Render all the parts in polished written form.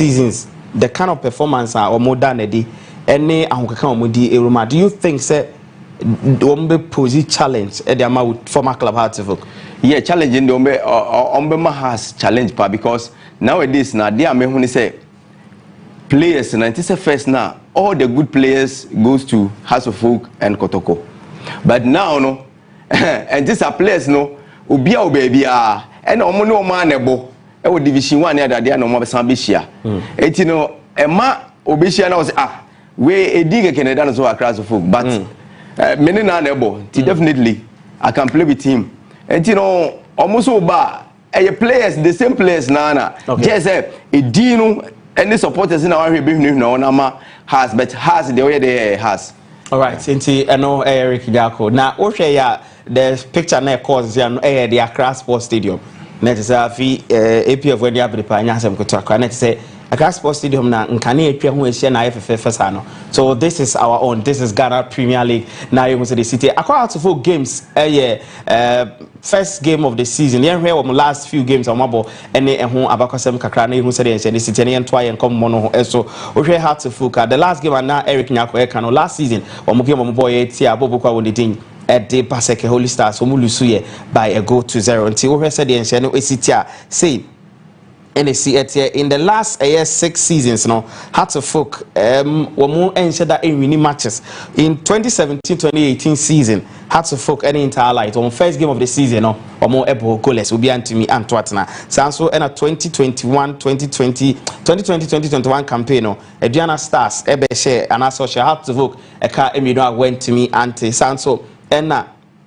seasons, the kind of performance or more than any Roma, do you think say Ombe pose challenge at the former club Hartlepool? Yeah, challenging the Ombe has challenge because nowadays now they are when say players and it's first now all the good players goes to House of Folk and Kotoko. But now no and these are players no ubia baby and no man ebo e division 1 near that they no more Sambishia. Et you know Emma Obishia now say we a dig Canada so across the folk but many na ebo definitely I can play with him. And you know almost over players the same players na just a dino any supporters in our no has but has the way they has. All right, since I know Eric Gako. Now, okay, the picture na cause the Accra Sports Stadium. Net is a fee APF when you have the pioneer some contract. Net say Accra Sports Stadium na nkane APF who is here na FFF ano. So this is our own. This is Ghana Premier League. Now you must the city. Accra to 4 games. First game of the season. Yeah, here last few games on mabo any ehun abakosem kakra na ehun say the city na entwa yen come mono so we had to focus. The last game na Eric Nyako Ekano last season omo game omo boy etia abobokwa won the thing at the Vrs Hohoe Stars omo lusu by a goal to 0 until we said the ense no esitia say NSC at in the last 6 seasons no had to folk womu ense that in winning matches in 2017-2018 season had to folk any entire light on first game of the season no omo ebo goalless will be antimi antwatna sanso and a 2020-2021 campaign no Aduana Stars ebe share and associate had to folk a car emido went to me anti sanso and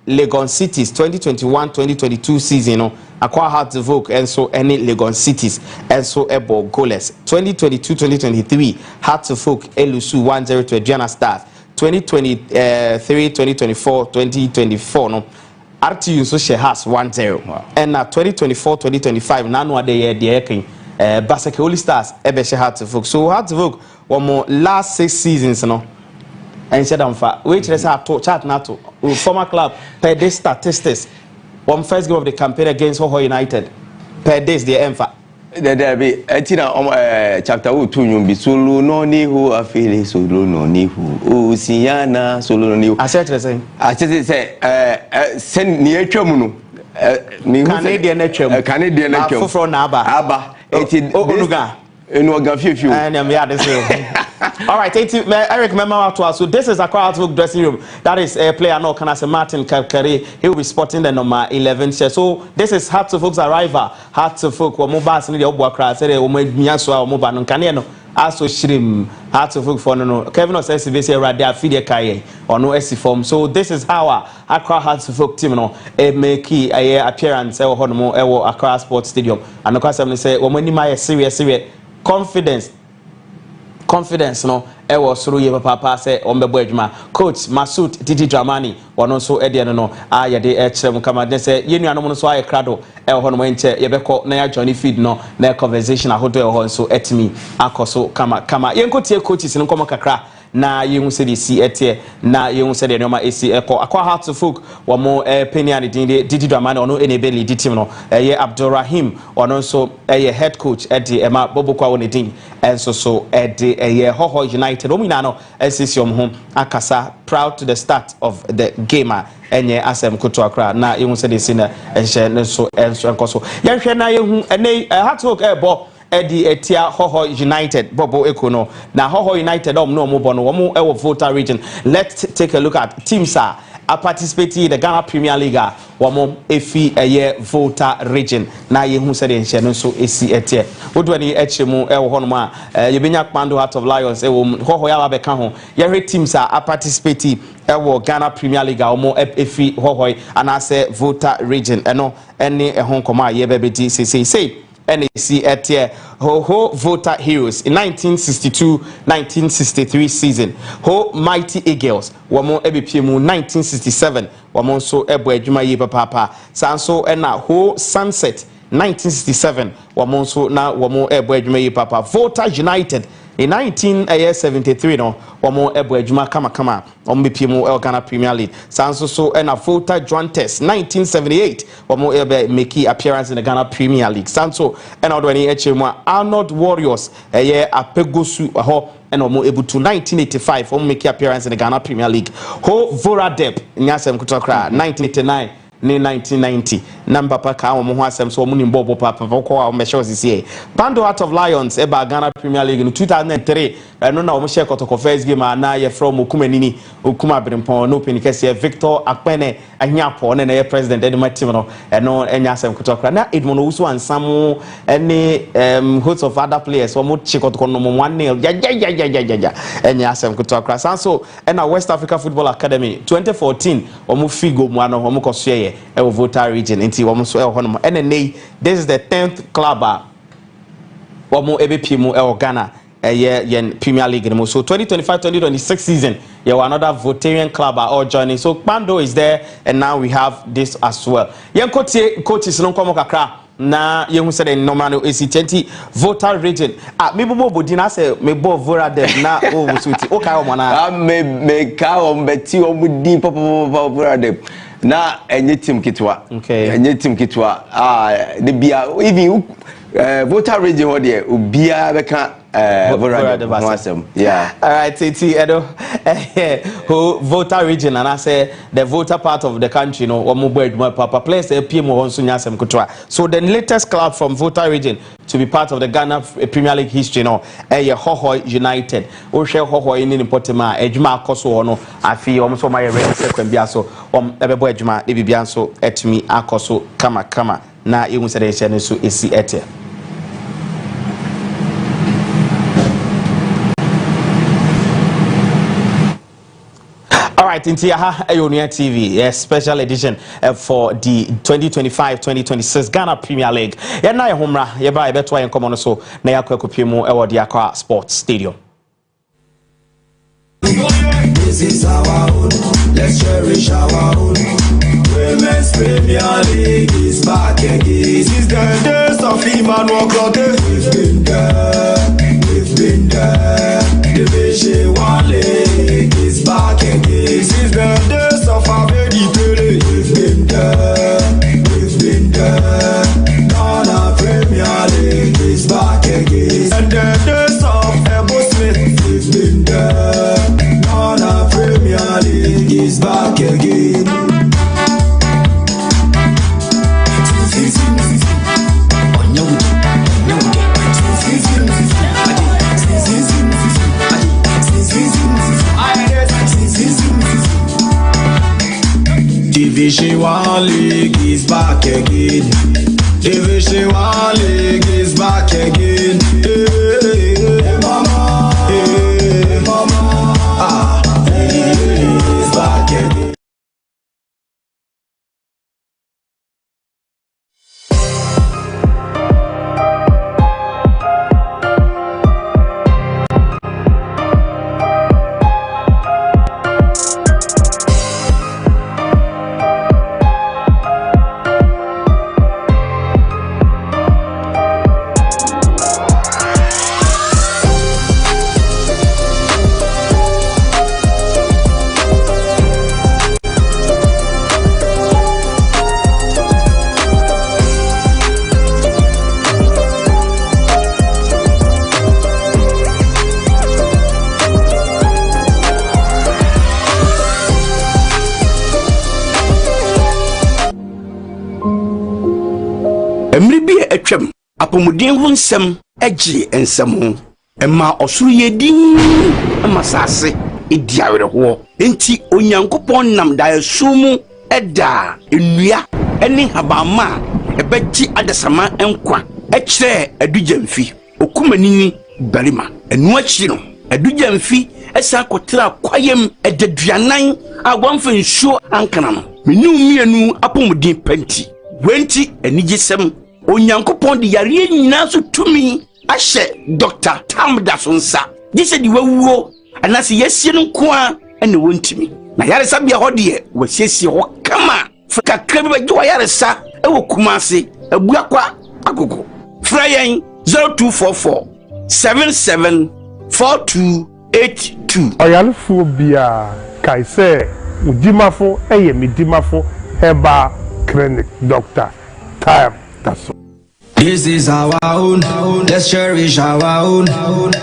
Legon Cities 2021-2022 season no Aqua had to vote and so any Legon Cities and so ebo goalless 2022-2023 had to vote Elusu 1-0 to Aduana Stars 2023-2024 no RTU so she has 1-0 and 2024-2025 nano ade ye de ekin Vrs Hohoe Stars ebe she had to vote so had to vote one more last 6 seasons no and said which is our chat NATO former club per day statistics one first game of the campaign against Hohoe United per days the emfa there be chapter 2 you be solo no ni who afili solo no ni who siana solo no ni I said say send ni atwam no Canadian atwam for na aba onuga enu oga fiu and am ya this all right, Eric, remember so this is a crowd dressing room. That is a player no can say Martin Kakari. He will be sporting the number 11 shirt. So this is Hearts of Oak's arrival. Hearts of Oak, Mobas in the Obwakra, say Miaswa, Moban, Caneno, also Shrim, Hearts of Oak for no Kevin says if they right there, feed Kaye or no SC form. So this is how Accra Hearts of Oak team no make a appearance or Honomo Accra Sports Stadium. And of course, I'm say, when you my serious confidence no e was through ye papa say ombebo adwuma coach Masud Didi Dramani wono so e de no aye de e kyerem kama de say ye nuanom no so aye krado e ho no enche ye beko na ya join feed no na conversation ahodo e ho so etimi akoso kama ye nkotie coaches no komo kakra na yehu se de si etie na yehu se de no ma esi eko Akwa Hearts of Oak wo mo penny and Didi Dramani ono enebeli di team no ye Abdulrahim ono so ye head coach e de ema bobokwa woni din enso so e de ye Hohoe United omina no esisiom ho akasa proud to the start of the gamer enye asem koto akra na yehu se de si na enhye so enso enkoso yenhwe na yehu ene Hearts of Oak ebo Eddie Etia Hohoe United Bobo Ekono na Hohoe United no mo bono wo e Volta region. Let's take a look at teams are participating in the Ghana Premier League wo efi eye Volta region na ye hu se de nhye no so esi etie wodo ani echemu e wo hono ma ye benya Kpando Heart of Lions e wo Hohoe ya ba ka ho ye re teams are participating e wo Ghana Premier League wo efi Hohoe anase Volta region eno ene ehon koma ye bebedi say NAC at Hohoe Volta Heroes in 1962-1963 season. Ho Mighty Eagles wamo ebipmu 1967 wamo so ebo adwuma ye papa sanso na Ho Sunset 1967 wamo so na wamo ebo adwuma ye papa Volta United in 1973 no omo ebo adwuma kama omo bepie mu Ghana Premier League sanso so na Volta Joantes 1978 omo ebe make appearance in the Ghana Premier League sanso na odwani echemu Arnold Warriors apegosu ho and omo able to 1985 omo make appearance in the Ghana Premier League ho Voradeb nyasem kutokra 1989 ni 1990 number pa ka omo ho asem so omo ni mbobo papa ko a omo shows here Bando Heart of Lions eba Ghana Premier League in 2003 no na omo share kotoko first game na ye from okumanini okumabrimpon no penikese Victor Akpene ahiapo na ye president edi team no no enya asem kutokra na Edmond Owusu ansam any host of other players omo chikotoko no 1-0 ja enya asem kutokra sanso na West Africa Football Academy 2014 omo figo mu ano omo koso Volta region into almost NNA. This is the 10th club wamo ebepimo Ghana Premier League. So 2025-2026 season, another Voltarian club are all joining. So Bando is there, and now we have this as well. Coaches no komo kakra na yehu said in normal AC20 Volta region. Me bo bodina say me bo Vora dem na o suti. O kai o mana. Me ka o mbeti o mudi papa Vora dem. Na enye team kitwa. Okay. Enye team kitwa. The bia even Volta region ho de obia beka Vora de Wasem. Yeah. All right, Titi Edo. Who Volta region and I say the Volta part of the country no omo boy papa place PM Honsu nyasem kutwa. So the latest club from Volta region to be part of the Ghana Premier League history no Hohoe United. O share Hohoe in Potema ejuma akoso no afi omo so my ready second bia so ebebo ejuma e bibia so etimi akoso kama na ehun se de se so esi ete. All right, in Ayonia TV, a special edition for the 2025-2026 Ghana Premier League. Na ya homra, ya ba ebeto ayen komo no so na ya kwakopemu ewo the Accra Sports Stadium. This is our own, let's cherish our own. Women's Premier League is back again. This is the days of Emmanuel Clotet. We've been there. The Vrs Hohoe League is back again. This is the days of our baby Pele. We've been there. Ghana Premier League is back again. And the days of Ebo Smith. We've been there. Ghana Premier League is back again. The Vrs Hohoe League is back again. The Vrs Hohoe League is back again. Hey, mama, hey, mama, it's back again. Atwam apomuden ho nsem agi ensem ho ema osuru yedin ema sase ediawere ho enti onyankopon nam da sumu eda enua eni habama ebeji adasama enkwa ekire adujamfi okumanini barima enu achi no adujamfi esa kotra kwayem ededuanan agwamfa nsuo ankana no menu mienu apomuden panti wenti enigisem onyankopon de yare nyina so tumi ahye Dr. Tamda sonsa dise di wawuo anase yesie no koa ene wontimi na yare sa bia hode wasiesie ho kama kakra bi bagye yare sa ewo kumase abuakwa agogo fra yen 0244 77 4282. Oyalfo bia kai say udimafo eye midimafo heba clinic doctor time that's all. This is our own, let's cherish our own.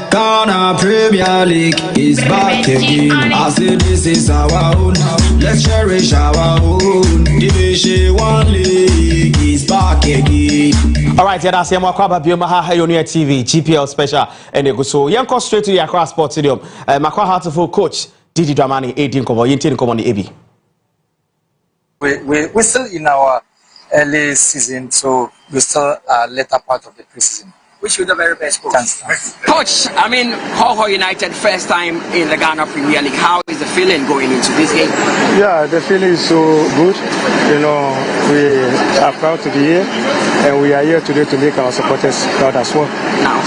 Ghana Premier League is back again. I say this is our own, let's cherish our own. Division 1 League is back again. Alright, yeah, that's Yama Kwaba Biomaha Hayonia TV, GPL special, and they go so. Yanko straight to the Accra Sports Stadium. Makwa Heartful coach, Didi Dramani, 18 Kobo, Yintin Kobo, the AB. We're still in our early season, so we're still later part of the preseason. Wish you the very best, coach. Thanks. Coach, I mean, Hohoe United first time in the Ghana Premier League. How is the feeling going into this game? Yeah, the feeling is so good. You know, we are proud to be here, and we are here today to make our supporters proud as well. Now,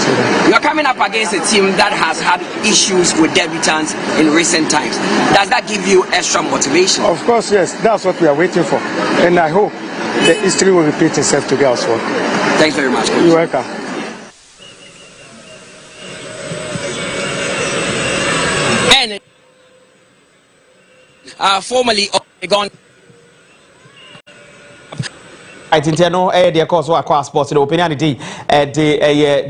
you're coming up against a team that has had issues with debutants in recent times. Does that give you extra motivation? Of course, yes. That's what we are waiting for, and I hope the history will repeat itself today as well. Thanks very much, coach. You're welcome. Formerly gone. I think you know the course of Accra Sports the opinion the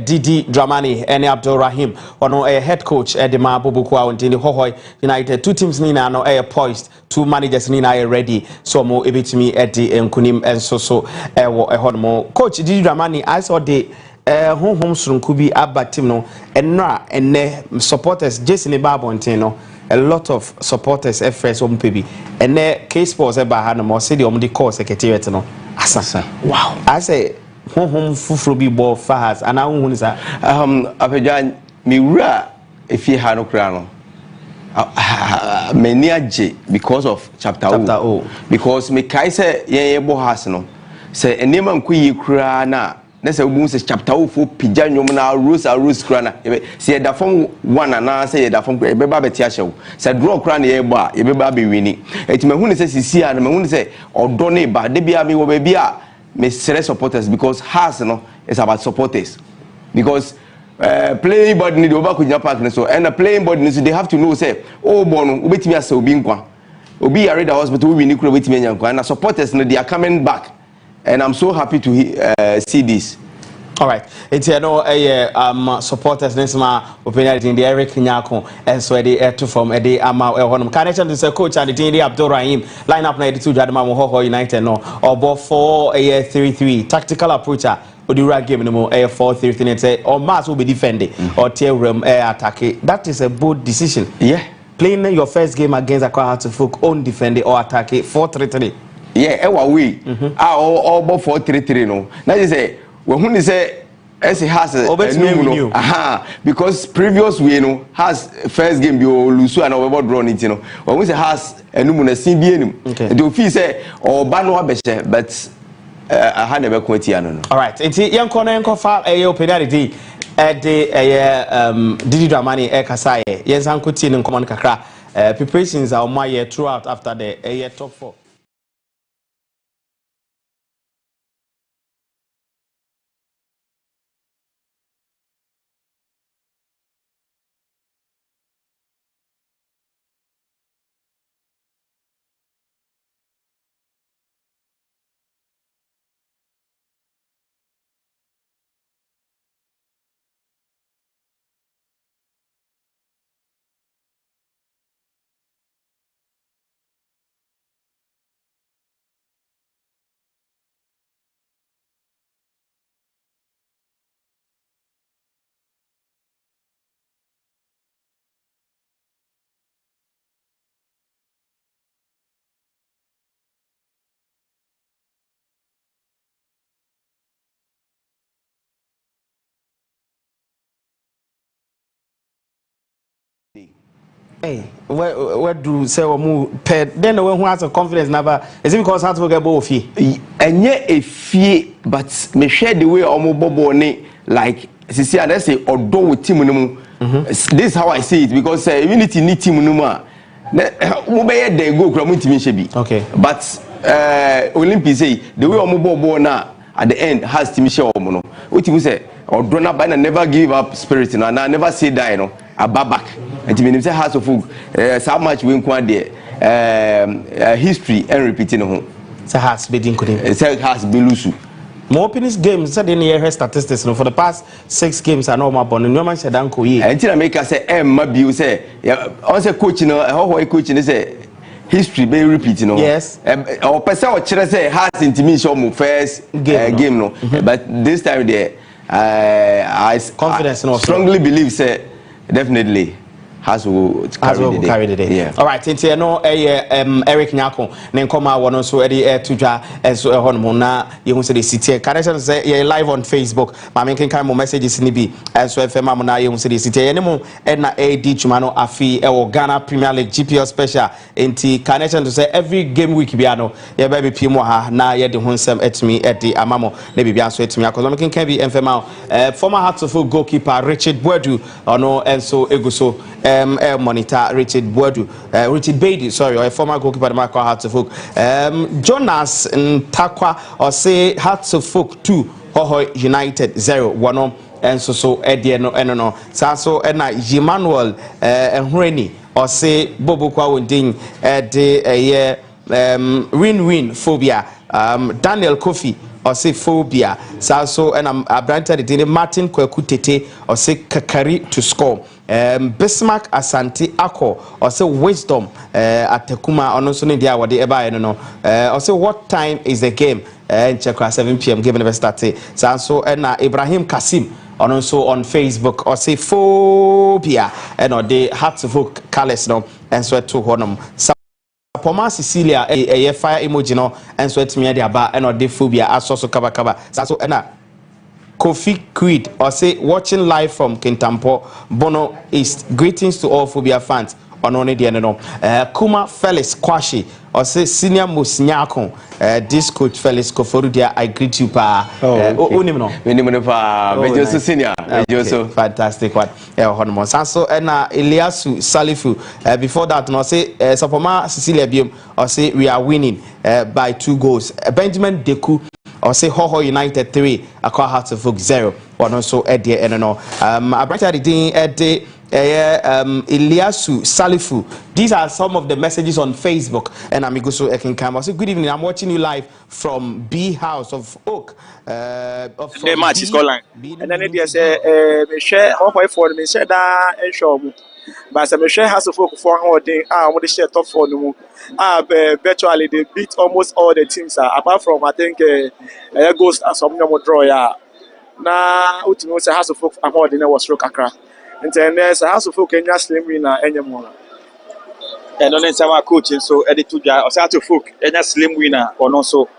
Didi Dramani and Abdul Rahim or head coach the Mabubukwa and the Hohoe United. Two teams nina no poised, two managers nina ready. So mo ebitimi at the Nkunim and so more. Coach Didi Dramani, I saw the home Srunkubi Abba team no and supporters Jason Ibabo and a lot of supporters FS Ompebi and case sports eba ha no mo say the omdi call secretariat no asasa. Wow. I say home fufuro bi ball fast and I won say Apejan mi wura efi ha no kra no many aje because of chapter O. Because me kai say ye bo has no say enema nkoyi kra na say we say chapter O for pija nyom na rules kra na say da form 1 na say da form e be ba beti ahyew say draw kra na ye bo a ye be ba be wini eti me hu ne say sisi a na me hu ne say odo ne ba de bia me wo be bia me stress supporters because has no is about supporters because playing body need over kunya park so and the playing body needs they have to know say oh bono obetimi asa obi nkwa obi are the hospital we wini kura obetimi nyankwa and supporters no they are coming back. And I'm so happy to see this. All right. It's supporters Nesma opinion in the Eric Nyako and so the to from a day honum. Connection to coach and the Abdul Rahim line up 92 Jadama Hohoe United no or ball 4-3-3 tactical approach. Odura game no more 4-3-3 or Mars will be defending or tear room attack. That is a bold decision. Yeah. Playing your first game against Accra Heartful own defending or attack 4-3-3. Yeah, we all 4-3-3 no. That is say when say as it has a aha because previous we know has first game be lose and over draw it you know. When we say has enum na sin bi enum. Do feel say or ba no abese but I had never quit here no. All right. Enti yanko na yanko fa penalty Didi Dramani Kasai yensan kuti no command kakra preparations are on my year throughout after the top 4. Hey, where do say we pay? Then when who has a confidence never is it because Heartful get both fee? Enye a fee, but me share the way omo bobo ne like sisi and say odo with team no. This is how I see it because unity need team no ma. Mo be dey go kura mo team shebi. Okay. But Olympics say the way omo bobo na at the end has team share omo no. What you say odo na by na never give up spirit na never say die no. back and mean say House of Folk so much we nkwan there history and repeating home so has been couldn't say has belusu more openings games said in here statistics for the past 6 games are normal born no man said uncle ye and till make us say mabiu say on say coach no Hohoe coach ni say history be repeat no yes or person or chere say has intimidation first game no but this time there I confidence no strongly believe say definitely has will carry the day. Yeah. All right, tinti no Eric Nyako ne nkoma wono so e de tudwa enso e hono na ye hu se de city connection say ye live on Facebook ma me kan mo messages ni bi enso FM am na ye hu se de city ye ne mo e na AD chuma no afi e wo Ghana Premier League GPL special enti connection to say every game week bia no ye ba be pimo ha na ye de hu nsem etimi e de amamo na bibia so etimi akozo me kan bi FM former Hearts of Oak goalkeeper Richard Boadu ono enso eguso monitor Richard Boadu, Richard Beatty, sorry, or a former goalkeeper of Michael Hearts of Oak. Jonas Ntakwa or say Hearts of Oak 2, Hohoe United 0, 1 and so Eddie no Saso and Emmanuel Henry or say Bobo Kwawunding de win phobia. Daniel Kofi or say phobia. Saso and I'm branded the Martin Kwekutete or say Kakari to score. Bismarck Asante Ako or say wisdom at Tekuma or no soon dia what the eba no or say what time is the game in check 7 p.m. given the start so and Ibrahim Kasim and also on Facebook or say phobia and or the Hearts of Oak Calais no and so to honum Poma Cecilia a fire emoji no and so to me the aba and or the phobia aso so kaba so and Kofi Creed or say watching live from Kintampo Bono East. Greetings to all Phobia fans. Onone de no. Kuma Felix Kwashi or say senior Musnyako. This coach Felix Koforudia, I greet you pa. Unimno. Minimum pa. Mejoso senior. Mejoso. Fantastic one. Honorable Sanso and Eliasu Salifu. Before that, no say Sapoma Cecilia Bium or say we are winning by 2 goals. Benjamin Deku. Or say Hohoe United 3, Aqua Hearts of Oak 0, or also Eddie and no. I brought the day Eddie Eliasu Salifu. These are some of the messages on Facebook. And I'm so Ekin say good evening. I'm watching you live from B House of Oak. The match is called line. And then they say share Hohoe for me, share that and show me. But some share House of Oak for holding want to share top for no. Virtually they beat almost all the teams apart from I think Ghost and some more draw na ultimately say House of Folk among the was Kakra and then there's a House of Folk Kenya slim winner anymore and on some coaching so edit to or House of Folk Kenya slim winner or no so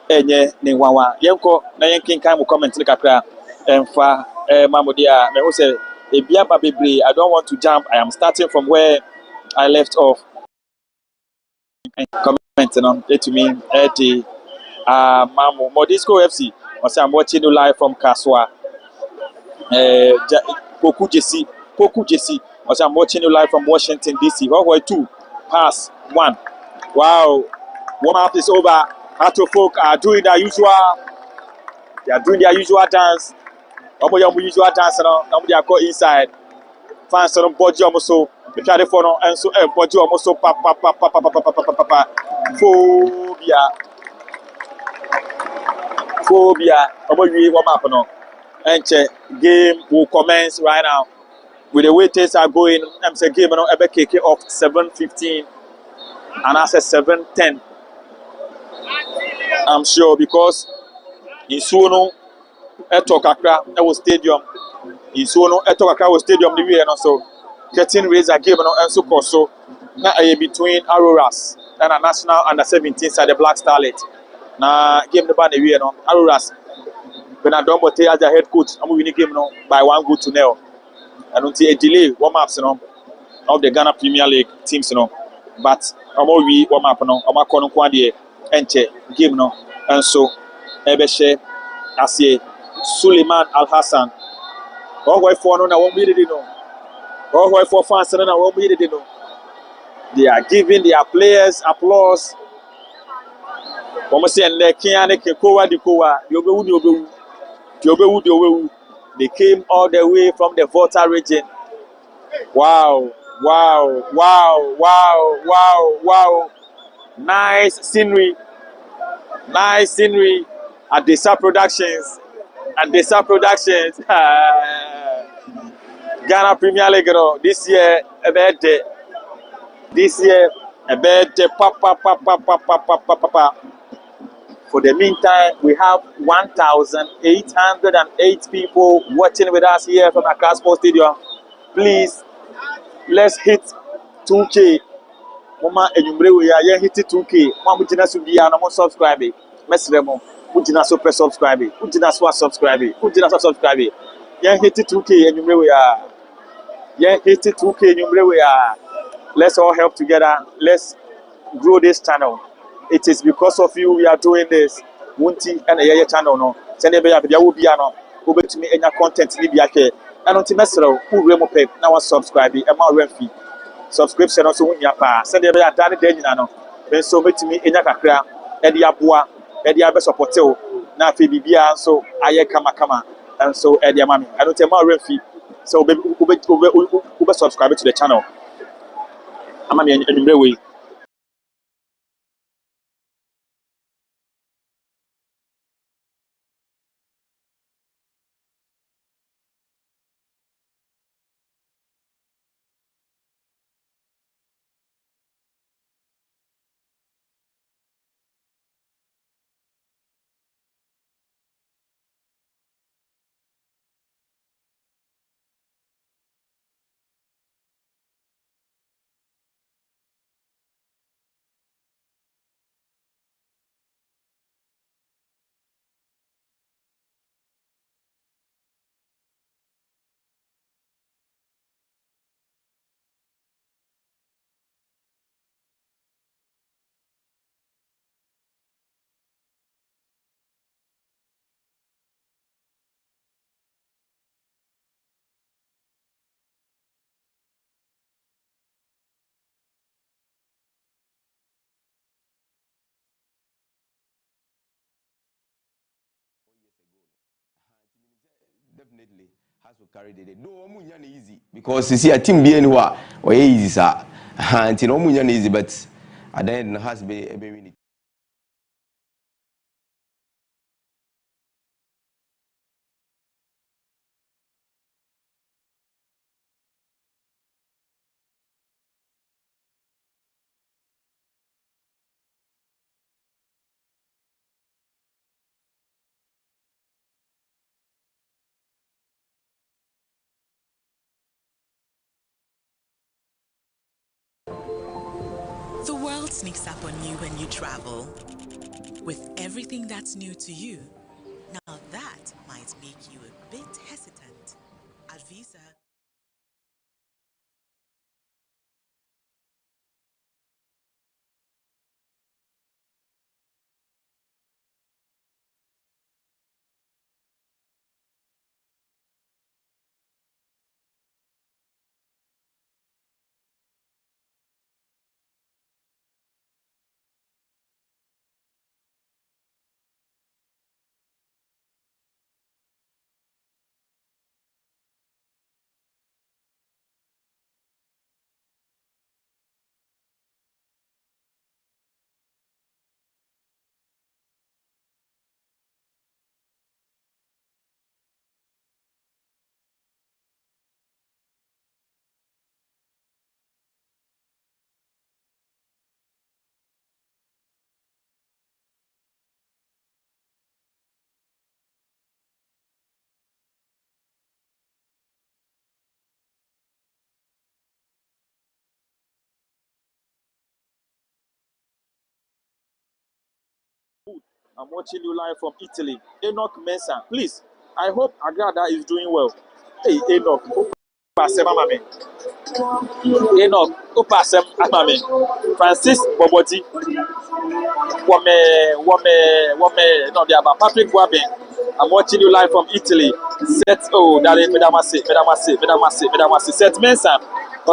enye ne wawa yenko na yenkin kan mo comment ni kakra emfa mamodia me who say ebia ba bebre I don't want to jump I am starting from where I left off. Commenting on it to me at the Mamu Modisco FC. I'm watching you live from Kaswa. Poku Jesse. I'm watching you live from Washington DC. Hohoe 2, pass 1. Wow, warm up is over. Hearts of Oak are doing their usual. They are doing their usual dance. Usual dance now. They are going inside. Fans on body almost so. The try to follow and so body almost so papa phobia we warm up no and game will commence right now with the way things are going. I'm saying game no ebe kick off 7:15 and I said 7:10 I'm sure because in Suono eto kakra e was stadium in Suono eto kakra was stadium the way and so getting raised a game and so also now between Auroras and a national under 17 side the Black Starlet. Now game the band away no Auroras when I don't but as a head coach I'm winning game no by 1-0 and until a delay warm ups of the Ghana Premier League teams but I'm we warm up I'm kono kwande enche game and so ebeshe as Suleiman Al Hassan Hohoe for no na won be Hohoe for fans na won be they are giving their players applause. Say they came all the way from the Volta region Wow, wow, wow, wow, wow, wow. Nice scenery at Desa Productions. Ghana Premier League this year a birthday. Pa. For the meantime, we have 1,808 people watching with us here from Accra Sports Stadium. Please, let's hit 2K. Mama enyumre we ya hit 2K. Mama mujina so bia na mo subscribe. Mesre mo. Mujina so press subscribe. Mujina so subscribe. Mujina so subscribe. Ya hit 2K enyumre we ya. Ya hit 2K enyumre we ya. Let's all help together. Let's grow this channel. It is because of you we are doing this. Wunti and a channel no. Send be ya will be ano. Obetumi enya content ni bia hwe. And unti mesre who remo pay na wa subscribe e ma remfi. Subscription also when you are send every done day no then so metimi enya kakra e dia boa e dia be support o na fe bibia so aye kama and so e dia mami I don't tell my refi so be subscribe to the channel amami enumre we definitely has to carry the day. No, omunya easy because you see a team being who or easy sir. Until omunya easy, but at the end has be a baby. The world sneaks up on you when you travel, with everything that's new to you. Now that might make you a bit hesitant. At Visa, I'm watching you live from Italy. Enoch Mensah. Please, I hope Agrada is doing well. Hey, Enoch. Enoch, Upasem Amame. Francis Boboti. No, they are Patrick Wabe. I'm watching you live from Italy. Set, oh, that is Medamasi. Set Mensah.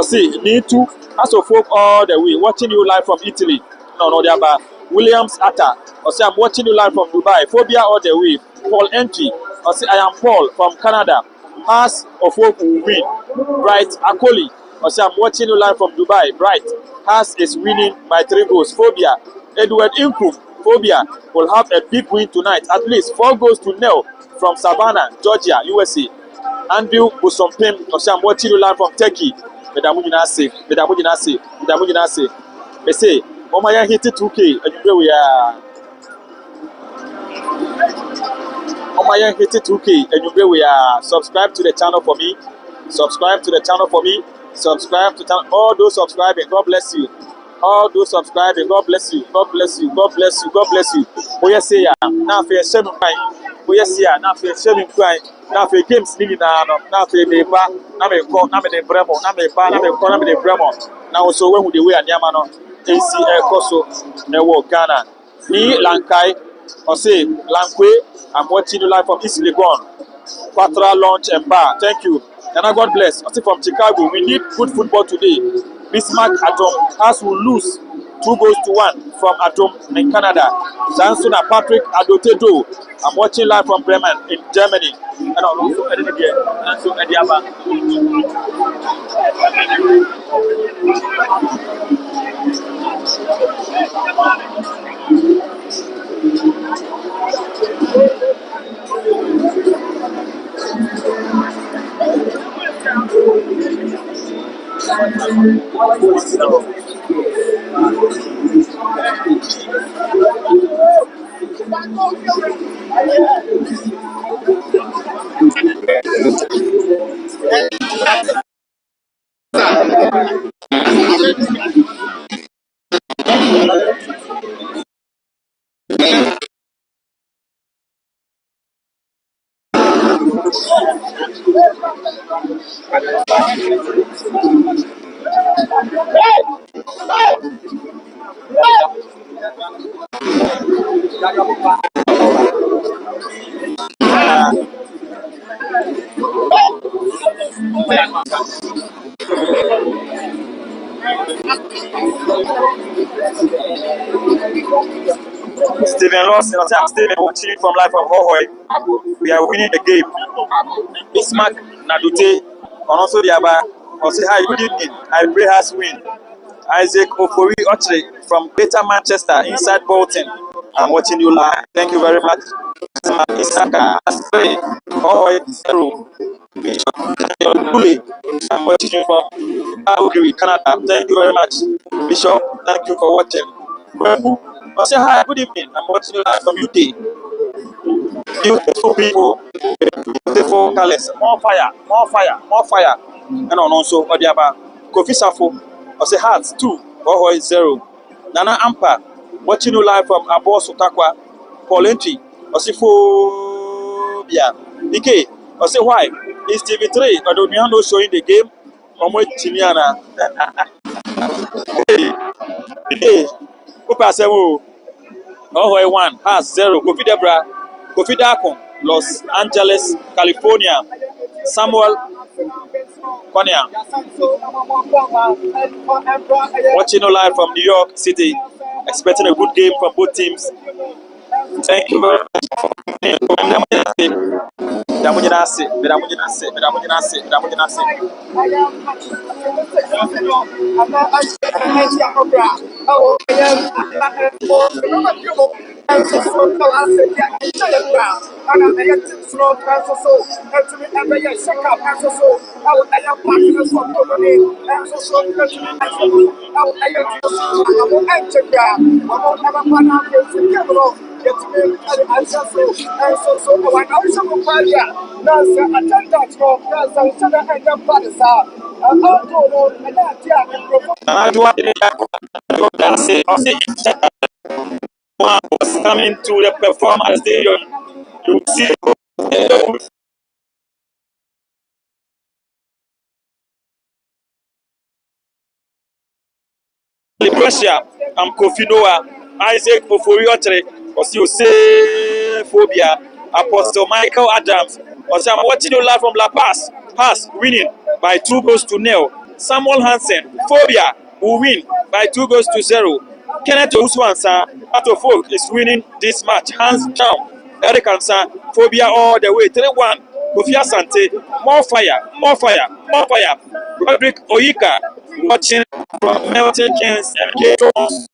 See, need to, as a folk all the way, watching you live from Italy. No, they are Williams Atta. See, I'm watching you live from Dubai. Phobia all the way. Paul Entry. See, I am Paul from Canada. Pass of folk will win. Right, Akoli. Also, I'm watching you live from Dubai. Bright Has is winning by 3 goals. Phobia. Edward Inkum. Phobia will have a big win tonight. At least 4 goals to nil from Savannah, Georgia, USA. Andrew Busompim. Also, I'm watching you live from Turkey. Medamujina say. They say, oh my, hit it 2K. And you we are. Oh my, hit it 2K. And you we are. Subscribe to the channel for me. Subscribe to the channel for me. Subscribe to channel. All those subscribing, God bless you. All those subscribing, God bless you. God bless you. God bless you. God bless you. Oh yes, say ya. Now for shame crying. Oh yes, yeah. Now for shame crying. Now for games living now. Now for me ba. Now me call. Now me de bremo. Now me ba. Now me call. Now me de bremo. Now so when we the way and yamano. AC Koso. Newo Ghana. Ni Lankai. Or say Lankwe. I'm watching you live from East Legon. Quatra Launch and Bar. Thank you. And God bless. I see from Chicago. We need good football today. Bismarck Atom has will lose 2-1 from Atom in Canada. Sansuna Patrick Adotedo. I'm watching live from Bremen in Germany. And also Ediaba. Stephen Lawson, I'm Stephen watching from Life of Hohoe. We are winning the game. Bismarck Nadute, and also the Aba. Also, hi, good evening. I pray has win. Isaac Ofori Ochre from Greater Manchester, inside Bolton. I'm watching you live. Thank you very much. Isaka, Asprey, Hohoe, Zero. I'm watching you from Calgary, Canada. Thank you very much. Bishop, thank you for watching. I say hi, good evening. I'm watching you live from UK. Beautiful people, beautiful colors. More fire, more fire, more fire. And also, Odiaba, Kofi Safo. I say hearts 2, Hohoe 0. Nana Ampa, watching you live from Abo Sotakwa, Paul Entry. I say Phobia. DK, I say why? Is TV3 Adoniano showing the game? Omo Timiana. Hey, Opa Sewo. Hohoe 1 has 0. Kofi Debra, Kofi Dakon, Los Angeles, California. Samuel Konya. Watching you live from New York City. Expecting a good game from both teams. Thank you very much. Damujinase. Was coming to the performance stadium. You see Pressure. I'm Kofi Noah, Isaac Oforiotre, say Phobia, Apostle Michael Adams. I'm watching you live from La Paz. Has winning by 2-0. Samuel Hansen, Phobia will win by 2-0. Kenneth Uswansa, Ato Folk is winning this match. Hands down. Eric Ansa, Phobia all the way. 3-1. Kofi Asante, more fire, more fire. more fire. Roderick Oyika watching from Milton Keynes and K-Tones.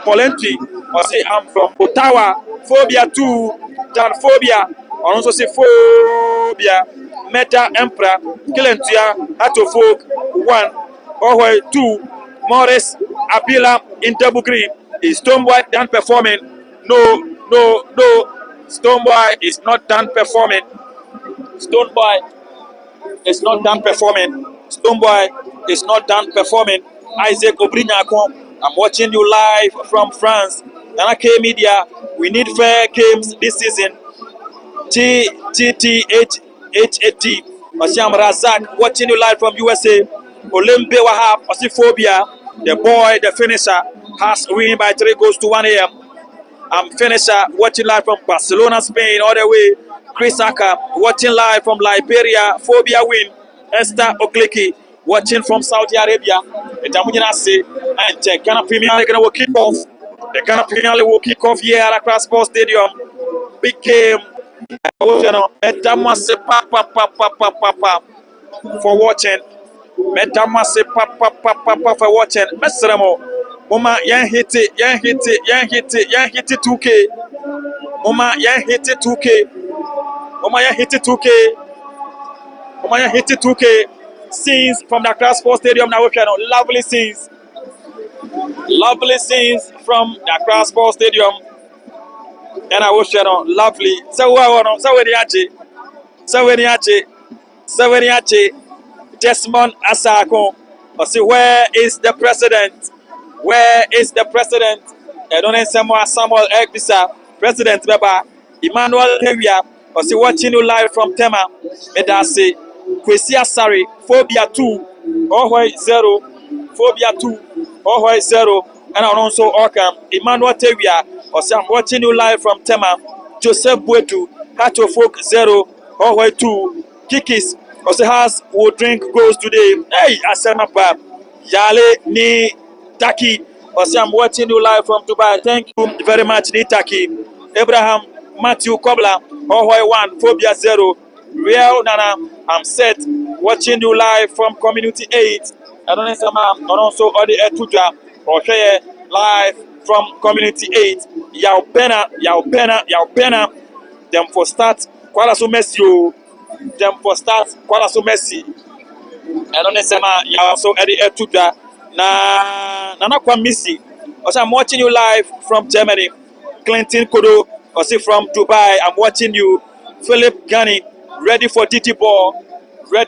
Polentry, or say I'm from Ottawa. Phobia 2, Dan Phobia, or also say Phobia. Meta Emperor, Kilentia, Ato Folk 1, Hohoe 2, Morris Abila in double green. Is Stoneboy done performing? No. Stoneboy is not done performing. Stoneboy is not done performing. Stoneboy is not done performing. Isaac Obrignacon, I'm watching you live from France. Nana K Media, we need fair games this season. TTHHAT. Masiam Razak, watching you live from USA. Olembe Wahab, Osiphobia, the boy, the finisher, has win by 3 goals to 1 a.m. I'm finisher watching live from Barcelona, Spain, all the way. Chris Aka watching live from Liberia, Phobia win. Esther Okleki watching from Saudi Arabia. Etamunyina say, and Ghana Premier League will kick off. The Ghana Premier League will kick off here at Accra Sports Stadium. Big game. Metamase pa for watching. Metamase pa for watching. Mesremo. Mama, yan hit it 2K. Mama, yan hit it 2K. Mama, yan hit it 2K. Mama, yan hit it 2K. Scenes from the Accra Sports Stadium now. Lovely scenes. Lovely scenes from the Accra Sports Stadium. And I was lovely. So Desmond Asako. I say, where is the president? Where is the president? I don't know Samuel Egbisa, President Beba, Emmanuel Kevia. I say, watching you live from Tema. Medase, Kwesi Asari, Phobia 2, Hohoe 0, Phobia 2, Hohoe 0, and also Ockham, Emmanuel Tevia. I say, I'm watching you live from Tema. Joseph Buetu, Hato Folk 0, Hohoe 2, Kikis. I say, has will drink goes today. Hey, Asemapa, Yale ni Taki. I say, I'm watching you live from Dubai. Thank you very much, ni Taki. Abraham Matthew Kobla, Hohoe 1, Phobia 0. Real Nana, I'm set. Watching you live from Community 8. I don't know if I'm also Odi Etuja or here live from Community 8. Yao Pena. Them for start. Kwalaso Messi. Them for start. Kwalaso Messi. I don't know if I'm also Odi Etuja. Nana Kwa Missy. Also, I'm watching you live from Germany. Clinton Kodo. Also from Dubai. I'm watching you. Philip Gani. Ready for TT ball. I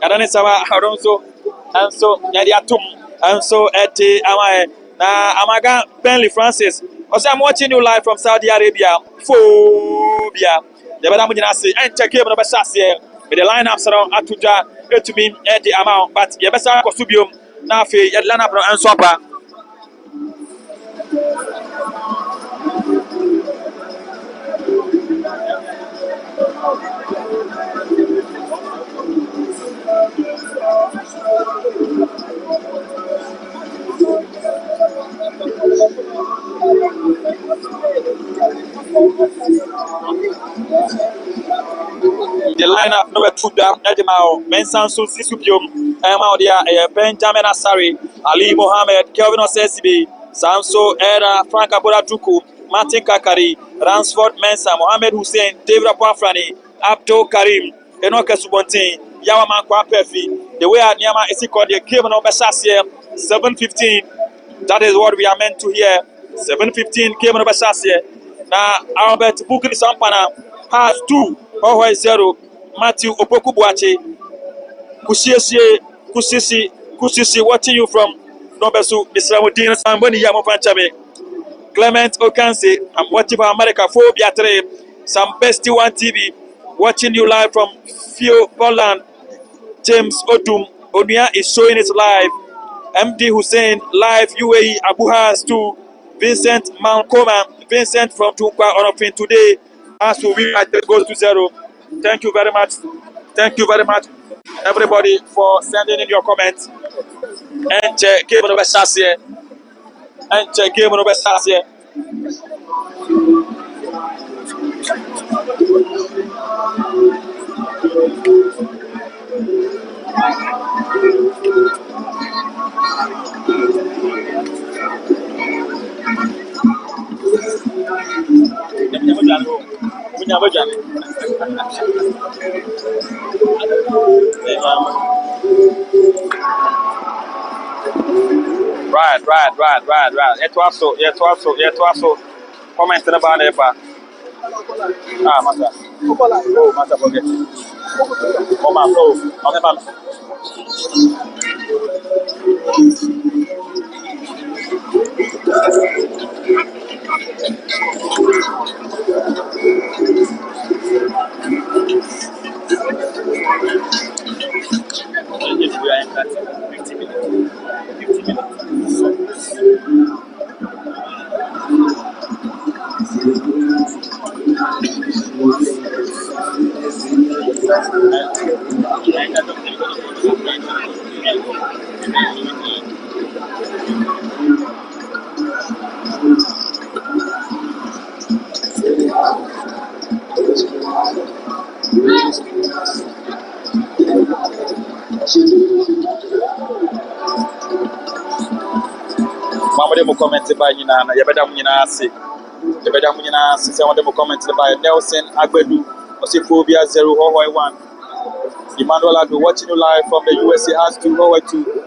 don't know so and so Yadiatum and so at Amaga Bentley Francis. Also, I'm watching you live from Saudi Arabia. Phobia. The Badamina say, and check him on the Sassier with the lineups around Atuja to me at the amount, but Yabasa Costubium, Nafi, Atlanta and Swapper. The lineup number 2 down Edimao, Mensan Susupium, Emaudia, Benjamin Asari, Ali Mohammed, Kelvin Osesibi, Samso Era, Frank Abura Tuku, Martin Kakari, Ransford Mensa, Mohammed Hussein, David Apafrani, Abdul Karim, Enoke Subontin, Yawaman Kwapefi. The way at Niama is called the Kevin Obashasia, 7:15. That is what we are meant to hear. 7:15 Kevin Obashasia. Now Albert Bukini Sampana has 2, Hohoe 0, Matthew Opokubuache, Kusisi, watching you from Nobesu, Mr. Mudin Samboni Yamofanchame, Clement Okanse, I'm watching for America, Phobia 3, Sam Bestie 1 TV, watching you live from Phil Poland, James Odum, Onia is showing it live, MD Hussein, live UAE, Abu Has 2, Vincent Malcoma, Vincent from Tukwa Onofin today, as we win at 3 goes to 0. Thank you very much, everybody, for sending in your comments. And check game on the best here. Right. It was so. Comment about it. Masa. Oh, masa forget. Oh, ma, oh, okay, Yes, we are in 50 minutes. 50 minutes. Mama de mo comment ba nyina na yebeda mo nyina ase. Yebeda mo nyina ase se won de mo comment ba Nelson Agbedu Osifobia 0 Hohoe 1. Emmanuel Ado watching you live from the USA has to Hohoe 2.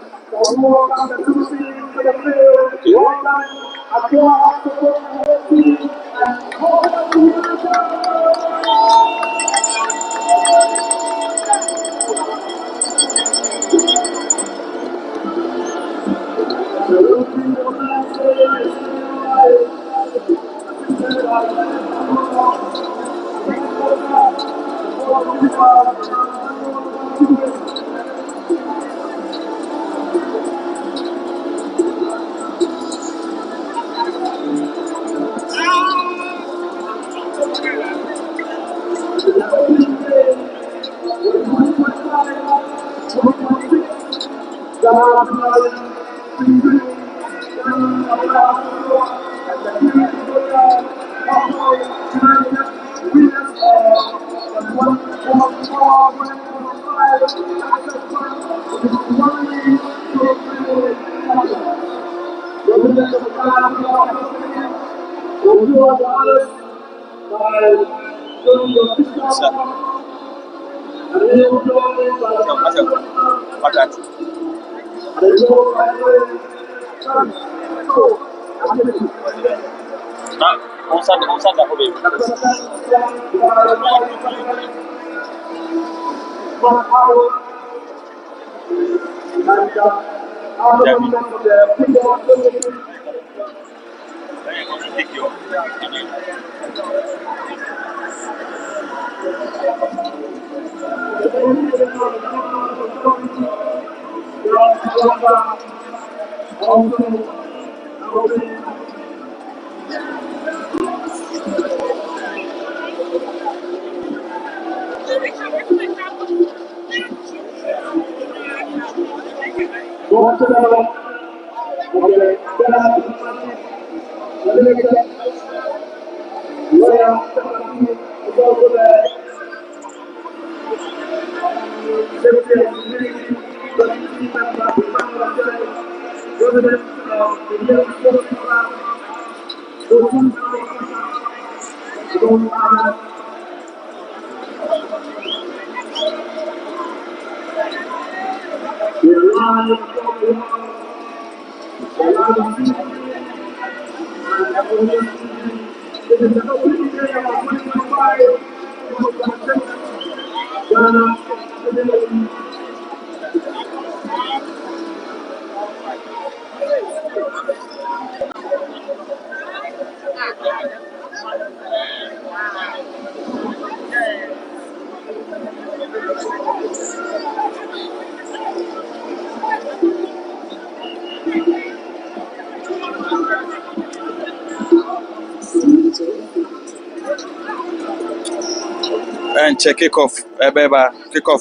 And check kick off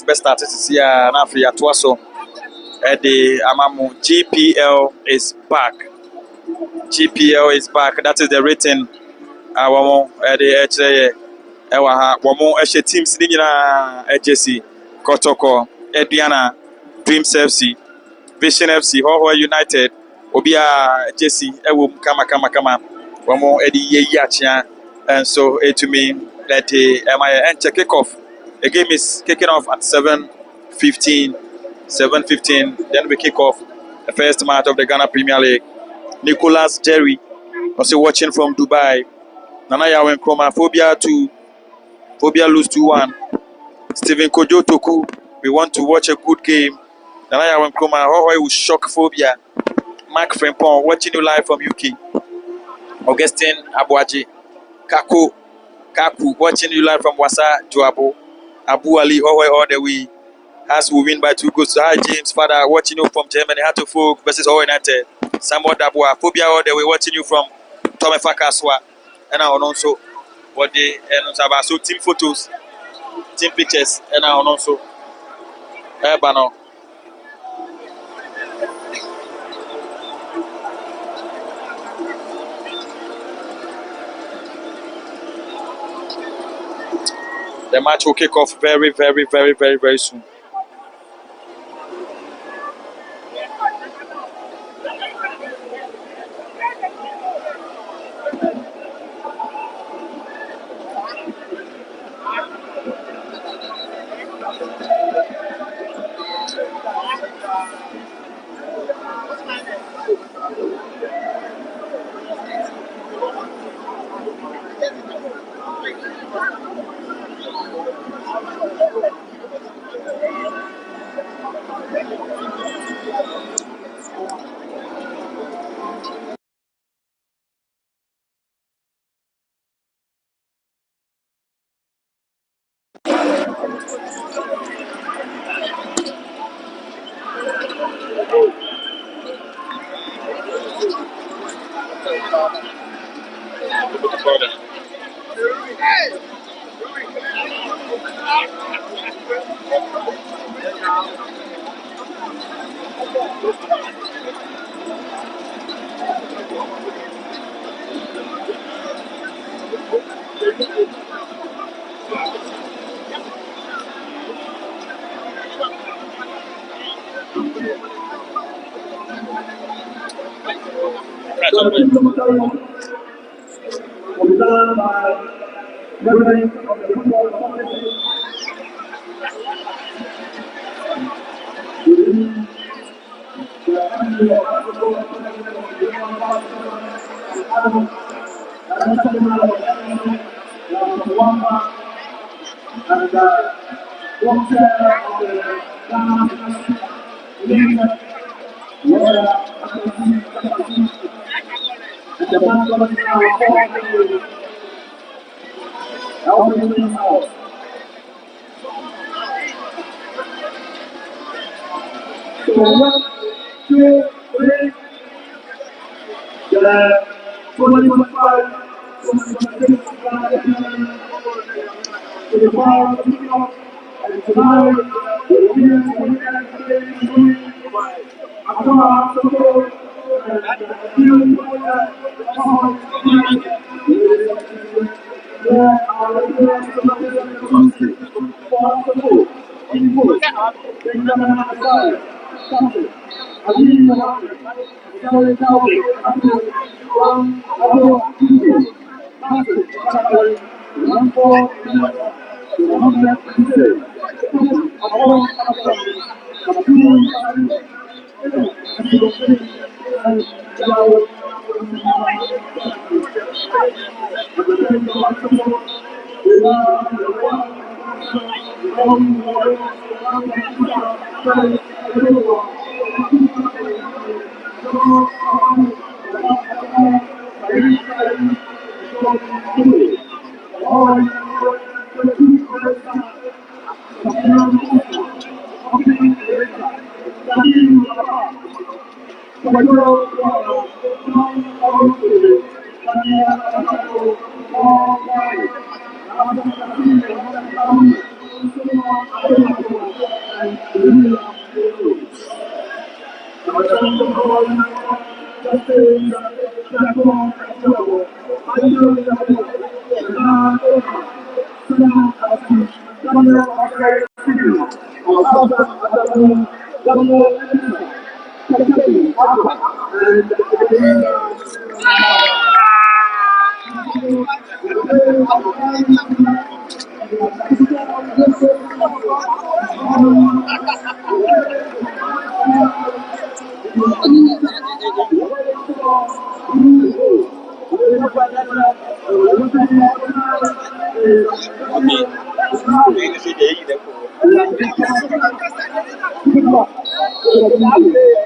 best start this year na free atwaso the amamu GPL is back. That is the rating awamo the ewa ha womo ehye teams ni nyina ejesi kotoko Ediana, Dreams FC, Vision FC, Hohoe United, Obia Jesse, Ewu Kama. One more Eddie Yachia, and so to me that MI enter kick off. The game is kicking off at 7:15. 7:15. Then we kick off the first match of the Ghana Premier League. Nicholas Jerry, also watching from Dubai. Nana Yawen Kroma, Phobia lose 2-1. Stephen Kojo Toku, we want to watch a good game. Nana Yawen Kroma, Hohoe will shock Phobia. Mark Frimpong, watching you live from UK. Augustine Abuaji, Kaku, watching you live from Wasa Joabo. Abu Ali, Hohoe all the way. As we win by 2 goals. Hi James, father, watching you from Germany. Hato Folk versus Hohoe United. Samuel Dabua, Phobia all the way, watching you from Tomefa Kaswa. And now also what they and so team photos, team pictures, and now also Ebano. The match will kick off very soon.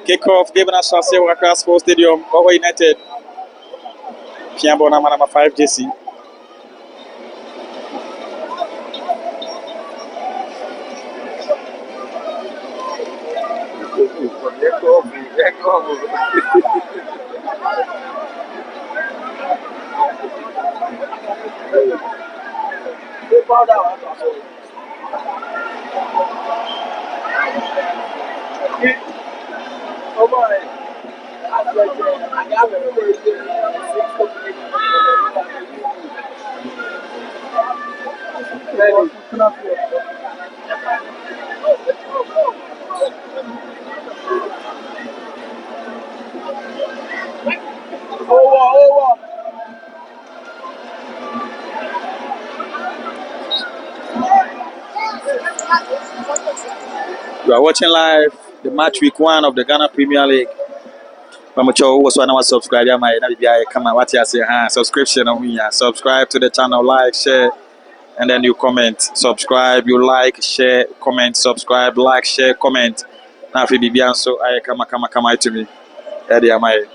Kickoff given us a silver Accra Sports Stadium, Hohoe United. Piambo number 5 JC. You are watching live the match week 1 of the Ghana Premier League. Pamucho was one of our subscribers. My come on, what you say? Subscription on me. Subscribe to the channel, like, share, and then you comment. Subscribe, you like, share, comment, subscribe, like, share, comment. Now if you be so I come to me. Eddie am I.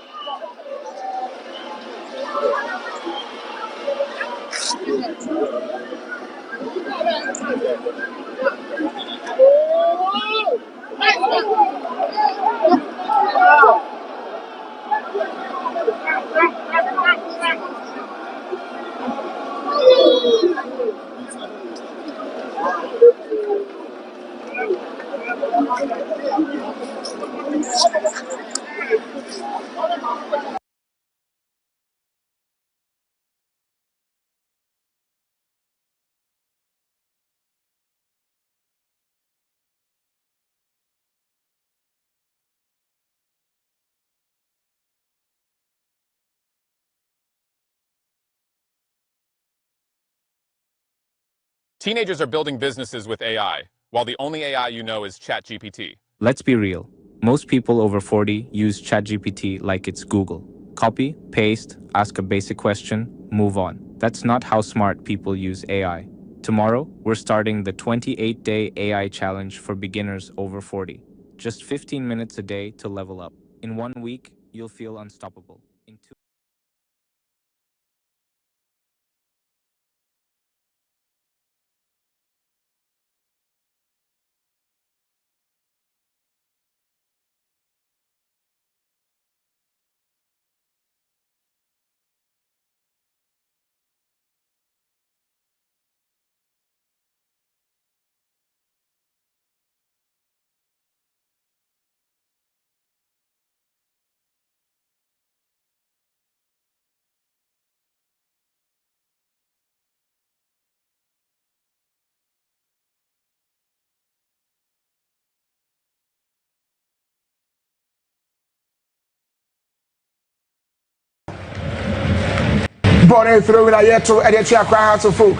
Teenagers are building businesses with AI, while the only AI you know is ChatGPT. Let's be real. Most people over 40 use ChatGPT like it's Google. Copy, paste, ask a basic question, move on. That's not how smart people use AI. Tomorrow, we're starting the 28-day AI challenge for beginners over 40. Just 15 minutes a day to level up. In 1 week, you'll feel unstoppable. In 2 Born through a year to edit your crowd of folk.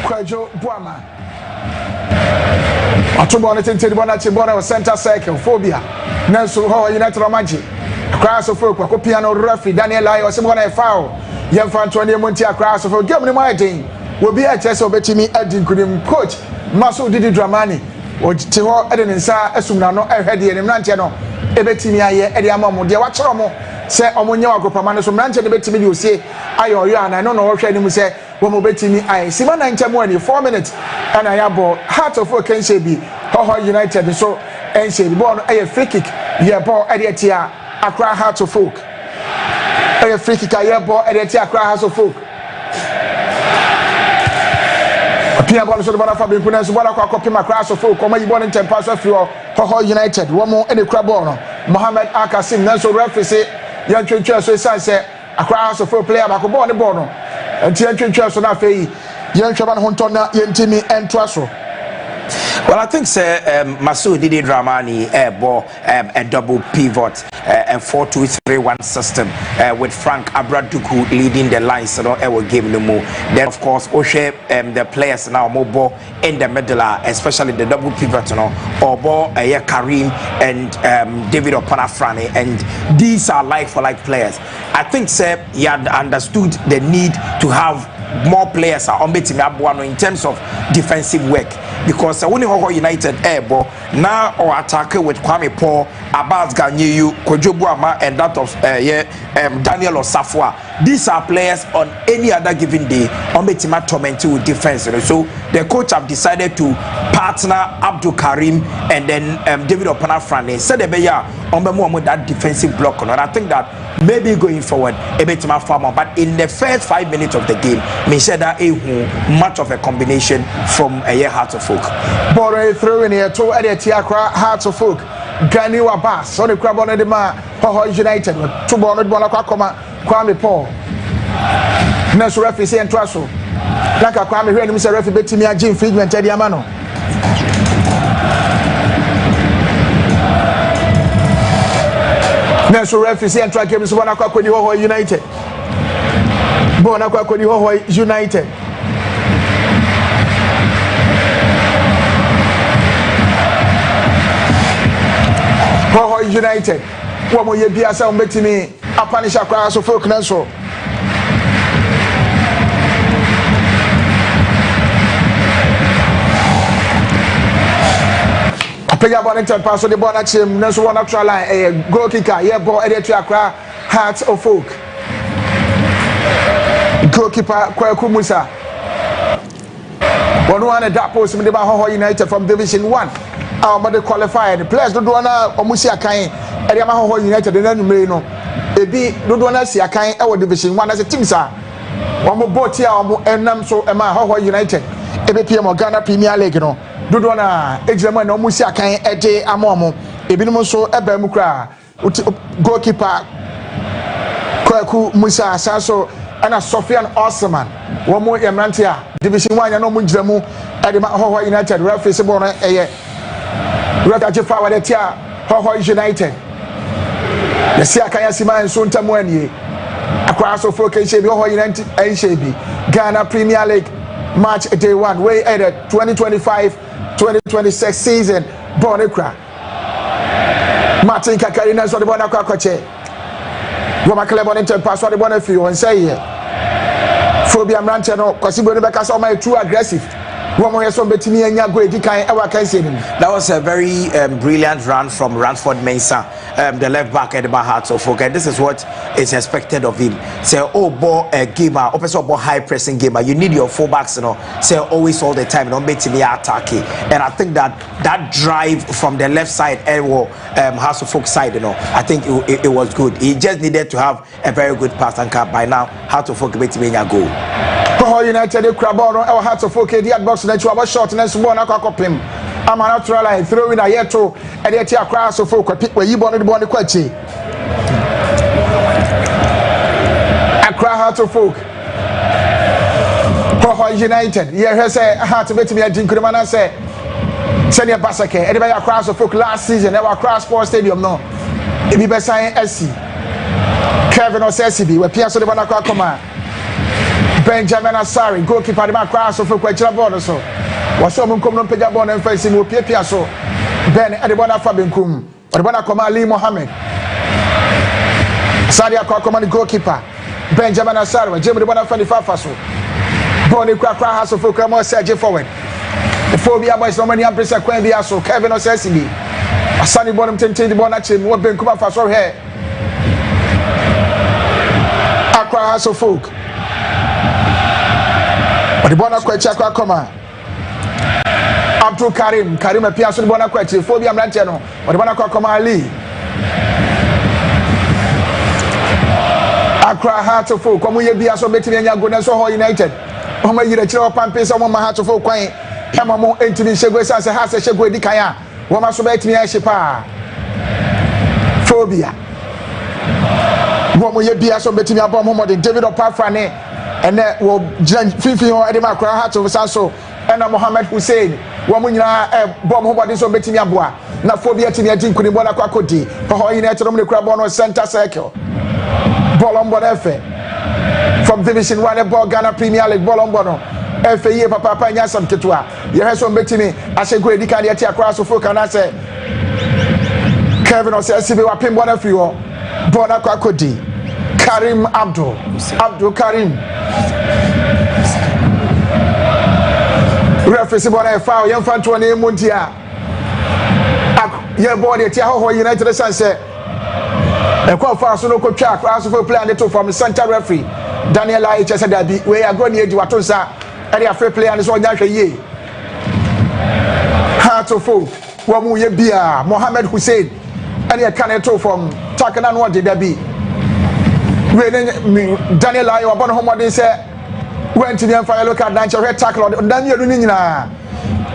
Kwajo Buama. Otobon it into the Bonachibona center circle, phobia. Nelson Hohoe United Romaji. Crowds of folk, Piano Ruffy, Daniel Lai, or someone I found. Young fan 20 Montia crowds of folk. Give me my thing. Will be a test of Betty Edding Kudim coach. Maso Didi Dramani. Or Tiho Eden Sa Esumano, Eddie and Nantiano. Ebetimi aye Eddie Amamo, dear watch say omonya agopamane so mranche de betimi de ose ayo yo ana no no hwe ni mu say wo mo betimi aye sima na nchamo ani 4 minutes ana ya ball heart of can say bi Hohoe United so en say ball no aye free kick ye ball e de tia Accra Heart of Folk aye free kick aye ball e de tia Accra Heart of Folk Pia ball so de ball fa be puna so ball kwa copy Accra Heart of Folk ko ma yi ball ntem pass free Hohoe United wo mo e de kra ball no Mohamed Akasim Nanso referee say yan twetwe so say Accra Heart of Folk player ba ko ball ne ball no enti yan twetwe so na fe yi yan hweba no honto na yan timi entwa so Well, I think Masoud Didi Dramani ball a double pivot and 4-2-3-1 system with Frank Abraduku leading the lines. So no game no more. Then of course Oshe the players now more ball in the middle, especially the double pivot, or ball Karim and David Opanafrani, and these are like for like players. I think he had understood the need to have more players on in terms of defensive work, because when Hohoe United airball now or attack with Kwame Paul, Abbas Ganyeyu, Kojobuama, and that of Daniel Osafwa. These are players on any other given day on Betima tormenting with defense. So the coach have decided to partner Abdul Karim and then David Opanafrani. Said on that defensive block. And I think that maybe going forward a bit more farmer, but in the first 5 minutes of the game, me said that much of a combination from a year Hearts of Folk. Bore through in here to Eddie Tiakra Hearts of Folk. Gani wa Bass, so the crab on the man, Hohoe United, 2 ball, Kwame Paul. Next referee say and Trasso. Like a Kwame here, Mr. Referee betting me a Jim Friedman, Teddy Amano. Next referee say and track him is one o'clock when you Hohoe United. Bonacqua when you Hohoe United. Hohoe United. One more year, Biasa, betting me. A punish across of folk Nelson. I pay up on the pass of the Bonachim, Nelson one up line, a goal kicker, yeah, ball Eddie Tiakra, Hearts of Folk. Goalkeeper Kwaku Musa. One at that post with the Hohoe United from Division 1. But they qualified. The players don't want to Omusia Kain, and Hohoe United, and then Marino. Ebi don't want to see a kind of Division 1 as a team, sir. One more boat here, and Nam so Emma Hohoe United. Ebi PM Ghana Premier League, no. Don't want to examine Omusia Kain, Eje Amomo. Ebi so Ebemukra, goalkeeper Kwaku Musa Sasso, and a Sofian Osman. One more Emrantia, Division 1, and no Munjamu, and the Hohoe United, referee Sabona, Rata Jefa de Tia, Hohoe United. The Siakaya Sima and Sunta Mwenye. Across of Folk Hohoe United and Shabi. Ghana Premier League match day 1. Way at 2025-2026 season. Bonekra. Martin Kakarina so the Bonakwa Koche. Roma Clebon Inter pass on the Bonafio and say here. Phobia Mantano, Cosibo Becas on my too aggressive. That was a very brilliant run from Ransford Mensah, the left back at the Hearts of Folk, and this is what is expected of him. Say, ball a gamer, also ball high pressing gamer. You need your fullbacks, say always all the time. Don't make me attacking, and I think that drive from the left side, Hearts of Folk side, I think it was good. He just needed to have a very good pass and cap. By now, Hearts of Folk make me a goal. Hohoe United, the crab on our Hearts of Folk, the box that you have a shot and then one aquapim. I'm an natural line throwing a year to and yet a cross of folk where you wanted to be on the quetchy. Accra Hearts of Folk. Hohoe United, yeah, say Heart to bet me a drink. Could say, send your Basake, anybody across of Folk last season, never across Sports Stadium, no. It be best SC. Kevin or SCB, where Pierce of the Banaka Command. Benjamin Asari, goalkeeper, the man cross of Quachella Border. So, was someone come on Pejabon and facing with Piasso. Ben at the Bona Fabinkum, or the Bona Ali Mohammed. Sadia Command goalkeeper, Benjamin Asari, Jimmy the Bona Fafaso. Bonnie Cracker House of Focamo Sergio forward. The phobia boys, no many Ampressa Quenvia, so Kevin or Cecily. A sunny bottom tinted the Bonachim, what Ben Kuma Faso here. Accra House of Folk. The Bonacqua Coma Abdul Karim appears on the Bonacqua, Phobia Mantano, or the Bonacqua Coma Ali. Accra Hearts of Folk, come we be also betting in Yago Hohoe United. Home you the chill pampers on my Hearts of Folk, Hamamo, Anthony Shagwes as a house of Shagwe de Kaya, Wama Sobet me Ashipa. Phobia. What will you be also betting about David or Pafrane? And that will Fifi or Edema Hearts of Sasso, ɛna Mohammed Hussein wɔn mu nyinaa bɔ mo bɔde so betimi aboa na phobia timi adi nkuni bɔ na kwakodi Hohoe United no kura bɔ no center circle ball on bɔ efe from Division 1 ball Ghana Premier League ball on bɔ no efe yie papa nya sam ketua ye heso betimi ahyego edika de ati akra so fo kana se Kevin Osesibe wa pin bɔ na free ho bɔ na kwakodi Karim Abdul Karim referee si bona foul yem fan to na emuntia ye board e tia Hohoe United sense e kwa foul so no ko twa akra so for play and to from center referee Daniel IH said that we are going to wato nsa e dey free play and so nya hwe ye heart of folk wo mu ye bia Mohammed Hussein and he can to from takana no de that be we Daniel IH obo no homodin say went to the fire look at that red tackle on Daniel Nina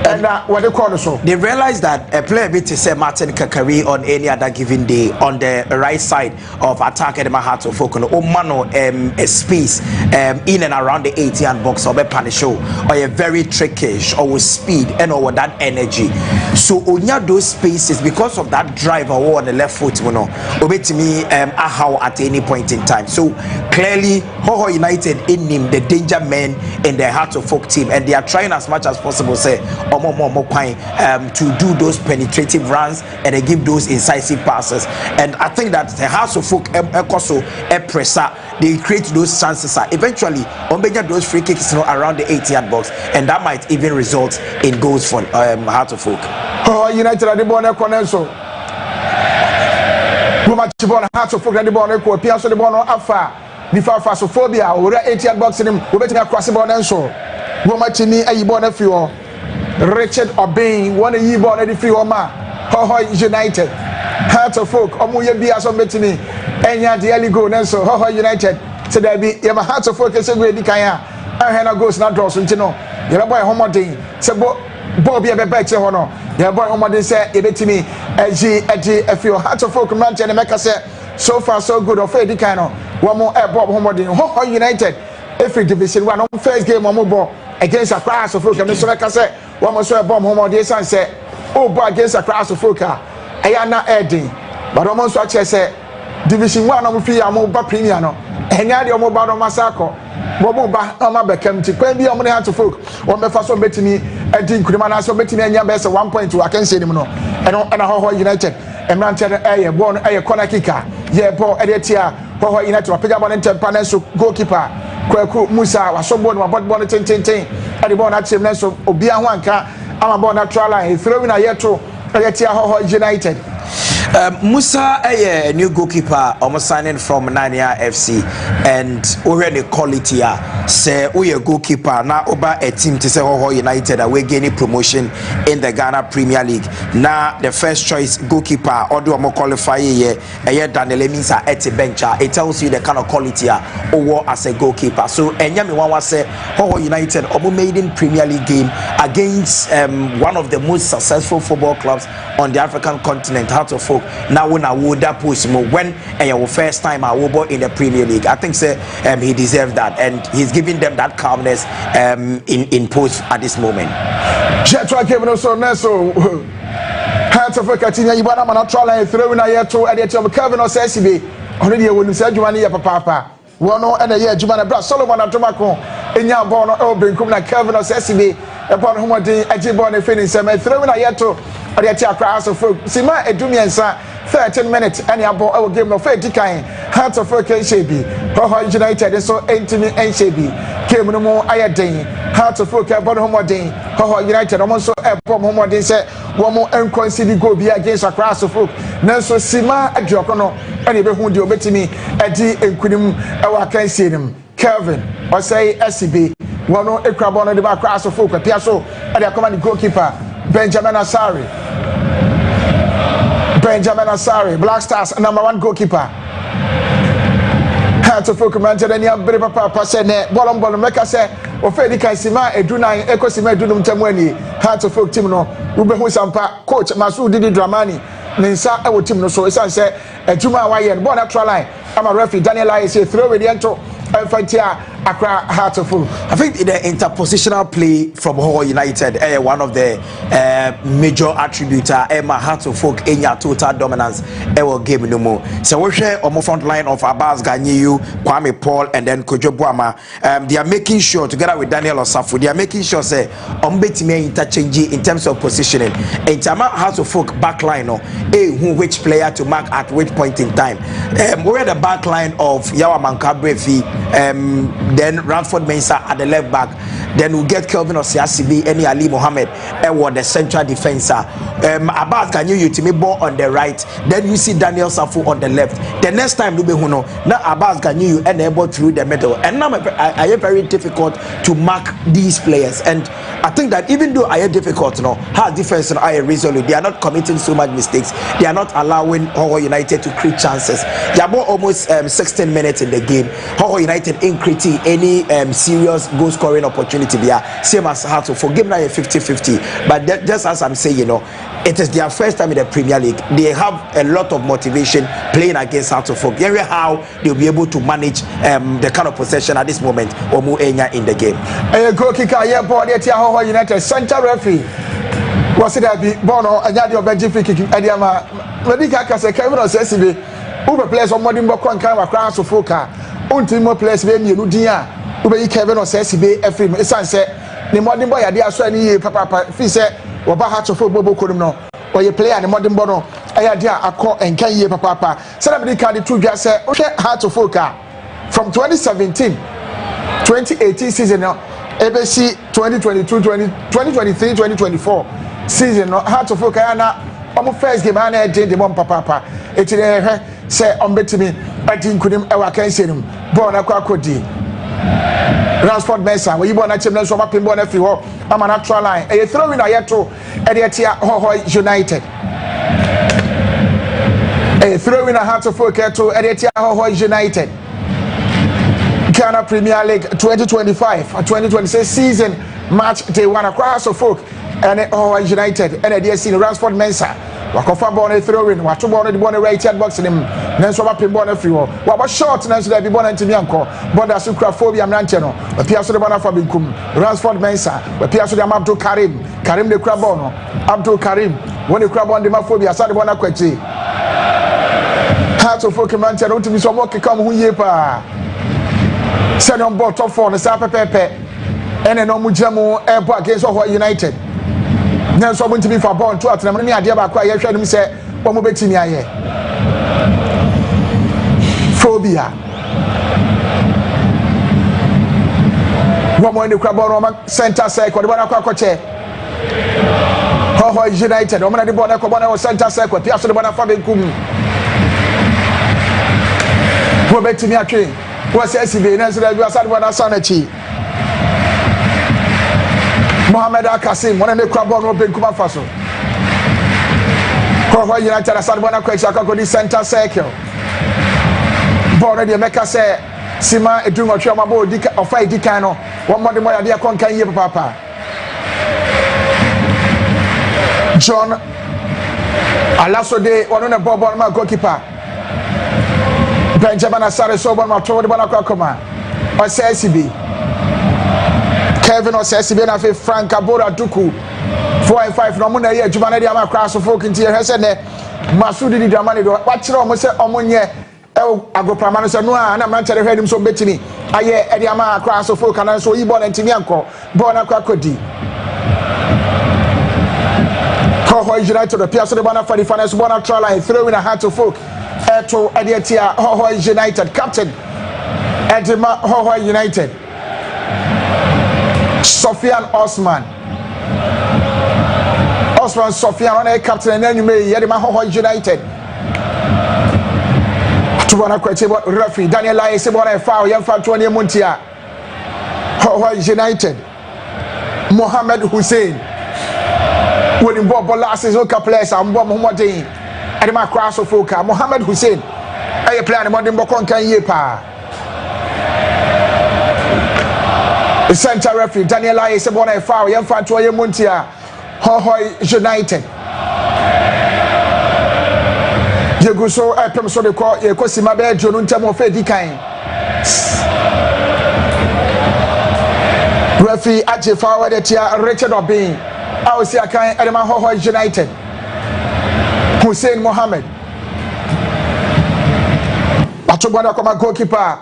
and what they call so. They realized that a player bit to say Martin Kakari on any other given day on the right side of attack at the Hearts of Folk or mano a space in and around the 80 box or a punish or a very trickish or with speed and or that energy. So onya those spaces because of that driver or on the left foot, you know, obey to me how at any point in time. So clearly Hohoe United in him the danger men in the Hearts of Folk team and they are trying as much as possible say to do those penetrative runs and they give those incisive passes. And I think that the Hearts of Folk also presser they create those chances eventually those free kicks around the 80-yard box and that might even result in goals for Hearts of Folk. Hohoe United at the ball corner so Hearts of Folk at the ball ko piaso the ball afa nifa fasophobia or 80-yard box in him we better cross the ball and so Womachini ayibon afi Richard Obeying one a year born at the free Oma Hohoe United Hearts of Folk Omuye Bia so betini Enya the early goal Nenso Hohoe United so there be Yama Hearts of Folk say we dikaya Ahena goes na draw so ntino Yama boy homodin say Bobby a bebe che hono Yama boy homodin say ebetimi eji afio Hearts of Folk man che make say so far so good of dikaya no wamo Bob homodin Hohoe United every division 1 on first game omo ball against a class of folk and so like I say one more so a bomb home this and say oh boy against a class of folk ayana edding but almost what I say division 1 on free amoba premier no enya de omo ba no masako bobo ba ama bekam ti kwan bi omo Hearts of Folk o me fa so betimi edi nkurima na so betimi enya be say 1.2 akanse nim no eno na Hohoe United emrante eye ball eye corner kicker ye ball ede tia Hohoe United wapega ball ntempa na so goalkeeper Kwaku Musa wasobo no ball ten ade ball na team na so obia ho anka ama ball na try line throwing na yeto tia Hohoe United Musa a new goalkeeper almost signing from Nania FC and already quality say we a goalkeeper now over a team to say Hohoe United are we gaining promotion in the Ghana Premier League now the first choice goalkeeper or do more qualify here Daniel Minsa at a bench it tells you the kind of quality or as a goalkeeper so enyami one was say Hohoe United omo made in Premier League game against one of the most successful football clubs on the African continent Hearts of Folk now when I would that push when your first time I will in the Premier League I think say he deserves that and he's giving them that calmness in post at this moment. Jetro Kevin also Neso Hearts of Folk Katinya Ibana man try line throw na yeto at the Kevin Osesibe already when say Jumani ya papa one and a year Jumana bra Solomon Atomako enya ball no Benkum na Kevin Osesibe e ball ho modin agibon na fini say me throw na yeto or the Hearts of Folk Sima Edumiensa 13 minutes and your ball game no fair dikan Hearts of Folk Shebi Hohoe United so intimate and Shebi came no more ayaden Hearts of Folk ball homodin Hohoe United almost so bomb homodin say one more unconsidered go be against a class of folk Nanso Sima Adiokono and e be hu de obetimi edi enkunim e wa kan sienim Kelvin or say SCB one no ekrabo no de ba class of folk pia so e dey come the goalkeeper Benjamin Asari, Black Stars #1 goalkeeper. Hearts of Folk man tell any abere papa say ne ball make say ofedi kan sima edunan ekosima edunum tamani Hearts of Folk team no we be hu sampa coach Masu Didi Dramani ninsa e wo team no so isan say ejuma wa ye ball na try line ama referee Daniel IH say throw with ento Fantia Accra Hearts of Oak. I think the interpositional play from Hohoe United, one of the major attributes, Emma Hearts of Oak, Enya total dominance, game no more. So we share on the front line of Abbas Ganyiyu, Kwame Paul, and then Kojo Boama. They are making sure, together with Daniel Osafo, they are making sure say Ombetime interchange in terms of positioning. In terms of Hearts of Oak backline, which player to mark at which point in time. We're the backline of Yawamanka Brefi, then Ranford Mensah at the left back. Then we'll get Kelvin Osiasibi, any Ali Mohammed, the central defender. Abbas Ganyiyu to me ball on the right. Then you see Daniel Safu on the left. The next time Lube Huno, now Abbas Ganyiyu enable through the middle. And now I am very difficult to mark these players. And I think that even though I am difficult, hard defense and I resolute, they are not committing so much mistakes. They are not allowing Hohoe United to create chances. They are almost 16 minutes in the game. Hohoe United in creating any serious goal scoring opportunity. They are same as Hearts of Oak. Game now a 50-50. But just as I'm saying, it is their first time in the Premier League. They have a lot of motivation playing against Hearts of Oak. Hear how they'll be able to manage the kind of possession at this moment or more in the game. Goal kicker, Hohoe United center referee. Was it that be Bono and Yadi of Benji free kicking? Adiama, Medica Casa, Kevin or Sessibe, Uber players on Modern Bokon Kama Cross of Foka, Ultimo players, Benny Ludia, Uber Kevin or Sessibe, Ephraim, Sunset, the modern boy, Adia Swani, Papa, Fise, or Bahat of Football Kurno, or you play at the modern Bono, Ayadia, Ako, and Kanye Papa. Somebody can the two guys say, okay, Hearts of Foka from 2017-2018 season now. ABC 2022-2023-2024 season Hearts of Oak na omo first game ana dey the mom papa etire say ombetimi adi nkunim e wa kansenum ball na kwakodi Ranford Mensah we ball na chemna so mapem ball na fi ho ama na try line e throw in ayeto e dey tia Hohoe United e throw in a Hearts of Oak to e dey tia Hohoe United. Ghana Premier League 2025-2026 season match day one across of Folk and Hohoe United and the DSC Ranford Mensah. Wakofa born a throw-in, Watu born the right hand box in him, then so up in born a free wall. What was short and so be born into Mianco, Bonda Sucraphobia Manchano, a Piasso de Bonafabicum, Ranford Mensah, a Piasso de Abdul Karim de Crabono, Abdul Karim, when the Crabon de Maphobia, Sadabona Quechi. Hearts of Folk Manchano to be so more come who yepa. Send on board top 4 on the Sapa Pepe and then on Mujamu airport against Hohoe United. Now, so I'm going to be for born to at the idea about quite a shame. Say, what more betting here? Phobia. One more in the crab on center circle. The one I call Hohoe United. I'm going to the one center circle. Piasso the one I found. What betting here? What's SCB? And so that you are sad when I saw it. Mohamed Al-Qasim, one of the crab on Robin Kuma Faso. Hohoe United, I said one of the center circle. Born the Mecca say, Sima, a dream of Chamabo, or Fight Dicano, one more than my idea, Concan Papa. John Alaso de one on a Bob on my goalkeeper. Benjamin Asare Soban, my told the Banakoma, or SCB. Kevin or SCB, and I Frank Abora Duku, 4 and 5, no money, Jumanadi, I'm across of folk into your head. Masudi Damani, what's wrong with Omonia? I go Pramano, no, and I'm not telling him so betting me. I hear Eddie Ama across of folk, and so he born and Timianco, born a Quakodi. Hohoe United, the Piazza de Bona for the finance, one of trial, and throw in a hat to folk. To Adiatia Hohoe United captain Edema Hohoe United Sofian Osman Sofian on a captain and then you may Edema Hohoe United to one of referee Daniel Lai Sebona foul young fan 20 Muntia Hohoe United Mohammed Hussein winning Bob last is Oka place and Bob Mohammed Edema Cross of Foka, Mohammed Hussein. I play the modern Bokon Kan Yepa. The center referee, Daniel Lai Sebona foul, young fan 20 Muntia, Hohoe United. You so I promise the call, you could see my bed, Jonun Tamo Fedi Kain. referee aje forward etia Richard Obin awsi akan Edema Hohoe United Hussein Mohammed atobona koma goalkeeper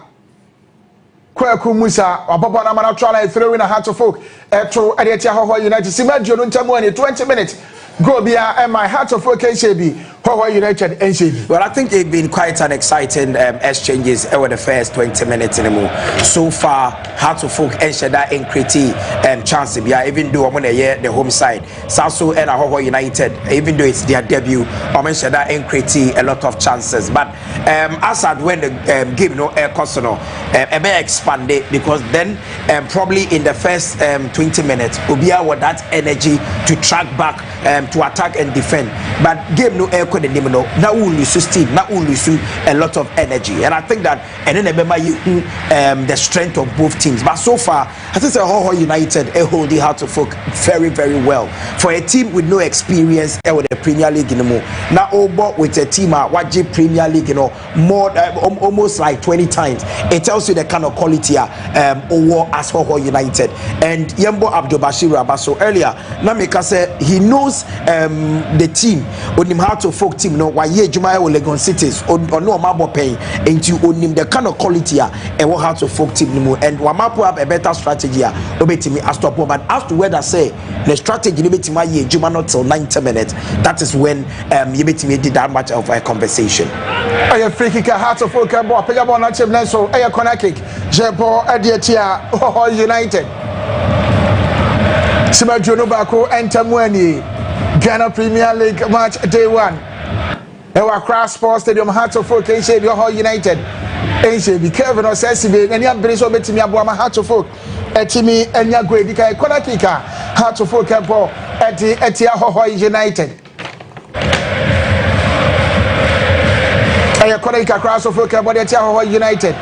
Kwaku Musa wabobo na mana try throw in a Hearts of Oak eto etia Hohoe United simadio no ntamu ani 20 minutes go bia and my Hearts of Oak Nshebi Hohoe United Nshebi. Well, I think it's been quite an exciting exchanges over the first 20 minutes in the move. So far, Hearts of Oak Nsheda Nkreti chance bia even though I'm on the home side. Saso and Hohoe United, even though it's their debut, Nsheda Nkreti a lot of chances. But as at when the game no air costono a bit expanded because then probably in the first 20 minutes, Obia with that energy to track back to attack and defend. But game no air code no now will lose steam, now will lose a lot of energy. And I think that and then remember you the strength of both teams. But so far, I think Hohoe United hold the Hearts of Oak very, very well. For a team with no experience with the Premier League anymore. Now over with a team what Premier League, you know, more almost like 20 times. It tells you the kind of quality over as Hohoe United. And Yembo Abdul Bashir Abaso earlier, Nameka said he knows the team on him Hearts of Folk team no why ye Juma Legon Cities or no mabo pay into on him the kind of quality and what Hearts of Folk team no and Wamapo have a better strategy obeti me stop but after whether say the strategy obeti my ye Juma not till 90 minutes that is when you bet me did that much of a conversation. Aye free kick Hearts of Folk ball pick up on that chip so aye corner kick Jebo Adietia Hohoe United Sima Jono Bako Entamwani Ghana Premier League match day 1. Ewa Cross Sports Stadium Hearts of Oak Nshebi Hohoe United. Nshebi Kevin Osesibe enya breso betimi abo ma Hearts of Oak. Etimi enya go edika corner kicker Hearts of Oak ball etia Hohoe United. Aya corner kicker Cross of Oak ball etia Hohoe United.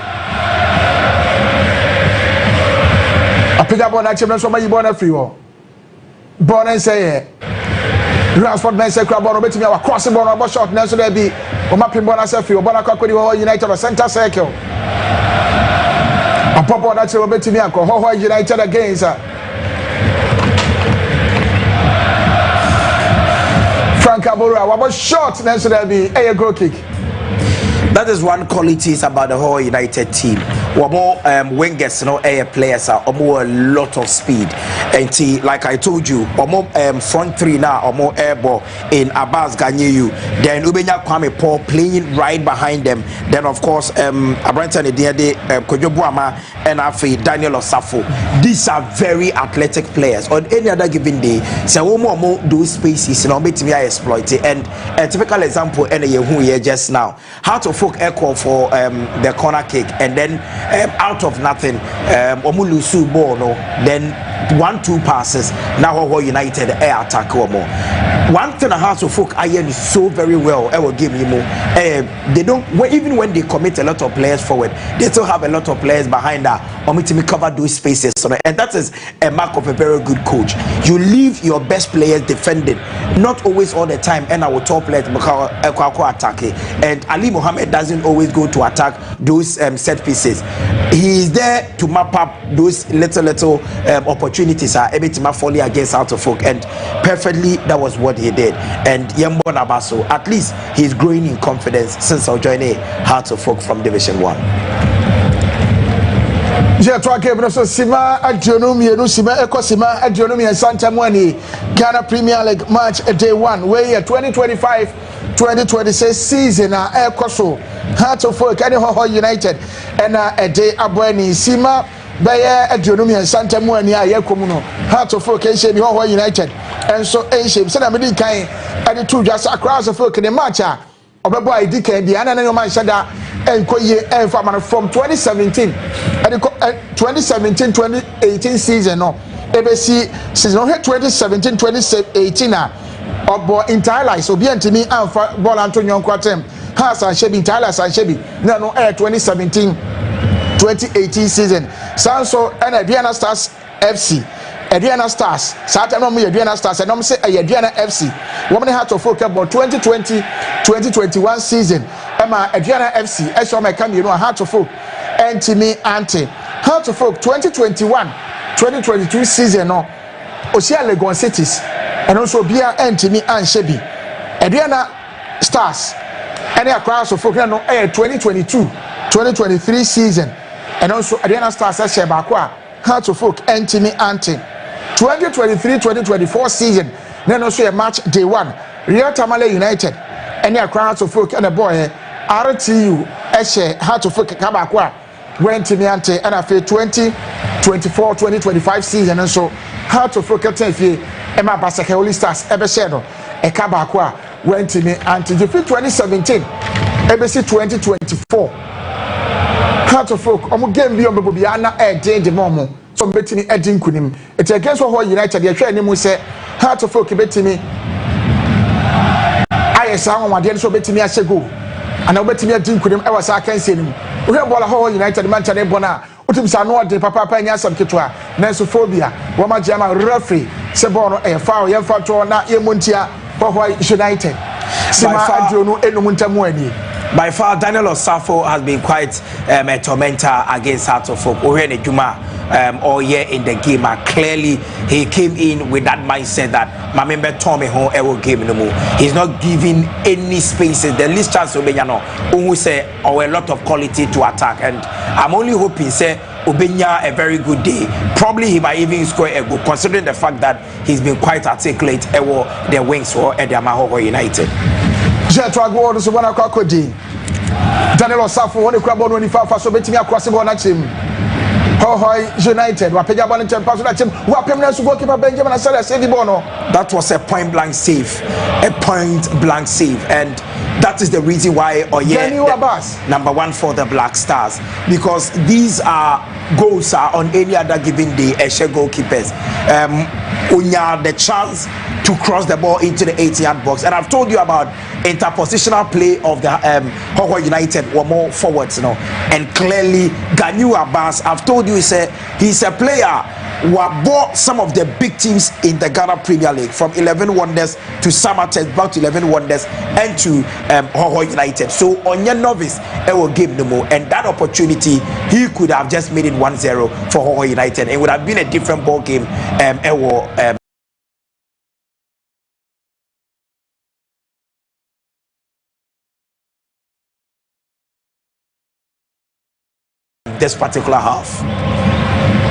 Apiga ball na chemna so ma yibo na free wo. Ball na say Ransford Mensa Crabon betimi our crossing ball about shot na so there be o mapin ball na say free o ball na kwakodi Hohoe United center circle. A pop on that betimi akọ Hohoe United against Frank Abora about shot na so there be a goal kick. That is one qualities about the Hohoe United team. Wabo wingers, you know, air players are more a lot of speed. And like I told you, front three now or more air ball in Abbas Ganyeyu. Then Ubenya Kwame Paul playing right behind them. Then of course Abranton Ediade Kojobuama and Afi Daniel Osafo. These are very athletic players. On any other given day, so more those spaces, you know, me exploit it. And a typical example, who here just now. How to folk echo for the corner kick and then out of nothing Omulusu ball no then 1-2 passes now Hohoe United air attack or more. One thing I have to folk iron so very well I will give you more they don't even when they commit a lot of players forward they still have a lot of players behind that to cover those spaces and that is a mark of a very good coach. You leave your best players defending, not always all the time and our top players attacking, and Ali Mohammed doesn't always go to attack those set pieces. He is there to map up those little opportunities are able to fully against Hearts of Oak, and perfectly that was what he did. And Yembo Nabaso, at least he's growing in confidence since joining Hearts of Oak from Division 1. Jetwa Kebno so Sima Adionomi no Sima Ekosima Adionomi and Santa Mwani Ghana Premier League match day 1 where 2025-2026 season Ekoso Hearts of Oak and Hohoe United and a day abweni Sima Bayer Adionomi and Santa Mwani Ayakomuno Hearts of Oak Nshebi Hohoe United and so Nshebi so na medi kan and the two just across of Oak in the match Obebo ID can be an no man shada and from 2017 2017-2018 season no ABC season 2017-2018 obo entire life so be antimi amfa ball Antonio Kwatem has and shebi entire life and shebi no 2017-2018 season Sanso and Adriana Stars FC Adriana Stars Saturday no Adriana Stars and I'm say Adriana FC woman Hearts of Oak about 2020-2021 season Emma Adriana FC as you may come you know Hearts of Oak and Timmy Ante Hearts of Oak 2021 2022 season no Osia Legon Cities and also Bia Antimi and Shebi Adriana Stars and Accra Suffolk no 2022-2023 season and also Adriana Stars Shebakwa Hearts of Folk Antimi Anti 2023-2024 season then also a match day 1 Real Tamale United and Accra Suffolk and a boy RTU Eshe Hearts of Folk Kabakwa went in the ante and after 2024-2025 season and so Hearts of Folk Tenfie Emma Basaka Holy Stars Ebeshedo a Kabakwa went in the ante 2017 ABC 2024 Hearts of Folk game beyond Bobiana a day the momo so betting Edin Kunim it's against Hohoe United the train name say Hearts of Folk betting me I saw one so betting me as a go and I bet me Edin Kunim I was I can see him. We have Hohoe United Manchester Bona. Utim Sano de Papa Panya Sam Kitwa, Nensophobia, Wama Jama referee, Sebono, a foul, Yanfato, na Yemuntia, Hohoe United. Sima Adriano Enumuntamueni. By far, Daniel Osafo has been quite a tormentor against Hearts of Folk. Orene Juma all year in the game. Clearly, he came in with that mindset that my member Tommy Ho ever game no more. He's not giving any spaces. The least chance Obenyano, who say a lot of quality to attack. And I'm only hoping say Obenya a very good day. Probably he might even score a goal, considering the fact that he's been quite articulate. The wings for Hohoe United. Jetwagwo so wana kwa kodi Daniel Osafo woni kwa bono ni fafa so betimi akwase bo na chim Hohoe United wapeja bono tempa so na chim wapem na so goalkeeper Benjamin Asare save bono. That was a point blank save, and that is the reason why number 1 for the Black Stars, because these are goals are on any other given day Eshe goalkeepers unya the chance to cross the ball into the 80-yard box. And I've told you about interpositional play of the Hohoe United were more forwards, and clearly Ganyu Abbas, I've told you he's a player who have bought some of the big teams in the Ghana Premier League, from 11 Wonders to Samatex, back to 11 Wonders and to Hohoe United. So Onye Novice will give no more, and that opportunity he could have just made it 1-0 for Hohoe United. It would have been a different ball game. This particular half.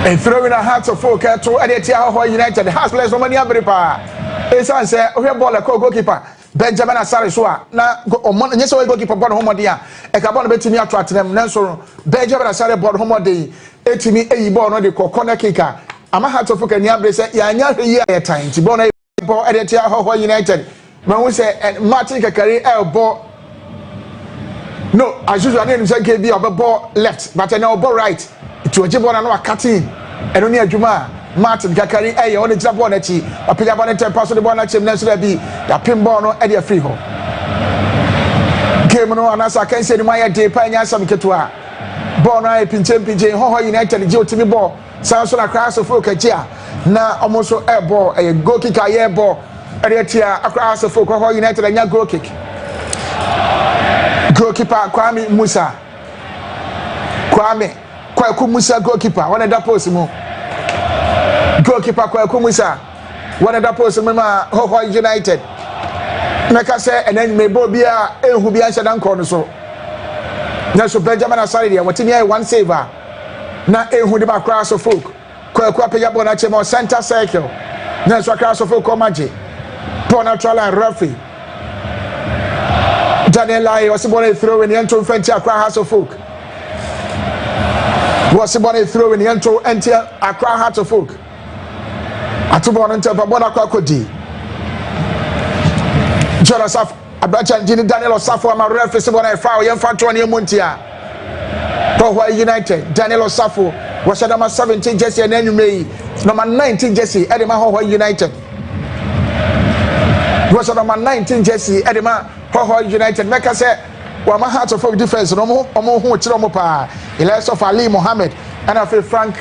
And throwing a Hearts of Folk to Edetia Hohoe United, the house players no money abrepa. Esan say we ball a goalkeeper Benjamin Asare so na nyese we goalkeeper ball homo dia e ka ball betimi attract them nanso Benjamin Asare ball homo dey etimi eyi ball no dey corner kicker ama Hearts of Folk ani abre say ya nya hwe ya time ti ball no ball Edetia Hohoe United man we say Martin Kakari ball. No, as usual, I didn't say give you a ball left, but I know ball right. It was Jibon and cutting. And only a Juma, Martin Kakari, on the Jabonati, a Pilabonate pass on the Bonachim, Nestle be the pinball or Eddie Freeho. Game no, and as I can say, my day, Pioneer Sam Ketua. Bona, Pinchem PJ, Hohoe United, Joe Timmy Ball, Samson across of Folk, now almost a ball, a goal kick, a air ball, Edetia across of Folk, Hohoe United, and your goal kick. Goalkeeper Kwame Musa. Kwaku Musa goalkeeper. One of the post mo. Goalkeeper Kwaku Musa. One of the post mo Hohoe United. Meka say and then me bo bia ehu bia nsadan ko no so. Na so Benjamin Asare dia watimi ai one saver. Na ehu de ba cross of Folk. Kwaku apega ball na chemo center circle. Na so cross of Folk komaje. Bonatral and referee. Daniel Lai was born throw in the intro Fenty Accra Hearts of Folk. Was born throw in the intro Accra Hearts of Folk. Atubon until Babona Kwakodi. Jonasaf Abacha Daniel Osafo am referee born a foul Yanfatoni Muntia. Hohoe United Daniel Osafo was number 17 jersey and then May number 19 jersey Edema Hohoe United. Was number 19 jersey Edema Hohoe United. Meka say Wama Hearts of Folk defense no mo hu chiro mo pa. Elias of Ali Mohammed and afi Frank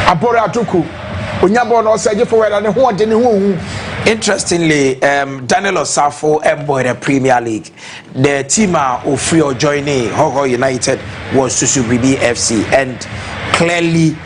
Abora Atuku. Onyabo no say forward and hu de ne hu. Interestingly, Daniel Osafo emboy the Premier League. The team of free or joining Hohoe United was Susubibi FC, and clearly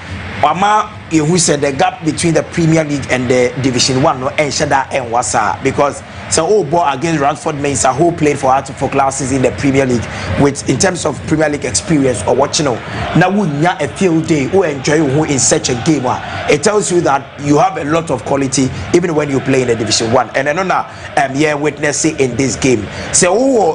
Wama who said the gap between the Premier League and the Division 1 no enshada and wasa because so ball against Radford Mensah who played for Hearts of Oak last season in the Premier League with in terms of Premier League experience or watching now wunya a field day who enjoy who in such a game it tells you that you have a lot of quality even when you play in the Division 1 and then witnessing in this game so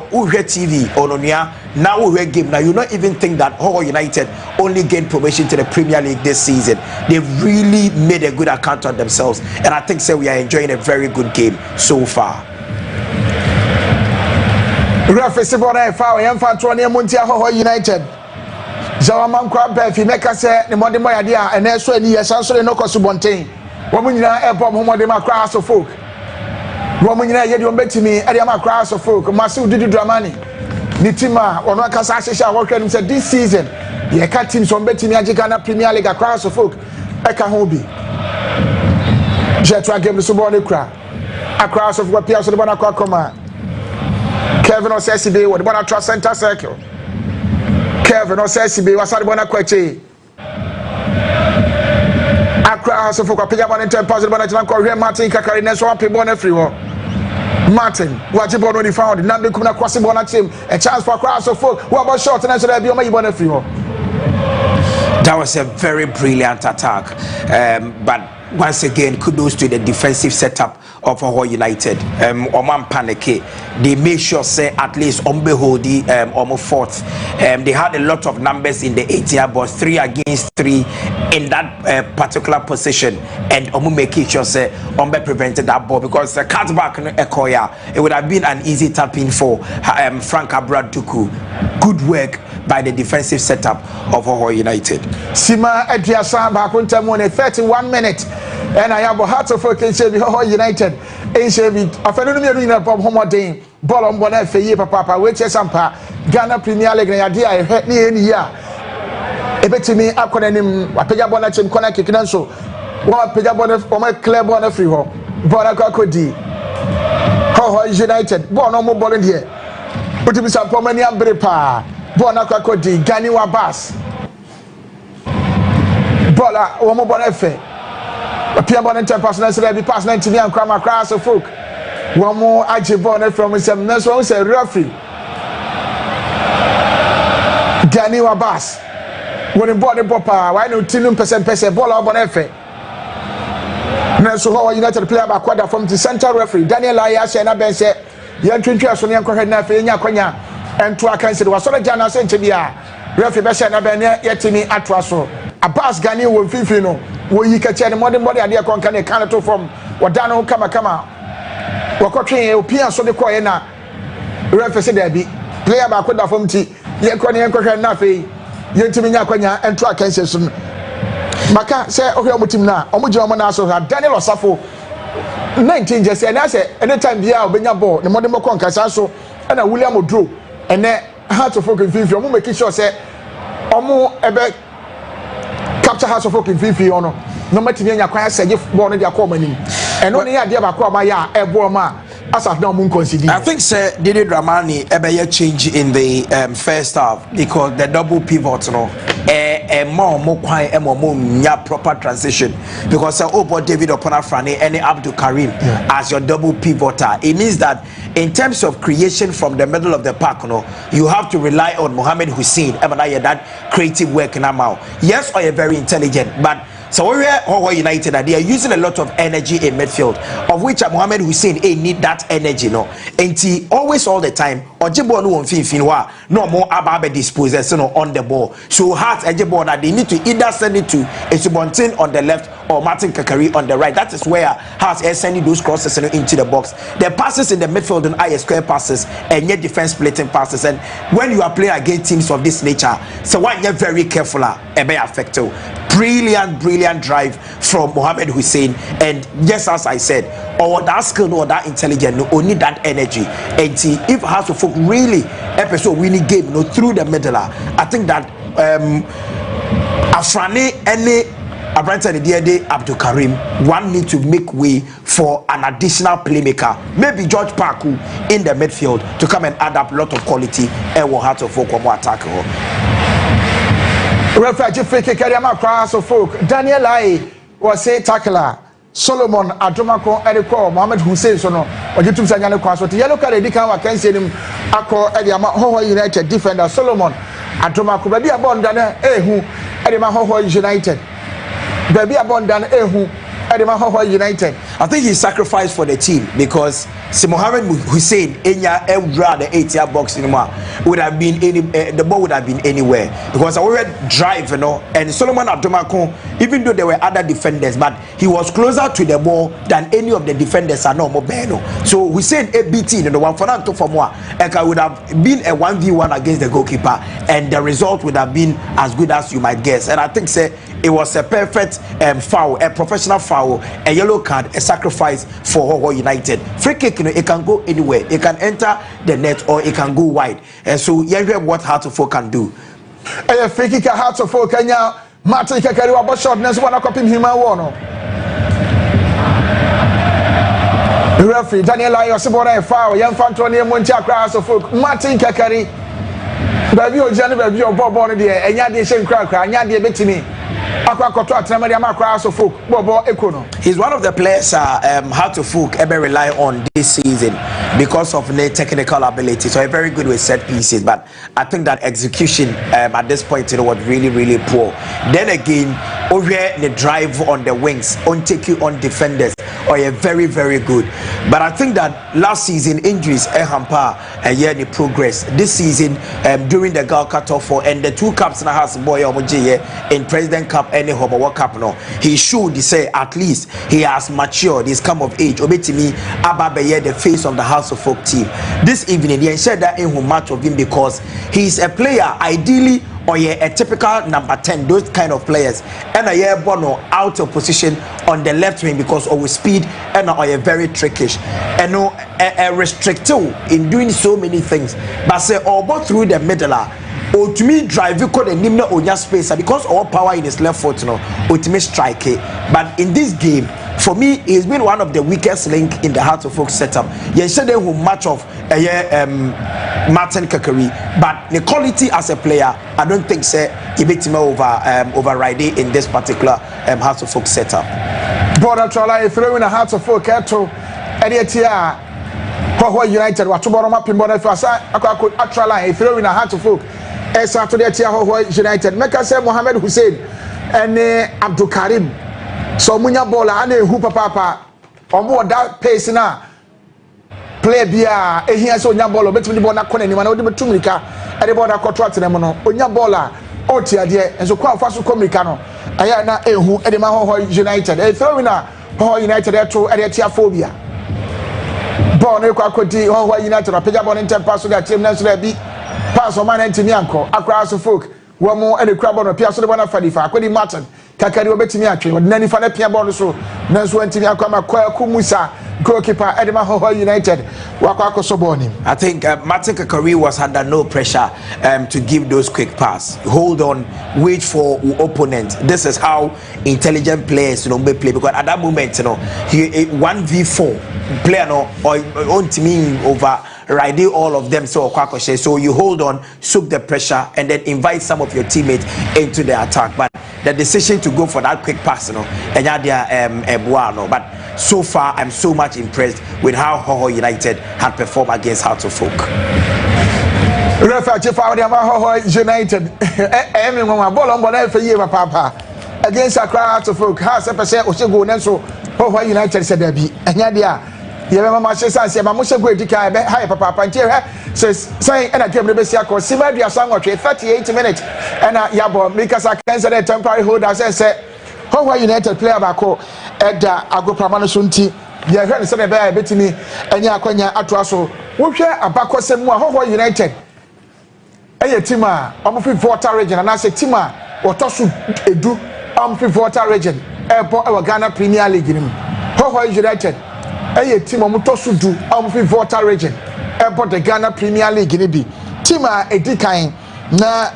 who TV ononia now we game now you not even think that Hohoe United only gained promotion to the Premier League this season. They've really made a good account of themselves and I think we are enjoying a very good game so far. Referee Sibona foul yemfa Antonio Muntia Hohoe United. Zawaman Kwampe fi meka se ne mode moya dia ene so ani yesanso no kosubonten. Wo munyina epom homode makra so folk. Wo munyina ye de ombetimi e de makra so folk. Masu Didi Dramani. Ni tima ono akasa ahyehyɛ a wɔhwɛ nim sɛ this season yɛ ka team so mbetimi agye Ghana Premier League across of folk eka ho bi jetwa game so ball ekura across of what pia so the ball akwa koma Kevin Osesibe wo the ball atwa center circle Kevin Osesibe wasa the ball akwa che across of folk apia ball into pass the ball atwa kwa Martin Kakari neso one ball na free ho Martin, what you born when you found Nambi Kuna crossing one team, a chance for crowds of folk. What about short and answer that be on my bonnet free? That was a very brilliant attack. But once again, kudos to the defensive setup of Hohoe United. Oman Paneke, they made sure say at least Ombehodi fourth. They had a lot of numbers in the 18 box, 3 against 3 in that particular position, and Omu make sure say Ombe prevented that ball because the cutback Ekoya, it would have been an easy tap in for Frank Abraduku. Good work by the defensive setup of Hohoe United. Sima Ediasa Bakunta Mone 31 minutes. And I have a Hearts of Oak Hohoe United. Afenumi na Bob Homodin, ball on Bonnet Feye Papa, which is Sampa, Ghana Premier League, idea I heard near any year. A bit to me, I couldn't him, a Pega Bonnet and Connect Kikanso, one Pega Bonnet for my club on a free home. Bonacodi Hohoe United, born on more ball in here. But to be some Pomania Brepa, Bonacodi, Ganiwa Bass. Bola, one more Bonnet. A Pia Bonnet pass, and be passed 90 and cram across a folk. One more Ajibone from some nurse, one say referee. Ganiwa Bass. When he bought the Papa, why no 10% ball up on Efe? Nurse Hohoe United player by quarter from the center referee. Daniel Ayas and Aben said, Yan Trintia, Sonia Kohena, Fenya Konya, and to a cancel was sort of Jana Sentia. Referee Bessia Aben yet to me at Russell. A pass Gani will Fifino. Wo yi ka che ne modern body ade kon kan e kan to from wadano kama wakotwe opia so de koye na referee se da bi player ba ko da fom ti ye ko ne enkohwe na fe ye ntimi nya kwanya ento akanse so maka se ohwe omutim na omuje omo na so Daniel Osafo 19 just and I say anytime bia obenya ball ne modern kon kasa so na William Odro ene Hearts of Oak Fifi omo make sure say omo ebe capture Hearts of Oak in Fifi ono no matimi anya kwan say ball no dia call manim and only idea ba call ma ya ebo ma as at now mun consider. I think sir Didi Dramani ebeye change in the first half because the double pivot more kwan more nya proper transition because boy David Oponafrane and Abdul Karim as your double pivoter. It means that in terms of creation from the middle of the park, you have to rely on Mohamed Hussein that creative work now. Yes, or you're very intelligent, but so we're Hohoe United they are using a lot of energy in midfield, of which Mohamed Hussein need that energy, and he always all the time Ojibo no won fin no more ababe dispossess on the ball. So Hearts Ojibo that they need to either send it to Esubontin on the left or Martin Kakari on the right. That is where Hearts is sending those crosses into the box. The passes in the midfield and I square passes and yet defense splitting passes. And when you are playing against teams of this nature, so one you're very careful be affected. Brilliant drive from Mohamed Hussein, and just as I said, or that skill or that intelligence, only that energy. And see, if Hearts of Oak really episode winning game through the middle, I think that Afrani any Abranta Diede Abdul Karim one need to make way for an additional playmaker, maybe George Parku in the midfield to come and add up a lot of quality and will Hearts of Oak attack. Referee free kick area across of folk. Daniel Lai was a tackler. Solomon Adomako Ediko Mohammed Hussein Sono or YouTube Sanyana Kwaso. The yellow card Edika can see him Ako Ediama Hohoe United defender Solomon Adomako. Baby Abondan Ehu Edima Hohoe United. Baby Abondan Ehu Edima Hohoe United. I think he sacrificed for the team because Mohammed Hussein Enya Evra the 8-yard box anymore would have been the ball would have been anywhere because I already drive, you know, and Solomon Adomako, even though there were other defenders, but he was closer to the ball than any of the defenders are no more beno. So Hussein ABT, you know, one for that to for more, Eka would have been a 1v1 against the goalkeeper, and the result would have been as good as you might guess. And I think say it was a perfect foul, a professional foul, a yellow card, a sacrifice for Hohoe United. Free kick, you know, it can go anywhere. It can enter the net or it can go wide. And so you hear what Hearts of Oak can do. A free kick at Hearts of Oak, Kenya, Martin Kakari, about shortness, one of copying him. Referee Daniel Lai was about a foul, young Fantoni Montia Cross of Oak, Martin Kakari. Baby, or January, your Bob on the air, and Yadi Shem Cracker, and Yadi Betini. He's one of the players Hearts of Oak ever rely on this season because of their technical ability. So very good with set pieces, but I think that execution at this point, you know, was really poor. Then again, over the drive on the wings, on take you on defenders, or a very good. But I think that last season injuries hamper and yeah the progress. This season during the Gal Cutoff and the 2 cups in the house boy in President Cup any Homo World Cup no, he should say at least he has matured, he's come of age. Obetimi Ababeye, the face of the House of Folk team. This evening he said that in who much of him because he's a player ideally or a typical number 10, those kind of players, and a year Bono out of position on the left wing because of speed and a very trickish and no a restrictive in doing so many things, but say both through the middle or to me drive you could and nimna onya space because all power in his left foot no ultimate strike. But in this game for me he's been one of the weakest link in the Hearts of Folk setup. Yesterday who match of Martin Kakari, but the quality as a player I don't think say he beat him override in this particular Hearts of Folk setup. Border Trolla throwing a Hearts of Folk to Ediatia Hohoe United what to bottom up in border for I could actually throwing a Hearts of Folk as after the Hohoe United. Make us say Mohammed Hussein and Abdul Karim. So Munya Bola and Hooper Papa on board that pace now. Play Bia, a here so Yambola, between the Bona Conan, and Tumika, at the border contract in Mono, Onyabola, Otia, dear, and so quite fast to Comicano. Ayana Ehu, Edema Hohoe United, a throwing a Hohoe United at Etiaphobia. Born Equati, Hohoe United, a Pejabon in 10 pass to that team, Nancy beat pass on man and Timianco, across the folk, one more and a crab on a Piazza de Bonafadifa, Quidi Martin. Kakari obetimi atwe nani fa na pia ball so nanso antimi akwa Kwaku Musa goalkeeper Edema Hohoe United wakwa so ball him. I think Martin Kakari was under no pressure to give those quick pass. Hold on, wait for opponent. This is how intelligent players play because at that moment he 1v4 player or on team over riding all of them so you hold on, soak the pressure and then invite some of your teammates into the attack. But the decision to go for that quick pass but so far I'm so much impressed with how Hohoe United had performed against Hearts of Folk. Referee for Hohoe United papa against Hearts of Folk has a percent Osego Nenso Hohoe United said there be Yamama says, Mamusha Guedica, high papa, and says, saying, and I came to Bessiaco, Simadia Sango, 38 minutes, and Yabo, because I cancel a temporary hold, as I said, Hohoe United player Bako, Edda Agopramano Sunti, Yahan Sana Bear, Betini, and Yakonya Atuaso, who share a Bako Semua, Hohoe United. A Tima, Omfi Water region, and I say Tima, or Tosu Edu, Omfi Water region, Airport of Ghana Premier League in him. Hohoe United. A team of Mutosudu, Omfi Water region, Airport the Ghana Premier League in Ibi. Tima Edikain, na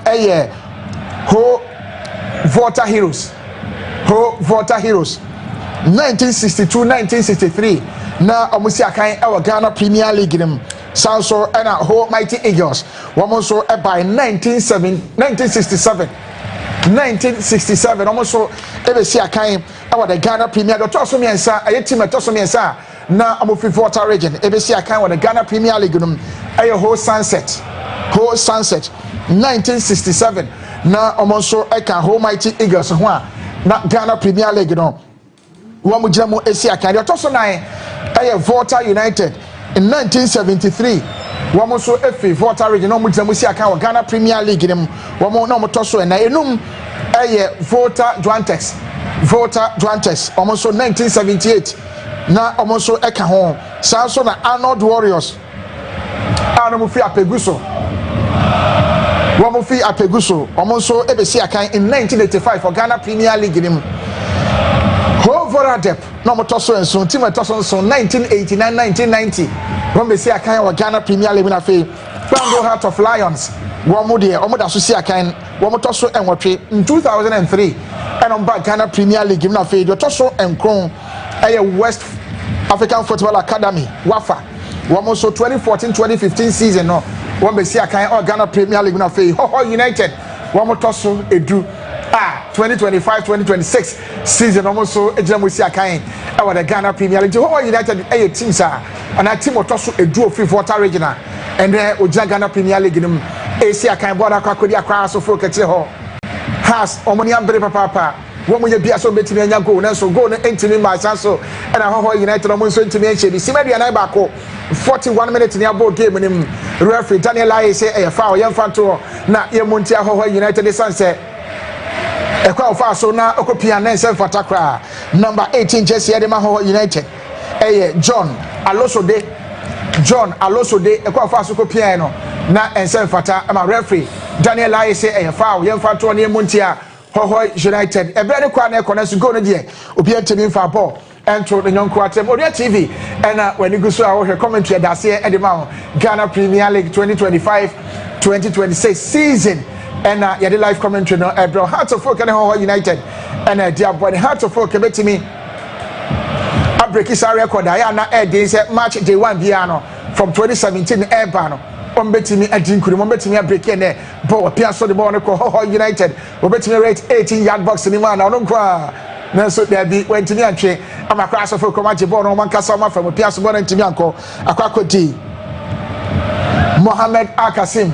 Ho Water Heroes. Ho Water Heroes. 1962-1963. Na Omusiakai, our Ghana Premier League in him. Sanso and Ho Mighty Eagles. One also by 1967. 1967 almost so ebesi akan our the Ghana Premier the toss me ensa aye team toss me ensa na amofi Volta region ebesi akan wa the Ghana Premier League num aye whole sunset 1967 na almost so eka whole mighty Eagles ho a na Ghana Premier League no wa mu gina mu esi akan the toss nine aye Volta United in 1973 wamo so efe Volta region no mu gina mu esi akan wa Ghana Premier League nim wamo na mo tosso na enum aye Volta Duantex almost so 1978 na almost so eka ho sa so na Arnold Warriors ano mu fi Apeguso almost so ebesi akan in 1985 for Ghana Premier League nim Hovoradep no mo tosso enso team tosso enso 1989-1990 when we see a kind of Ghana Premier League na fe Bamboo Heart of Lions womo de omo so see a kind womo tosso enwotwe in 2003 and on back Ghana Premier League na fe the tosso enkron West African Football Academy Wafa womo so 2014-2015 season no when we see a kind of Ghana Premier League na fe Hohoe United womo tosso edu 2025-2026 season almost so ejamo si akan our the Ghana Premier League Hohoe United teams and a team otoso edu of Volta regional and then oja Ghana Premier League nim esi akan board akakodi akwa so fo kete ho has omoni ambre papa wo mo ye bia so betimi anya goal na so goal no entimi ma so and Hohoe United no so entimi enche bi simadi na ba ko 41 minutes near ball game nim referee Daniel Aye say e foul yem fanto na ye monti Hohoe United sunset ekwa fa so na okopia na nsem fatakra number 18 jersey edema Hohoe United John Alosode ekwa fa so kopia no na nsem fata ama referee Daniel Aye say foul yem fato na emuntia Hohoe United ebre ne kwa na ekona so go no de obi antemi fa ball entro the nyonko atem Oria TV and when you go so our commentary that say edema Ghana Premier League 2025-2026 season and yeah, the live commentary no bro Heart of Folk and Hohoe United and dear boy Heart of Folk bet me I break his record I na day say match day 1 piano from 2017 no bet me a drink bet me a break in there ball appear so the ball no Hohoe United bet me rate 18-yard box in man no kwa na so there be went to me antwe am across of Folk match ball no man kasa ma from appear so ball ntimi anko akwakodi Mohamed Akasim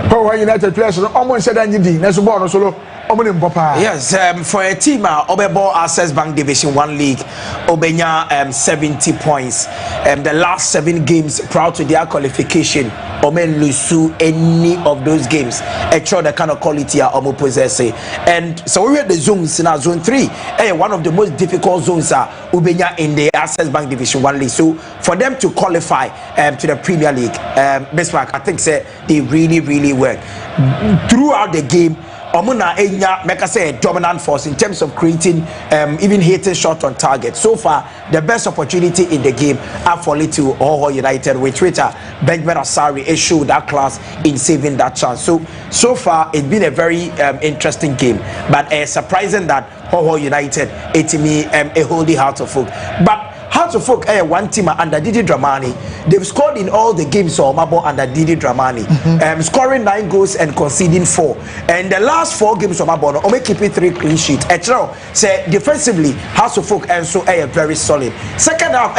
Hohoe United players no almost said anything na so ball no solo yes for a team Obebo Access Bank Division 1 League Obenya 70 points the last 7 games prior to their qualification Omen lose any of those games extra the kind of quality Omo possess and so we had the zones in our zone 3 one of the most difficult zones Obenya in the Access Bank Division 1 League so for them to qualify to the Premier League Bismarck I think say they really work throughout the game Omuna Enya make us say a dominant force in terms of creating even hitting shot on target. So far, the best opportunity in the game are for little Hohoe United with Twitter. Benjamin Asari showed that class in saving that chance. So far, it's been a very interesting game, but surprising that Hohoe United it's me a holy Heart of Folk. But Heart of Folk one team under Didi Dramani. They've scored in all the games or Mabo under Didi Dramani. Scoring 9 goals and conceding 4. And the last 4 games of Mabo, Ome keeping 3 clean sheets. Etro say defensively, Heart of Folk and so very solid. Second half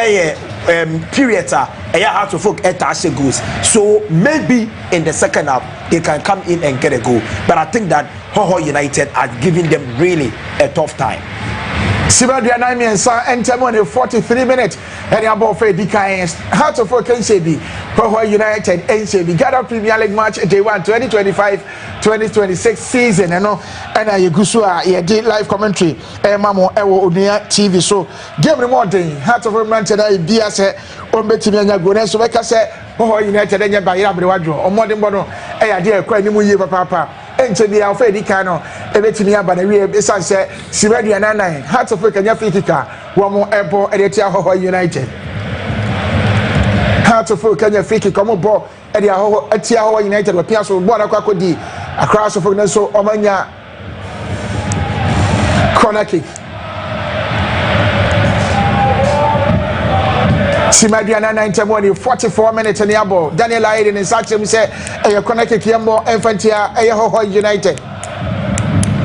period Heart of Folk etashe goals. So maybe in the second half they can come in and get a goal. But I think that Hohoe United are giving them really a tough time. Sibadia 9 minutes enter money 43 minutes and about for the kind Heart of Folk NCB Hohoe United NCB Ghana Premier League match day 1 2025-2026 season and I gusua ye did live commentary mamo ewo Onia TV so game more day Heart of Folk Manchester bia se o betimi anya go na so beka se Hohoe United anya ba yira brewadro omode mbono ya de akwa ni mu yie papa enche bia ofa di kan no ebetimi aba na wie esan se Sibadia 99 Heart of Folk anya fitika wo mo ebo edetia Hohoe United Heart of Folk anya fitika mo bo edia Hohoe United we pia so bo na kwakodi across of na so omanya corner kick Sibadia 99 44 minutes in the ball Daniel Aye in such him say corner kick yambo infantia Hohoe United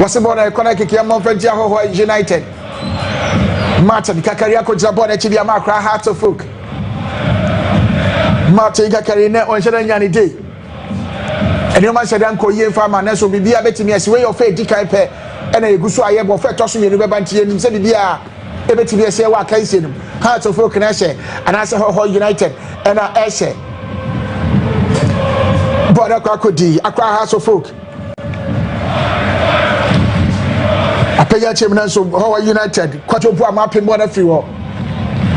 wase ball na corner kick ya Vrs Hohoe United Martin Kakari akojira ball na chidi ama Accra Hearts of Oak Martin Kakari ne onhyɛ nyane dey ene ma hyɛ dan ko yie fa ma na so bibia betimi asiwe your faith dikai pɛ ena eguso aye bo fe to so yenu beba ntie nim sɛ bibia ebetimi asiwe wa kan senum Hearts of Oak na hyɛ anase Hohoe United ena ɛhyɛ ball akodi Accra Hearts of Oak apɛya chem na so Hohoe United kwato bu ama pem ball na free wo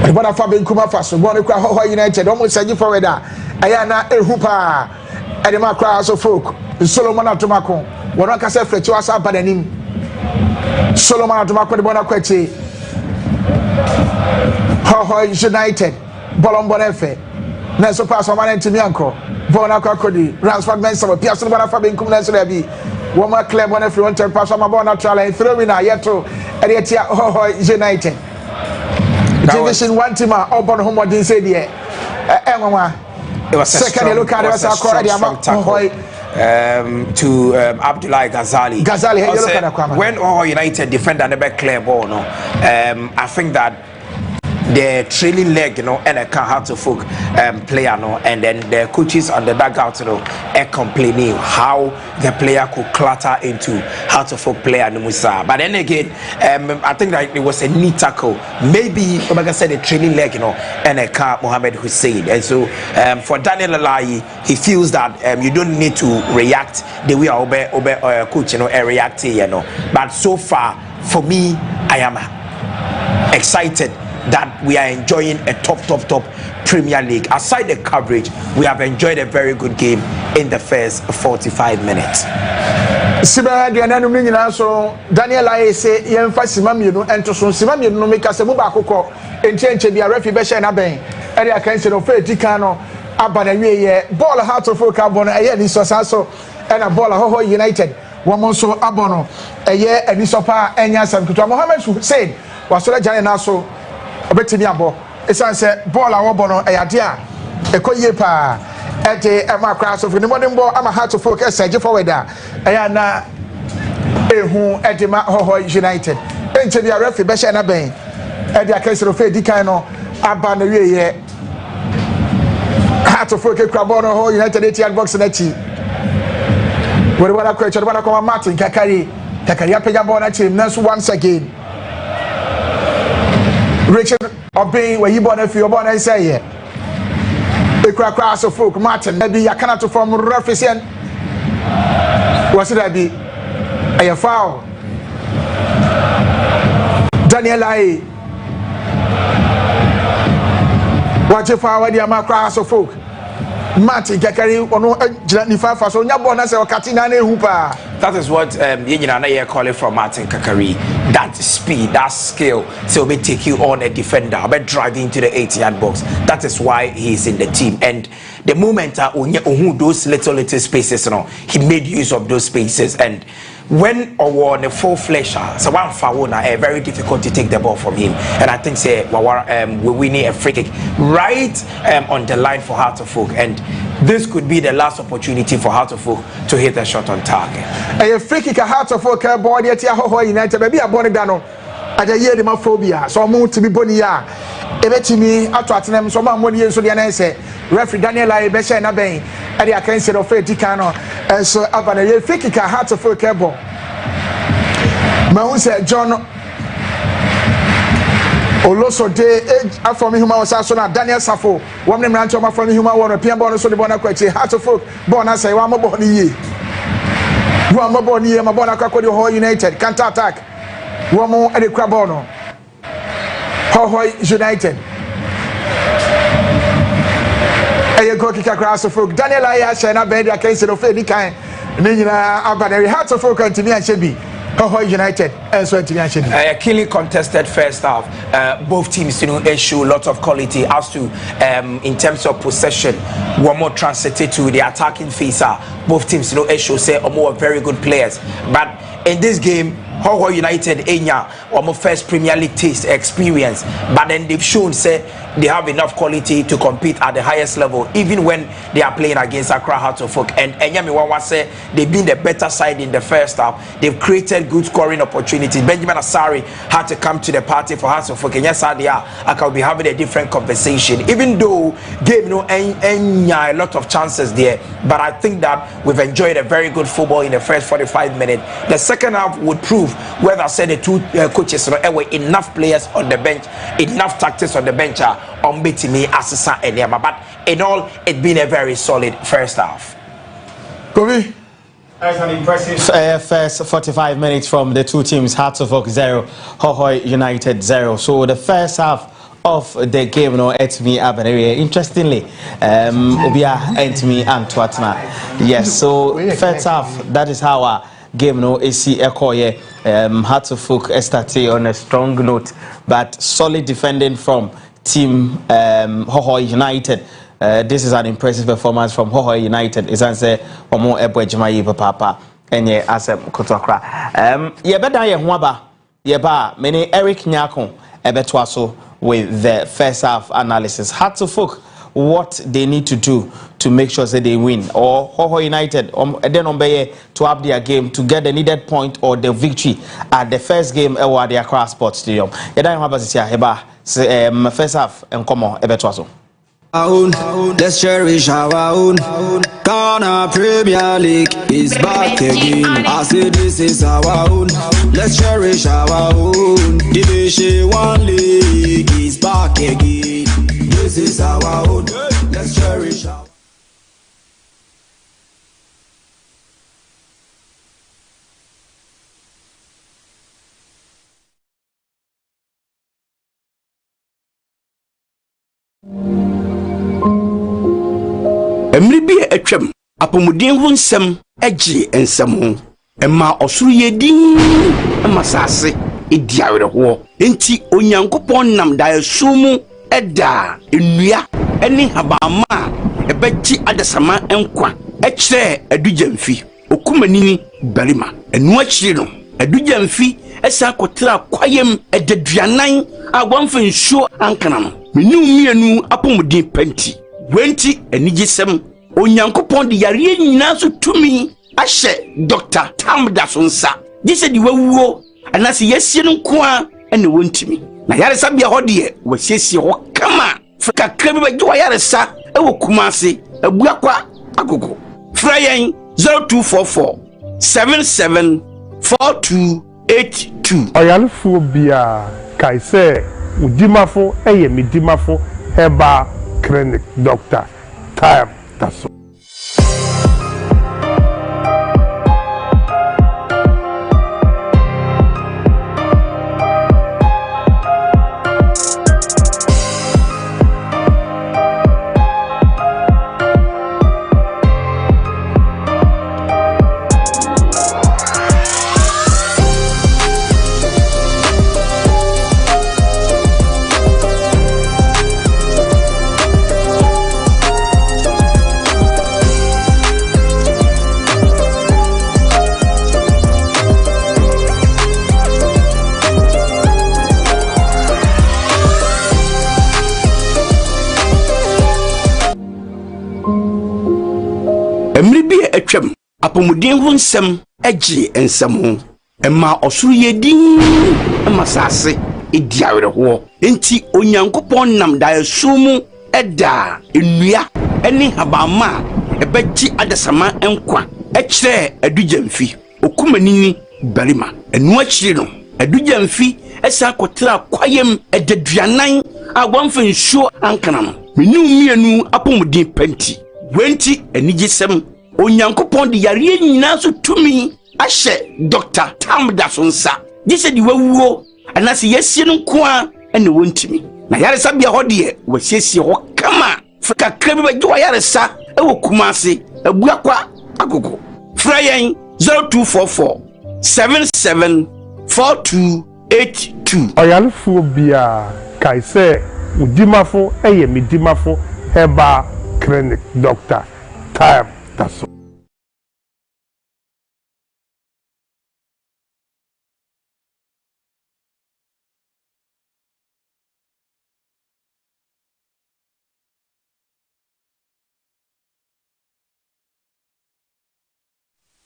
the ball fa ben kuma fa so ball na kwa Hohoe United almost sagi forward aya na ehu pa ede ma Accra Hearts of Oak Solomon Atomako wona ka se frechi wasa badanim Solomon Atomako de ball na kwachi Hohoe United ball on ball efe na so pass on man ntimi anko ball na kwa kodi Ransford Mensah pia so ball na fa ben kuma na so da bi Woma club on every one time pass on my ball natural and throw in a yeto Eretia Hohoe United. Division 1 team Obon Homo didn't say the it was second look at us Hohoe to Abdullah Ghazali. When Hohoe United defender never clear ball no I think that the trailing leg, and a Hearts of Oak player, and then the coaches on the dugout, complaining how the player could clatter into Hearts of Oak player Musa. But then again, I think that it was a neat tackle. Maybe, like I said, the trailing leg, and a Mohammed Hussein. And so for Daniel Alayi, he feels that you don't need to react the way our coach, react, But so far, for me, I am excited that we are enjoying a top Premier League. Aside the coverage, we have enjoyed a very good game in the first 45 minutes. Siba Diananu Minina so Daniel I say yemfa simamienu ento so simamienu no makease mu ba akokɔ enchenche bia referee be share na ben ere akanse no fe dikan no aba na wie ye ball Hearts of Oak abon eye ni so sanso ena ball Hohoe United womo so abono eye ani so pa enya sam kuto Mohammed Hussein wasore jane na so obetimi abo esan se ball a wobo no eyade a ekoyie pa ete ema Accra so ni modern ball ama Hearts of Oak eseje forward a eya na ehu edema Hohoe United enche bia referee be share na ben ede akesero fe dikan no aba na wie ye Hearts of Oak ekura ball no Hohoe United 80 box na chi wori wana kwa echo wana kwa Martin Kakari apega ball na chi na so once again Richard Obey where you born if you born I say yeah. The Accra of Oak Martin maybe you cannot to form referee what's it be a foul Daniel I what you foul the Accra of Oak Martin Kakari ono ni fa so nya born say okatina na ehupa. That is what you call it from Martin Kakari. That speed, that skill, so we take you on a defender, but driving into the 80-yard box. That is why he's in the team. And the moment those little spaces, he made use of those spaces. And when on a full flesher, so one foul, very difficult to take the ball from him. And I think we winning a free kick right on the line for Hearts of Oak. And this could be the last opportunity for Hearts of Oak to hit a shot on target. A free kick at Hearts of Oak ball yet Hohoe United maybe a bonnet dano at a year demophobia so move to be bonia ebetimi atwatenem so ma money so the answer referee Daniel I be share na ben at the against of Dicano and so abana a free kick at Hearts of Oak ball ma say John Oloso de from human was also na Daniel Safo one name rancho ma from human one pia ball so the bona kwachi Hearts of Oak ball na say one mo ball ye one mo ball ye ma ball na kwakodi Hohoe United counter attack one more at the crab no Hohoe United a go kick across the folk Daniel I share na bed against the Fedi kind ni nyina abana Hearts of Oak and me and Shebi Hohoe United and so a keenly contested first half. Both teams, show a lot of quality as to in terms of possession. One more transited to the attacking phase. Both teams, show say more very good players. But in this game, Hohoe United enya omo first Premier League taste experience, but then they've shown say they have enough quality to compete at the highest level even when they are playing against Accra Hearts of Oak. And Enyamiwawa say they've been the better side in the first half. They've created good scoring opportunities. Benjamin Asari had to come to the party for Hearts of Oak, and yes, I can be having a different conversation, even though game a lot of chances there. But I think that we've enjoyed a very good football in the first 45 minutes. The second half would prove whether I said the two coaches there were enough players on the bench, enough tactics on the bench on beating me Asisa and Yama. But in all, it's been a very solid first half. Kobe. That's an impressive first 45 minutes from the two teams. Hearts of Oak 0, Hohoe United 0. So the first half of the game, no, it's me up and interestingly, Obia and me and Twatna. Yes, so first half, that is how our game, no, AC Ekoye, Hearts of Oak started on a strong note, but solid defending from team Hohoe United. This is an impressive performance from Hohoe United. It's answer Omo Ebo Ejimai Papa enye asem Kotokra. Yebeda ye huaba yeba many Eric Nyako ebetwaso with the first half analysis. Hearts of Oak, what they need to do to make sure that they win, or Hohoe United then to have their game to get the needed point or the victory at the first game at the Accra Sports Stadium. Yeda huaba zisia heba first half enkomo ebetwaso. Let's cherish our own. Ghana Premier League is back again. I say this is our own. Let's cherish our own. Division 1 League is back again. This is our own. Let's cherish our own. Emri bi atwam apomuden ho nsem agi ensem ho emma osoro yedin emma sase ediawere ho enti onyankopon nam da esumu eda enua eni habama ebeji adasama enkwa ekire adujamfi okumanini barima enu akire no adujamfi esa kotra kwayem edaduanan agwamfa nsuo ankana no menu mienu apomuden panti wenti enigisem onyankopon de yare nyina so tumi ahye Dr. Tamda sonsa gise di wawuo anase yesie no nkoa ene wontimi na yaresa bia hode wasiesie ho kama frika krabi ba gwa yaresa ewo kumase abuakwa agogo frayen 0244 774282 oyalfo bia kaise udimafo eye midimafo heba clinic Dr. Time that's all. Emri bi atwam apomuden ho nsem agi ensem ho emma osoro yedin emma sase ediawere ho enti onyankopon nam da esumu eda enua eni habama ebeji adasama enkwa ekire adujamfi okumanini barima enu akire no adujamfi esa kotra kwayem edaduanan agwamfa nsuo ankana no menu mienu apomuden panti wenti enigisem onyankopon de yare nyina so tumi ahye Dr. Tamda sonsa gise di wawuo anase yesie no nkoa ene wontimi na yaresa bia hode wasiesie ho kama frika krabi ba gwa yaresa ewo kumase abuakwa agogo frayen 0244 774282 oyalfo bia kaise udimafo eye midimafo heba clinic Dr. Time that's all.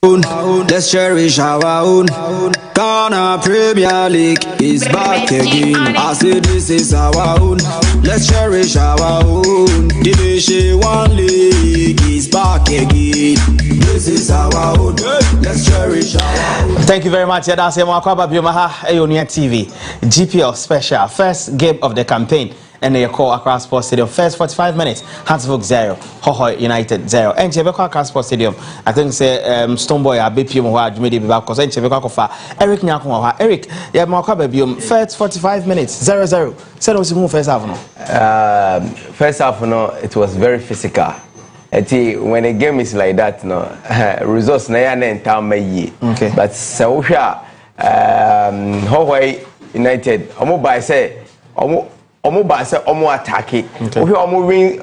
own. Let's cherish our own. Ghana Premier League is back again. I say this is our own. Let's cherish our own. Division 1 League is back again. This is our own. Let's cherish our own. Thank you very much. That's Mwakwaba Biomaha Ayonia TV GPL special first game of the campaign. And they call Accra Sports Stadium. First 45 minutes, Vrs Hohoe 0, Hohoe United 0. And Chebeko Accra Sports Stadium, I think say Stoneboy a BPM who had made it because Chebeko Kofa Eric Nyakunwa. Eric, yeah, Mwakwaba Biom. First 45 minutes, 0-0. Said was who first half no. First half no, it was very physical. When a game is like that, no results na ya na entama yi. Okay. But so Hohoe United, omo by say omo ba say omo attack it. Okay. Omo wing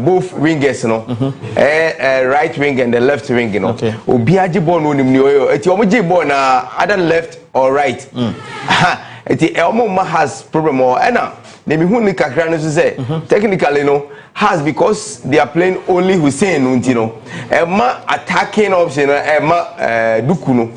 both wingers no. Right wing and the left wing no. Okay. Obi aji ball no nim ni oyo. Eti omo ji ball na either left or right. Eti omo ma has problem or na me hu ni kakra no say technically no has because they are playing only Hussein unti no. Ma attacking option ma duku no.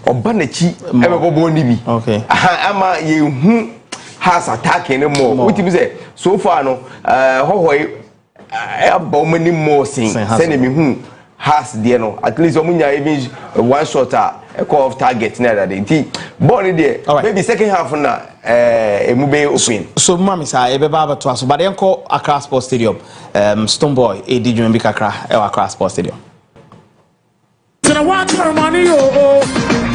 Oba na chi e be bobo ni bi. Okay. Ama ye hu has attacking more. What you say? So far no, Hohoe about many more things. Send me who has there no. At least omunya even one shot a call of target near that day. Born there. Maybe second half na mube open. So mami sa ebe baba to aso. But then call Accra Sports Stadium. Stoneboy edi jumbi kakra Accra Sports Stadium. I want your money, oh.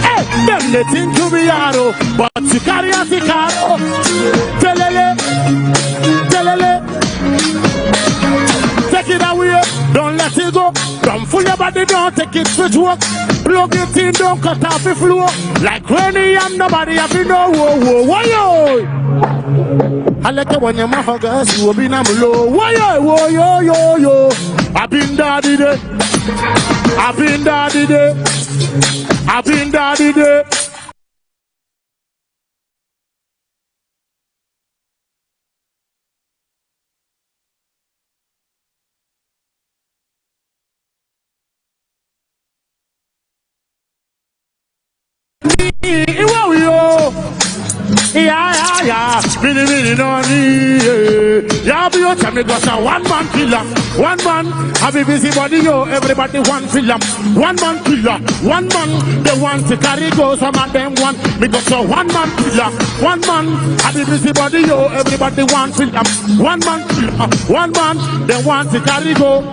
Hey, them they think to be yaro, but you carry a caro. Telele. Take it away, don't let it go. Don't fool your body, don't take it switch work. Plug it in, don't cut off the floor. Like rainy, I'm nobody, I be no whoa, yo. I like it when your mother girls, you will be number low. Whoa, yo. I've been daddy day. I've been daddy day. Yeah. Really, no need. Yeah, be your time, because a one-man killer. One man, have a busy body, yo. Everybody one film. One man killer. One man, they want to carry go. Some of them want, because a one-man killer. One man, have a busy body, yo. Everybody one film. One man killer. One man, they want to carry go.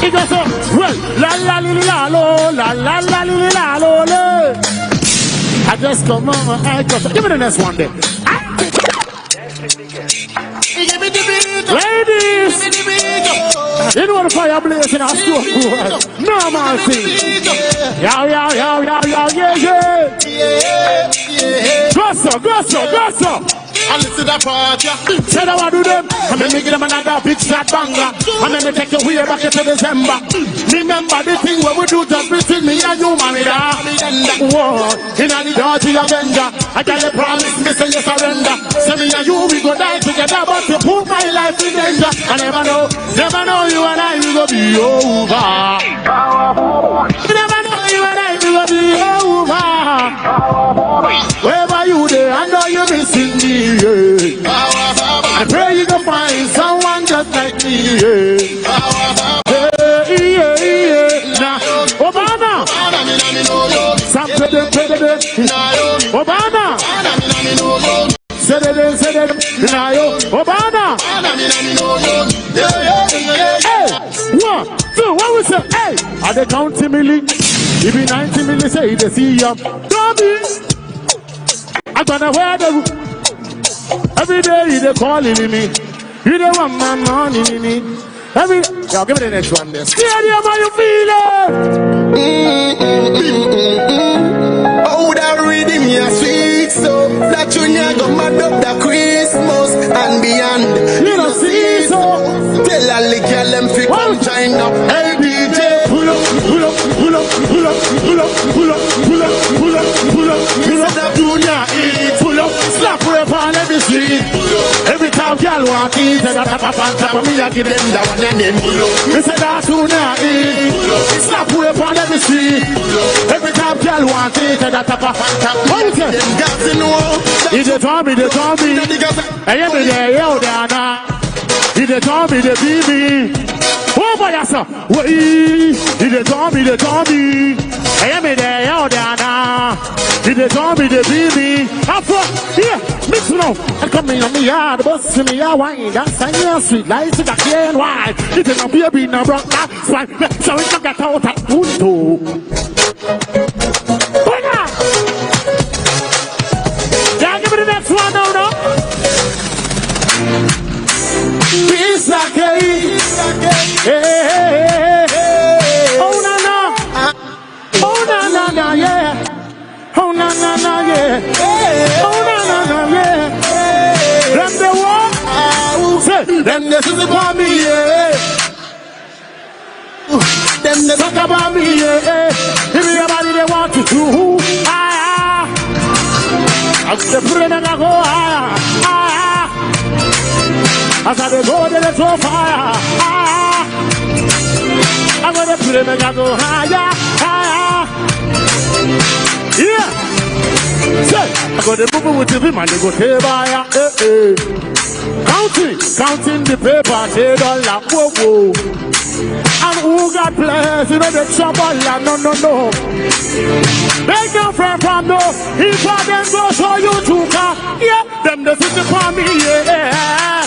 It goes so, well, la lo. I just come on, give me the next one there. Ladies, you know the fire blazing our school. Normal thing. Yeah. Go so. I listen to that part, yeah. Say that I do them. And then me give them another big shot banger. And then me take you way back into December. Remember the thing where we do just between me and you, man. Whoa, in the dirty Avenger. I got a promise, me say you surrender. Say me and you, we go die together, but you put my life in danger. I never know you and I, we go be over. You never know you and I, we go be over. Wherever you there, I know you missing me. I pray you can find someone just like me. Now, Obama, some president, Obama, say them, Obama. Hey, 1, 2, what we say? Hey, are they counting milli? If you 90 milli, say they see ya. Don't be. I'm gonna wear the. Every day they calling me. You don't want my money. Every y'all give me the next one there. Stadium, how you feeling? Oh, that rhythm is sweet, so that you go mad up the Christmas and beyond. You know, see so. Tell a little them fi come join up. Hey DJ, pull up. That junior eat. Pull up, slap rap on every street. Every time y'all walk in, say that top of me, I give them that one and then. Me say that junior eat. Slap rap way for let me see. Every time girl want it, that up a okay. They told me. Hey, me there, yo, there now. They told me, they beat me. Oh, boy, yes, sir. They told me. Hey, me there, yo, there now. They told me, they beat me. Afro, here, mix now. I come in on me yard, bust me a wine. That's a new sweet lights in the clear and white. It is a baby in a brock, that's why. So we can get out at window. Yeah, give me the next one now, no? Peace again. Hey. Oh, no. Oh, no, yeah. Oh, no, yeah. Oh, no, yeah. Them the walk. Say, them the sit upon me, yeah. Them the talk about me, yeah. If everybody they want to do, I'm the friend and I go higher. As I go, they throw fire. I'm gonna put them and I go higher. Yeah. Say, I got the bubble with the vim and they go fire. Counting the paper, $10. Whoa. And who got blessed, you know the trouble, no. Beg your friend from no, if I then go show you to car, yeah, them the city for me, yeah.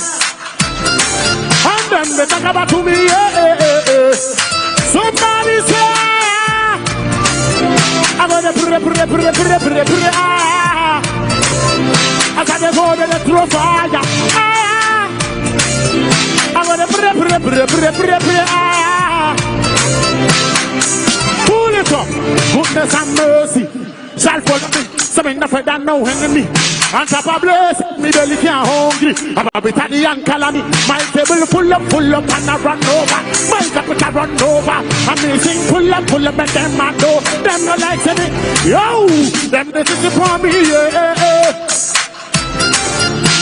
And them they talk about to me, yeah. Somebody say, I'm gonna pray, I got to go to the throw fire, I'm gonna pray. Pull it up, goodness and mercy shall follow me. Something nothing that no enemy. On top of bless, me belly can't hungry. I'm a bit of the calamity. My table full up, and I run over. My cup I run over. Amazing, pull up, and them I know. Them no like me. Yo, them this is for me, yeah.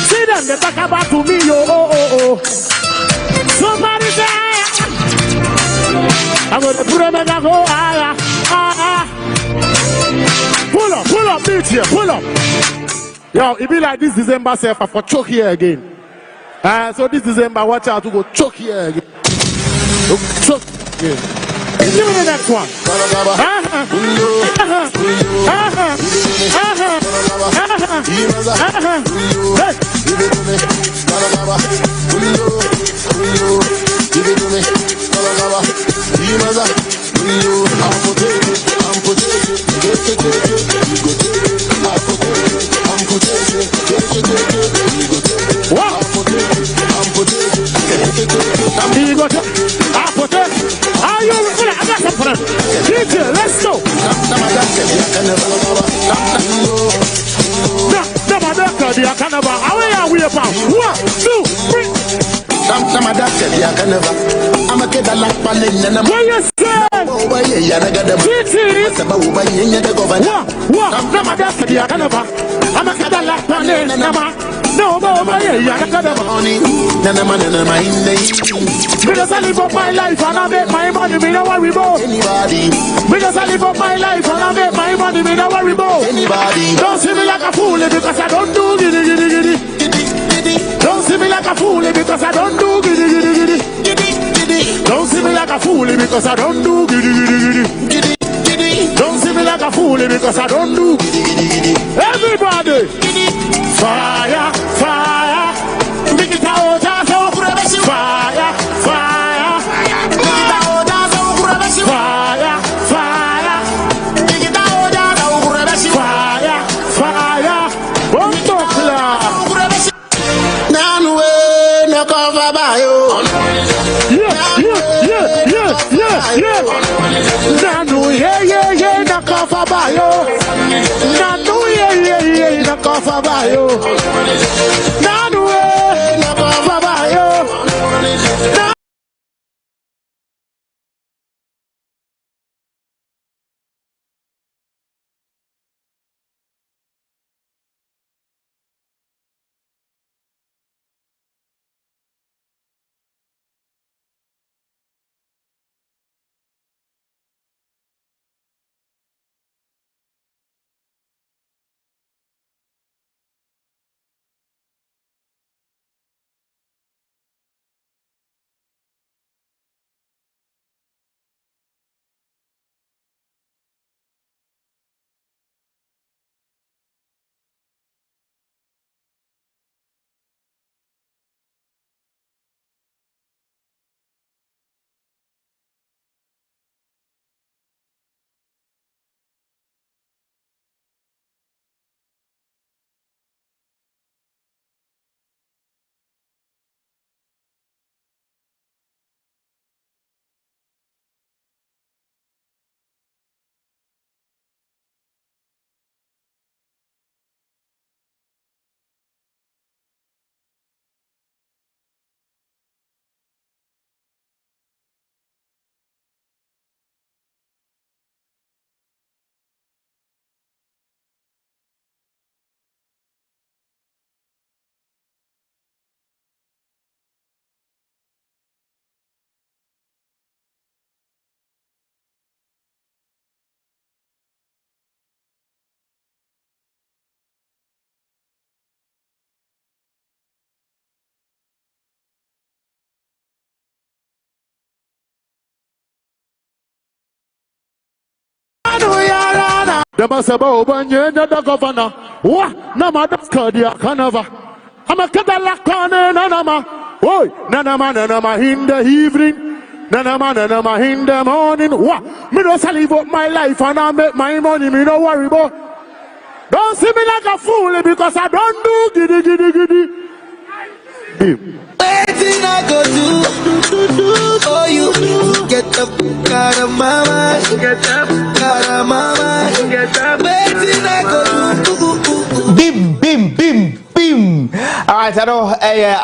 See them, they talk about to me, oh. Somebody say, I'm gonna put them and I go higher. Pull up, bitch here, pull up. Yo, it be like this December, self, I for choke here again. So this December, watch out to go choke here again. Choke again. Give me the next one. Let's go. How are we about? 1, 2, 3. I'm a kid that like Palin and I'm what you say? I'm a kid that like Palin and I'm no, because I live up my life and I make my money, me don't worry about anybody. Because I live up my life and I make my money, me don't worry about anybody. Don't see me like a fool because I don't do giddy. Don't see me like a fool because I don't do giddy. Don't see me like a fool because I don't do giddy. Don't see me like a fool because I don't do giddy. Everybody, fire. Make it out, fire. Yeah. The Masabo Banye, the governor. What? Namada Kadia Canava. I'm a Catalakane, Nanama. Oi, Nanama in the evening. Nanama in the morning. What? Me don't live up my life and I make my money. Me don't worry about. Don't see me like a fool because I don't do giddy. Waiting I go do for you. Get up, out of my mind. Get up, out of my mind. Get up. Waiting I go do. Bim, bim, bim, bim. All right, I know.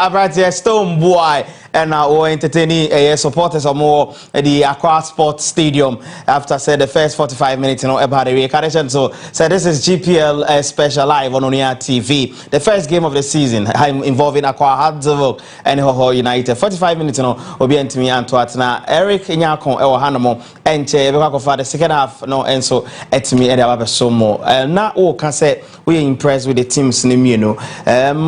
About the Stone Boy. And we're entertaining supporters of more the Accra Sports Stadium after the first 45 minutes about the recognition. So this is GPL special live on Onia TV. The first game of the season involving Accra Hearts Hohoe and Hohoe United. 45 minutes will be into me and to Eric Nyakon Ewa Hanamo and for the second half and so at me and so more. Now can say we are impressed with the team's name,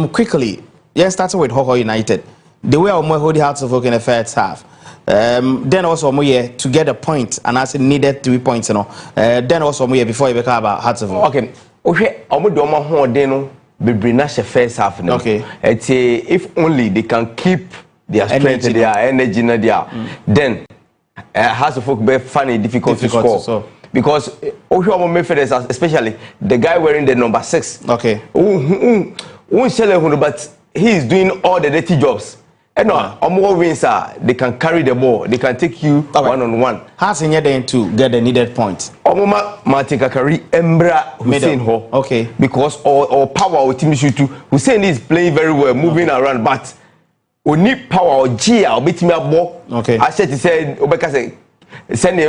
quickly. Yeah, starting with Hohoe United. The way we hold the Hearts Hohoe in the first half. Then also we here to get a point and as it needed 3 points, then also we here before you become about Hearts Hohoe. Okay. Okay, Omo ho deno be bring the first half. Okay. If only they can keep their strength, their energy, then Hearts Hohoe be funny difficult to score. So. Because Omo midfielders, especially the guy wearing the number 6. Okay. But he is doing all the dirty jobs. And no, wins they can carry the ball, they can take you one-on-one. How's in then to get the needed points? Martin Kakari, Embra Hussein Ho. Okay. Because all power or team shoot to Hussein is playing very well, moving around, but we need power or G or beat me up ball. Okay. I said to say Obeka say send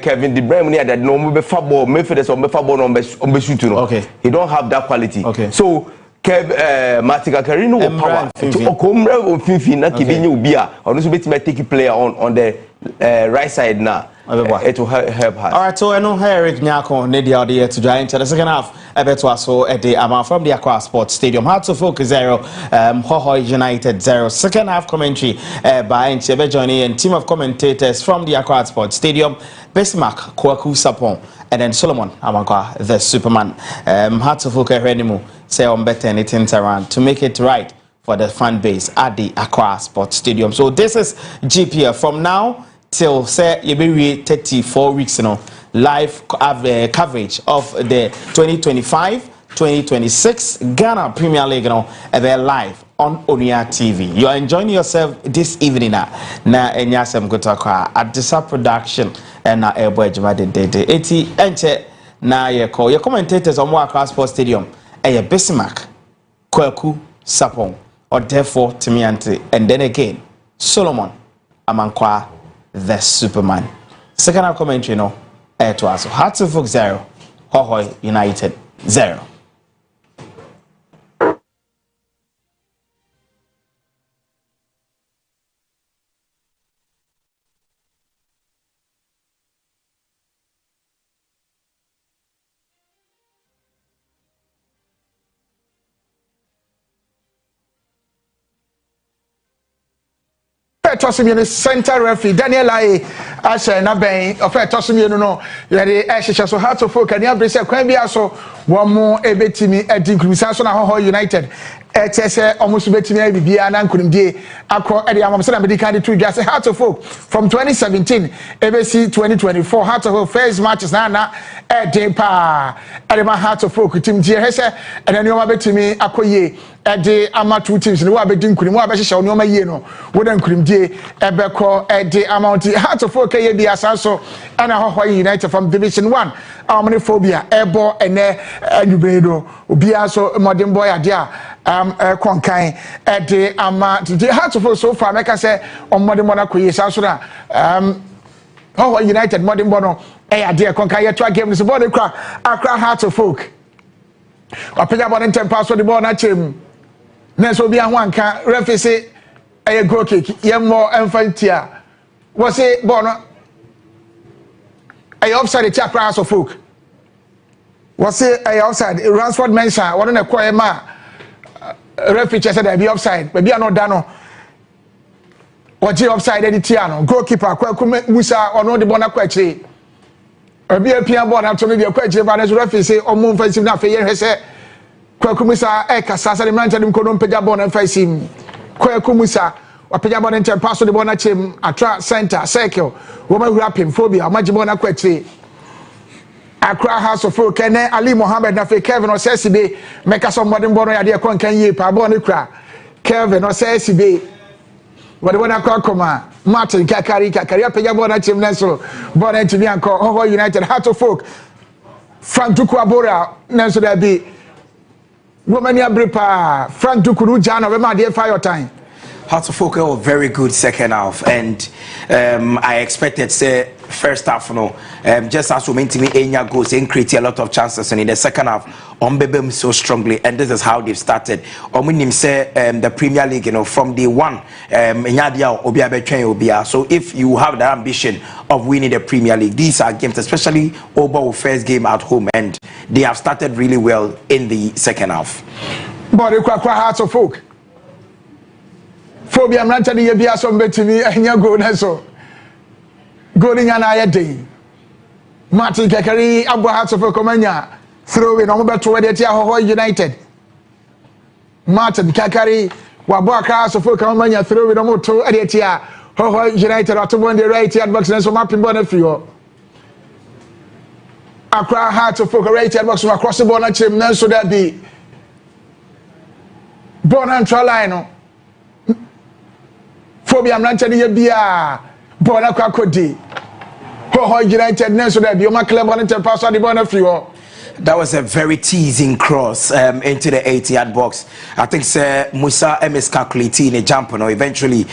Kevin De Bruyne near that no be football, Memphis or football on shoot. Okay. He don't have that quality. Okay. So Martin Kakarino will power to Okomre or Fifi na Kibini Ubia or no bit take a player on the right side now. It will help her. Alright, so I know Eric Nyako Nedia here to join into the second half. I bet was so at the from the Accra Sports Stadium. Hearts Hohoe 0, Hohoe United 0. Second half commentary by Nchebe Johnny and team of commentators from the Accra Sports Stadium. Bismarck Kwaku Sapon and then Solomon Amankwa the Superman. Hearts Hohoe Renimo say on better anything around to make it right for the fan base at the Accra Sports Stadium. So this is GPL from now till say you be 34 weeks, live coverage of the 2025-2026 Ghana Premier League, live on Onia TV. You are enjoying yourself this evening na enyasem gotakwa at this production and na ebo ejuma de eti enche na ye call your commentators on Accra Sports Stadium Bismarck Kwaku Sapon or therefore Timiante and then again Solomon Amankwa the Superman. Second half commentary to us. Hearts Hohoe 0, Hohoe United 0. Tossing center referee Daniel Aye Asha na ben of tossing no yede ehyeche so Hearts Hohoe kan ya brese kwan bia so wo mo ebetimi edinkrusa so na Hohoe United etese almost betimi bibia na nkunimdie akọ ede amamse na medical to dwa say Hearts Hohoe from 2017 ebesi 2024 Hearts Hohoe first matches na ede pa ede ma Hearts Hohoe team die hese ede ne o betimi akoye ede ama two teams ne wa bedi nkunim wa behyeche ne o ma yie no wo da nkunimdie ebeko ede amount Hearts Hohoe kaye bia sanso ana Hohoe United from Division 1 amnephobia ebo ene anyubedo obia so modern boy ade a konkan ede ama the Hearts Hohoe so far make say on modern boy akoye sanso na Hohoe United modern boy no ade konkan ye twa game so ball kra Accra Hearts Hohoe apenya ball tempa so the ball na chem na so bia ho anka referee say a goal kick yemmo enfantia was say ball no a offside the Accra Hearts Hohoe was say a offside Ransford mention one na kwa ma referee said there be offside but be no dano what offside any tiano goalkeeper kwa Musa or no the ball na kwa chire Obi apia ball na to me de kwagye ba na so referee say omo offensive na fe ye hwese Kwakumusa kasa sa de manager dem ko no pagya ball na offensive Kwakumusa wapagya ball na pass the ball na chem atra center circle wo ma hura pim phobia ma ball na kwakye Accra House of Folk and Ali Mohammed na fe Kevin o say sibe make somebody ball ya de kon kan yi pa ball ni kra Kevin o say sibe wode wona kwa koma Martin kakari apagya ball na chem na so ball na timi anko Hohoe United Heart of Folk Frank Duku Abora na so da bi woman ya brepa Frank Duku ru jana we ma dey fire time Heart of Folk were very good second half, and I expected say first half just as we meant to me Enya goals and create a lot of chances, and in the second half Ombebem so strongly, and this is how they've started. Omunim say the Premier League, from day one Enyadia Obia Betwen Obia. So if you have the ambition of winning the Premier League, these are games, especially Oba first game at home, and they have started really well in the second half. But Heart of Folk Phobia mranta ni ye bia so mbetimi anya goal na so goal nya na ye den Martin Kakari abo Heart of Folk komanya throw in omo beto we dey Hohoe United Martin Kakari wabo Heart of Folk komanya throw in omo to dey Hohoe United atobo on the right hand box na so mapim ball na free ho Accra Heart of Folk right hand box so across the ball na chem na so that be ball and try line no Phobia mranta ni ye bia ball na kwa kodi Hohoe United na so that be o ma club on the pass the ball na free ho. That was a very teasing cross into the 80-yard box. I think Sir Musa miscalculating a jump. Eventually,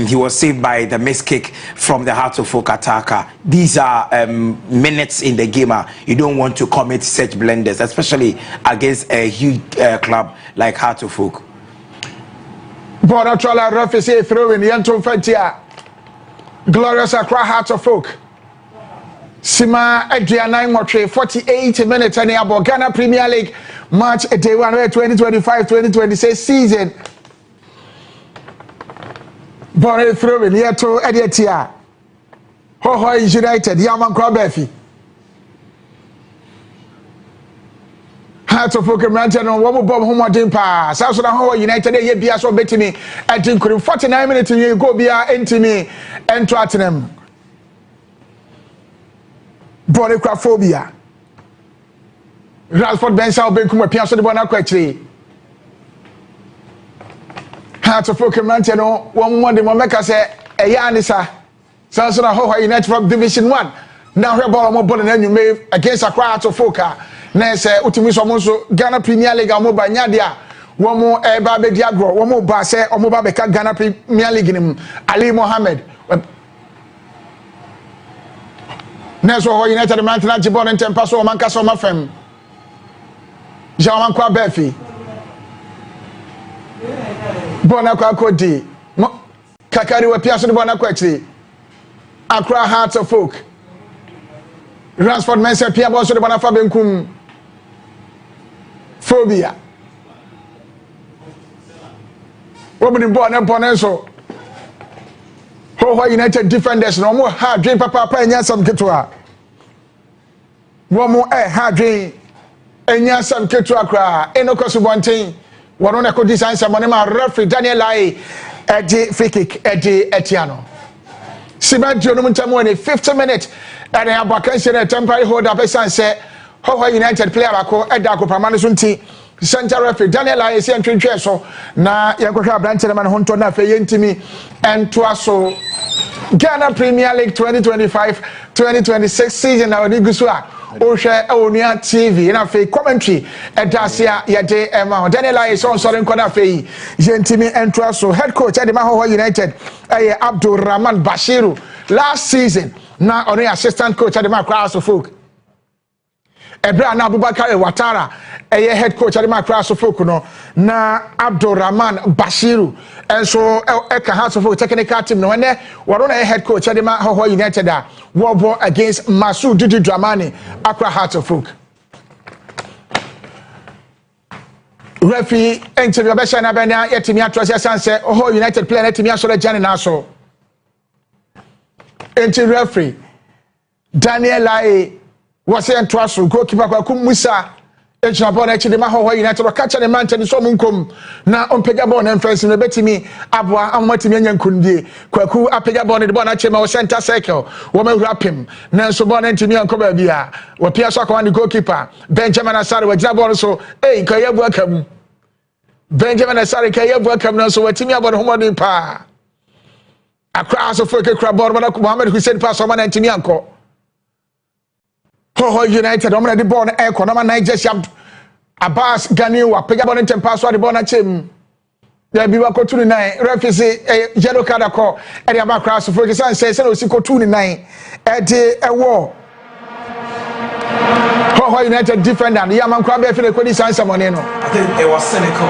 he was saved by the missed kick from the Heart of Folk attacker. These are minutes in the game. You don't want to commit such blunders, especially against a huge club like Heart of Folk. Border Troller referee say throw in Yanton Fentia. Glorious Accra Heart of Folk. Sima Adriana Motre 48 minutes and about Ghana Premier League match day 1 2025-2026 season. Border throw in Yato Ediatia. Hohoe United Yaman Kwabefi. Heart of Folk Mountain on one bomb home dimpa. South Sudan Hohoe United ye bia so betimi. I think 49 minutes you go bia entimi and Tottenham. Phobia. Ralford Bensa Obenkum appear so the bona kwetri. Heart of Folk Mountain one more the Momeka say a yanisa. South Sudan Hohoe United from Division 1. Now here ball more ball and you may against Accra Heart of Folk. Na say utimi so mo so Ghana Premier League amo ba nya dia wo mo e ba be dia gro wo mo ba say omo ba be ka Ghana Premier League nim Ali Mohammed na so Hohoe United man na jibon ntem pass o man ka so ma fam Jaman kwa befi bona kwa kodi Kakari we pia so de bona kwa chiri Accra Heart of Folk Ransford Mensa pia bo so de bona fa benkum Phobia. Woman born and born so. Hohoe United defenders no more hard dream papa enya sam ketua. Womo hard dream enya sam ketua kra. Enoko subontin. Wono na ko design sam ma referee Daniel Lai eje free kick eje Etiano. Sibadio no mutamo in 50 minutes and abakanse na temporary hold up say Hohoe United player bako eda ko pamane so nti center referee Daniel Lai say ntwetwe so na yankwohwe abranche man honto na fe yentimi ento aso Ghana Premier League 2025-2026 season na oni gusu a ohwe onua TV na fe commentary edasia yede ema Daniel Lai so nsore nkoda fe yentimi ento aso head coach Edema Hohoe United Abdul Rahman Bashiru last season na oni assistant coach Edema Accra Folk Ebra na Abubakar Watara head coach Adema Accra Folk no na Abdul Rahman Bashiru and so Eka Heart of Folk technical team no ene warona head coach Adema Hohoe United a war against Masoud Didi Dramani Accra Heart of Folk. Referee interview besha na benya yetimi atrose sanse Hohoe United player yetimi asore jani na so. Referee Daniel Lai was en twaso goalkeeper kwa Musa ejina ball na echi de ma Hohoe United o catch the man ten so munkom na ompega ball na fence no betimi aboa amatimi anya nkundie kwaku apega ball de ball na chema o center circle wo ma wrapim na so ball na ntimi anko ba bia wo pia so akwa the goalkeeper Benjamin Asare wa jina ball so kayabu akam Benjamin Asare kayabu akam na so watimi abon homodin pa across of Kra ball Mohammed Hussein pass o ma na ntimi anko Hohoe United omna the ball na eko na man just Abbas Gani wa pega ball ntem pass wa the ball na chem ya bi wa kotu ni 9 referee say yellow card akọ e dey aba cross for kisan say o si kotu ni 9 e dey ewo Hohoe United defender ya man kwa be feel kwadi san samone no I think it was cynical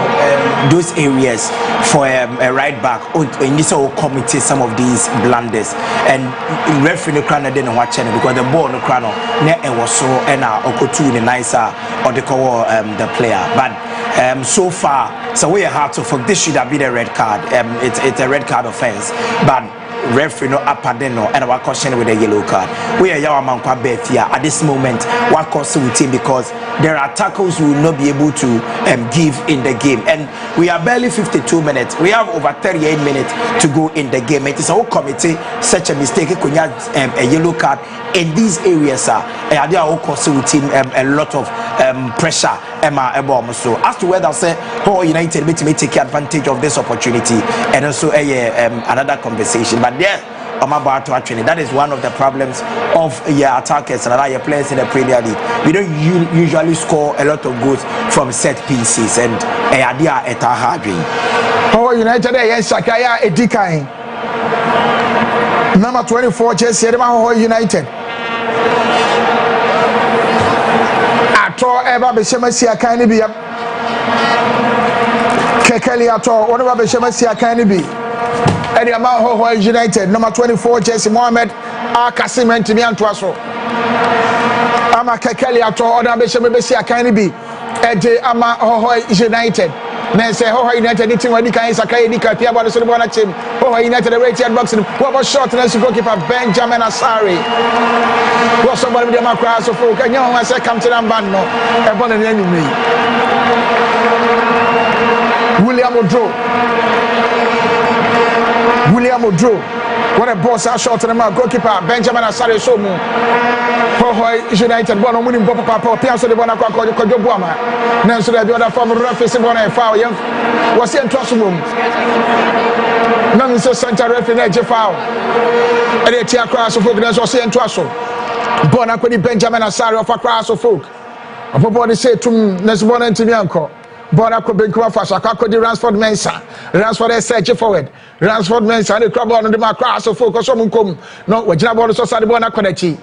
those areas for a right back in this whole committee some of these blunders and referee no crown didn't watch it because the ball no crown ne it was so and okotu ni nicer or the call the player but so far so we have to for this should have been a red card it's a red card offense but referee no apadeno and our caution with a yellow card. We are yawa man kwa here at this moment. What cause with team because there are tackles we will not be able to give in the game, and we are barely 52 minutes. We have over 38 minutes to go in the game. It is a whole committee such a mistake. Could a yellow card in these areas, they are all causing with team a lot of pressure. So as to whether say Hohoe United may take advantage of this opportunity and also another conversation. But yeah, I'm about to actually that is one of the problems of attackers and other players in the Premier League. We don't usually score a lot of goals from set pieces and idea at a Hohoe United yes Sakaya Edikai number 24 Chelsea Hohoe United ato eba be shemasi akan ni bi kekeli ato one ba be shemasi akan ni bi edi ama Hohoe United number 24 Jesse Mohammed Akasim ntimi antoaso ama kekeli ato one be shemasi akan ni bi edi ama Hohoe United na say Hohoe United team wadi kan sakai di kapia ball so bona chem Hohoe United the right box what was shot na goalkeeper Benjamin Asare was somebody with the cross so for can you say come to them ban no e ball na nyumi William Odro what a boss shot na ma goalkeeper Benjamin Asare so mu Hohoe United ball no winning ball papa pia so the ball na kwa kojobu ama na so the other form referee se ball na foul yen was in trust room na mi so center referee na je foul e dey tia cross so folk na so se into aso ball na kwani Benjamin Asare of cross so folk apo ball say tum na so ball na ntimi anko ball na ko benku fa so akako di Ransford Mensah Ransford search forward Ransford Mensah the crowd ball no dey ma cross so folk so munkom no wagina ball so sa the ball na konachi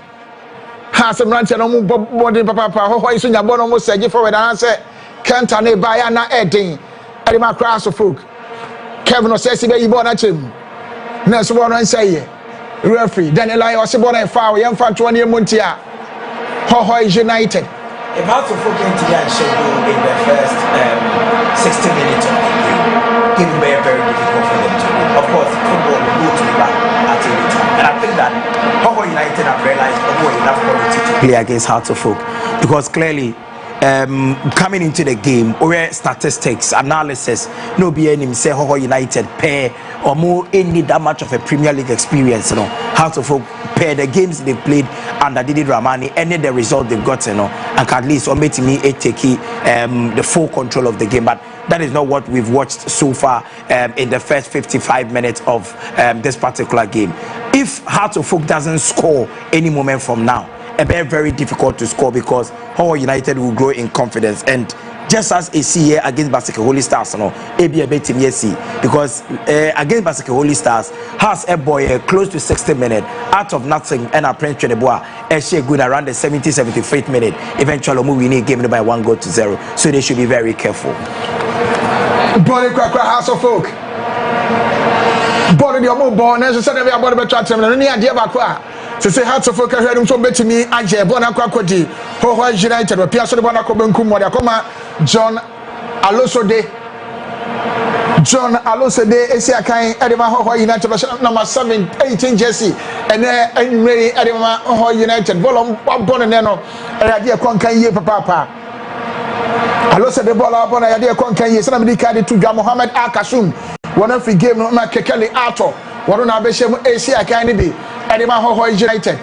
has a branch and no body papa Hohoe so nya ball no mo search forward and say Kenta ne baya na edin ade ma cross so folk Kevin Osesi be yibo na chem na so ball no say referee Daniel Lai o se ball na foul yem fa 20 montia Hohoe United if how to focus into that schedule in the first 60 minutes of the game, it will be very difficult for them to win. Of course, football will go to the back at any time. And I think that Hohoe United have realized enough quality to play against Hearts of Oak because clearly coming into the game or statistics analysis no be any say Hohoe United pair or more any that much of a Premier League experience Hearts of Oak pair the games they played under Didi Dramani any the result they've got and at least or make me take the full control of the game but that is not what we've watched so far in the first 55 minutes of this particular game. If Hearts of Oak doesn't score any moment from now very, very difficult to score because Hohoe United will grow in confidence and just as a see here against Vrs Hohoe Stars because against Vrs Hohoe Stars has a boy close to 60 minutes out of nothing and a Prince Cheneboa a good around the 75th minute eventually we win a game by 1-0 so they should be very careful. Body Quackra House of Folk body the omo ball na so say dem body better attem na ni ade ba se say Hearts of Oak head so betimi age ball na kwakodi Hohoe United we pia so the ball na ko benkum mo de akoma John Alosode John Alosede Esiakai Edema Hohoe United number 18 jersey and then Mary Edema Hohoe United Bolom Bonaneno Radia Konkan Ye Papa Alosede Bola Bona Radia Konkan Ye somebody carried to Mohammed Akasum one of the game no Kekeli Ato one of Beshem Esiakai Nibi Edema Hohoe United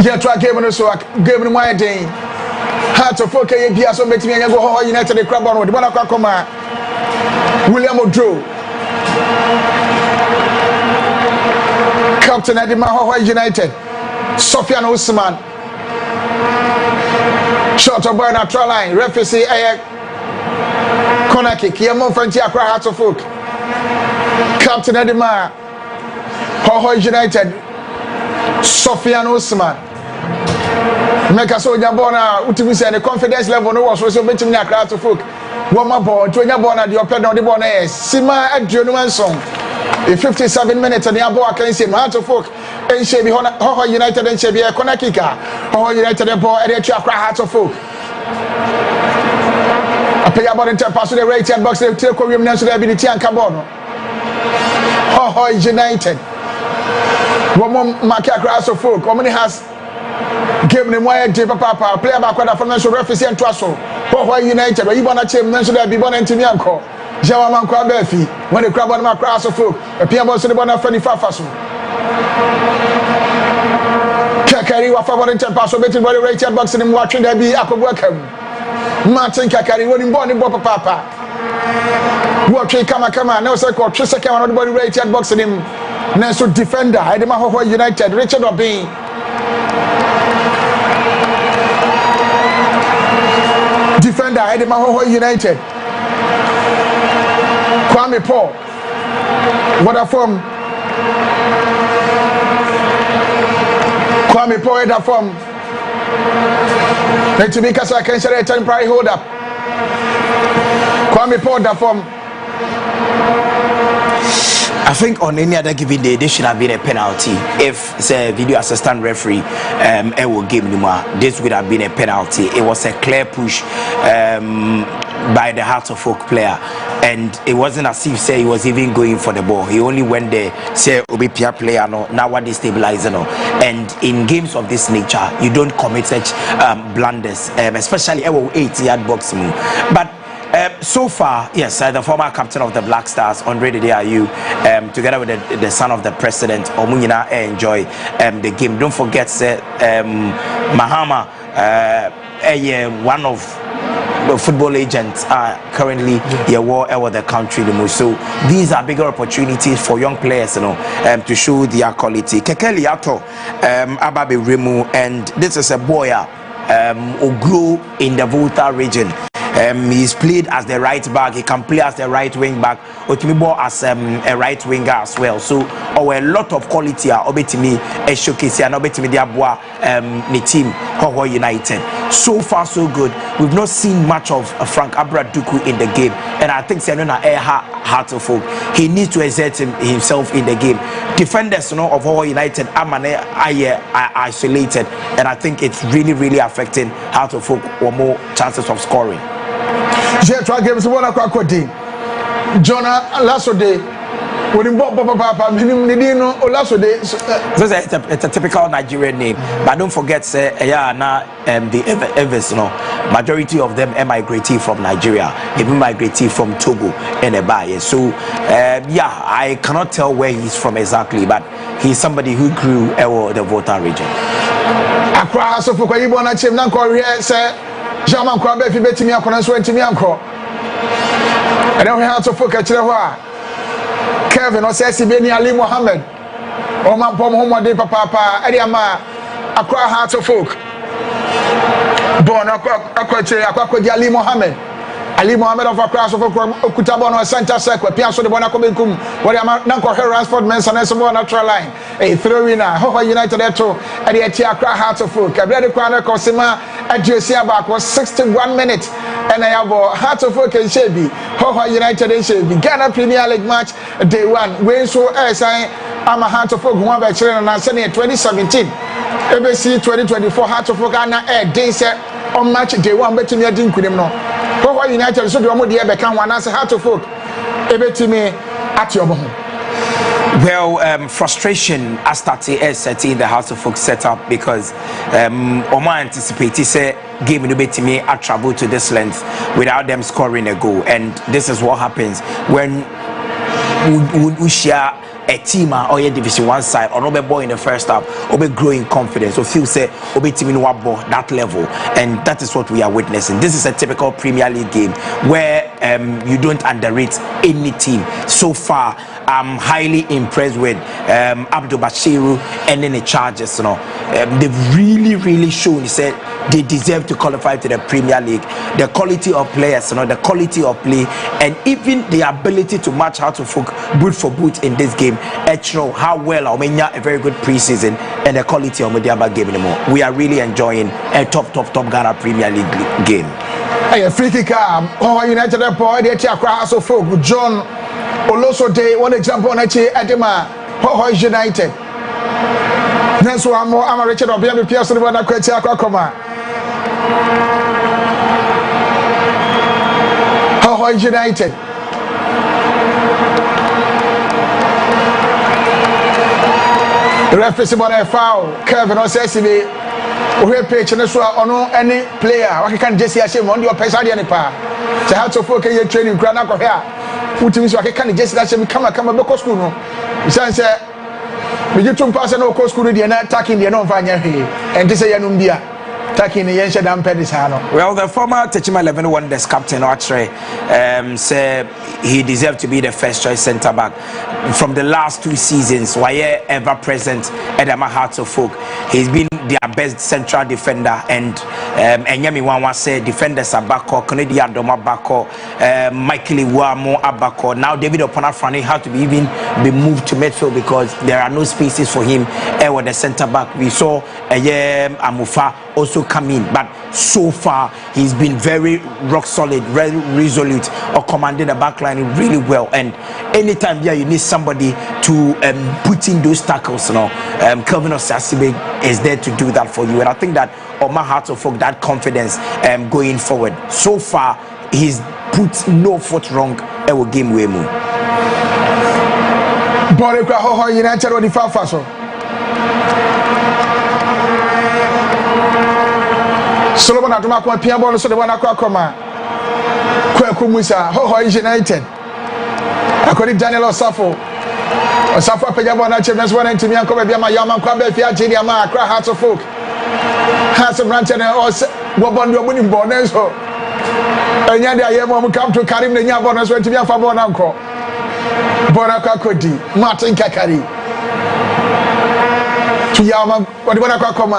yeah try game no so game no my day Heart of folk bia so betimi anya go Hohoe United the crab on the bona kwakoma William Odro Captain Edema Hohoe United Sofian Usman shot of boy na try line referee say corner kick Yemo Fanti Accra Heart of folk Captain Edema Hohoe United Sofian Usman make us so bona ultimately say the confidence level no was so between the crowd to folk one more ball to nya bona the open on the ball sima adwenu anson in 57 minutes and the ball can say man to folk and she be Hohoe United and she be a corner kicker Hohoe United ball at the crowd to folk a player ball in pass to the right hand box take Korean national ability and Cabono Hohoe United one more mark crowd to folk how many has game ni moye de papa player back kwada financial referee and twaso Hohoe United we bona chem menso da bi bona ntimi anko jawa man kwa ba fi when the crab on my cross of folk e pia bo so de bona fani fafaso Kakari wa favor in pass so betting body right box ni mo atwe da bi akobo akam Martin Kakari woni bo ni bo papa wo atwe kama na so ko atwe second on the body right box ni na so defender Edema Hohoe United Richard Obin defender Edema Hohoe United Kwame Paul what a form Kwame Paul that form let to be Kasa can say temporary hold up Kwame Paul that form I think on any other given day, there should have been a penalty. If say video assistant referee will give Numa, this would have been a penalty. It was a clear push by the Heart of Folk player, and it wasn't as if say he was even going for the ball. He only went there, say Obi Pia player no, now what destabilizer no. And in games of this nature, you don't commit such blunders, especially 8-yard box move. But so far, yes, the former captain of the Black Stars, Andre Ayew, together with the son of the president, Omunyina, enjoy the game. Don't forget, Mahama, one of the football agents currently over the country the most. So these are bigger opportunities for young players, you know, to show their quality. Kekeli Ato, Ababe Remu, and this is a boy Oglu in the Volta region. He's played as the right back. He can play as the right wing back. Otimibo as a right winger as well. So a lot of quality are obetimi showcase and obetimi diabwa the team Hohoe United. So far so good. We've not seen much of Frank Abraduku in the game, and I think Senona Heart of Folk, he needs to exert himself in the game. Defenders, you know, of Hohoe United are isolated, and I think it's really affecting Heart of Folk or more chances of scoring. Try games one Kwakodi. Jonah Lasode. When in Papa, Minino Olasode. It's a typical Nigerian name, but don't forget, say, the Evers, no, majority of them emigrating from Nigeria, even migrating from Togo and Ebaye. So, I cannot tell where he's from exactly, but he's somebody who grew in the Volta region. Accra, so for Kwayibona Chim Nanko, say. Jaman kwa be fi betimi akona so antimi anko and then we have to focus Kevin o say Sibeni Ali Mohammed o man pom homode papa e dia ma Accra Heart of Folk bon akwa Ali Mohammed of Accra of Okuta Bono center circle pia so de bona ko benkum what am na ko Ransford Mensah so bona natural line a throw winner Hohoe United eto e de ati Accra Heart of Folk abred kwa na ko sema adiosia back was 61 minutes and I have Heart of Folk and Shebi Hohoe United and Shebi Ghana Premier League match day 1 when so sign I'm a Heart of Folk one by children and 2017 ABC 2024 Heart of Folk na day set on match day one betting your dink with him no. Hohoe United so the one the Ebeka one as Hearts of Oak. Ebetime at your home. Well, frustration as started in the House of Folk setup because Oma anticipated say game in the bit me I travel to this length without them scoring a goal, and this is what happens when we share a team or a division 1 side or no boy in the first half or be growing confidence or feel say or be team in that level, and that is what we are witnessing. This is a typical Premier League game where you don't underrate any team. So far I'm highly impressed with Abdul Bashiru and then the Chargers. They've really shown, he said, they deserve to qualify to the Premier League. The quality of players, the quality of play, and even the ability to match how to folk boot for boot in this game. How well Omenya a very good preseason and the quality of Mediaba game anymore. We are really enjoying a top Ghana Premier League game. Hey, free kick Hohoe United boy they take across of folk John Oloso Day want to jump on Edema Hohoe United. Next one more I'm Richard Obiami Pierce the one that quit Akwa Hohoe United. The referee said a foul. Kevin Osesibe we pitch and so on any player what can just say on your person any pa. So how to focus your training ground up here. Put him so I can just that come because school no. Say we get to pass no school the attacking the no vanya here and this say yanumbia. Well, the former Techima 11 Wonders captain Archie said he deserved to be the first choice centre back from the last 2 seasons. Why ever present at the Hearts of Folk, he's been their best central defender, and Enyami Wanwa said defenders are back, Canadian Doma back, Michael Iwamo Abako. Now David Oponafrani had to be moved to midfield because there are no spaces for him with the centre back. We saw Amufa also come in, but so far he's been very rock solid, very resolute, or commanding the backline really well. And anytime you need somebody to put in those tackles, Kelvin Osasibe is there to do that for you. And I think that Oma Hearts of Folk that confidence going forward. So far he's put no foot wrong ever game way move. Hohoe United on the Fafaso. Solomon Adumakwa Piabon so the one Akwa Kweku Musa Hohoe United. According Daniel Osafo Pejabon Champions one to me and come be my Yaman Kwabe Fia Jediama Accra Hearts of Folk. Hearts of Ranch and Wabon your winning bonus. And yet I am come to Karim the Yabonus went to be a Fabon Uncle. Bonaka Kodi, Martin Kakari. Kiyama, what do you want to come?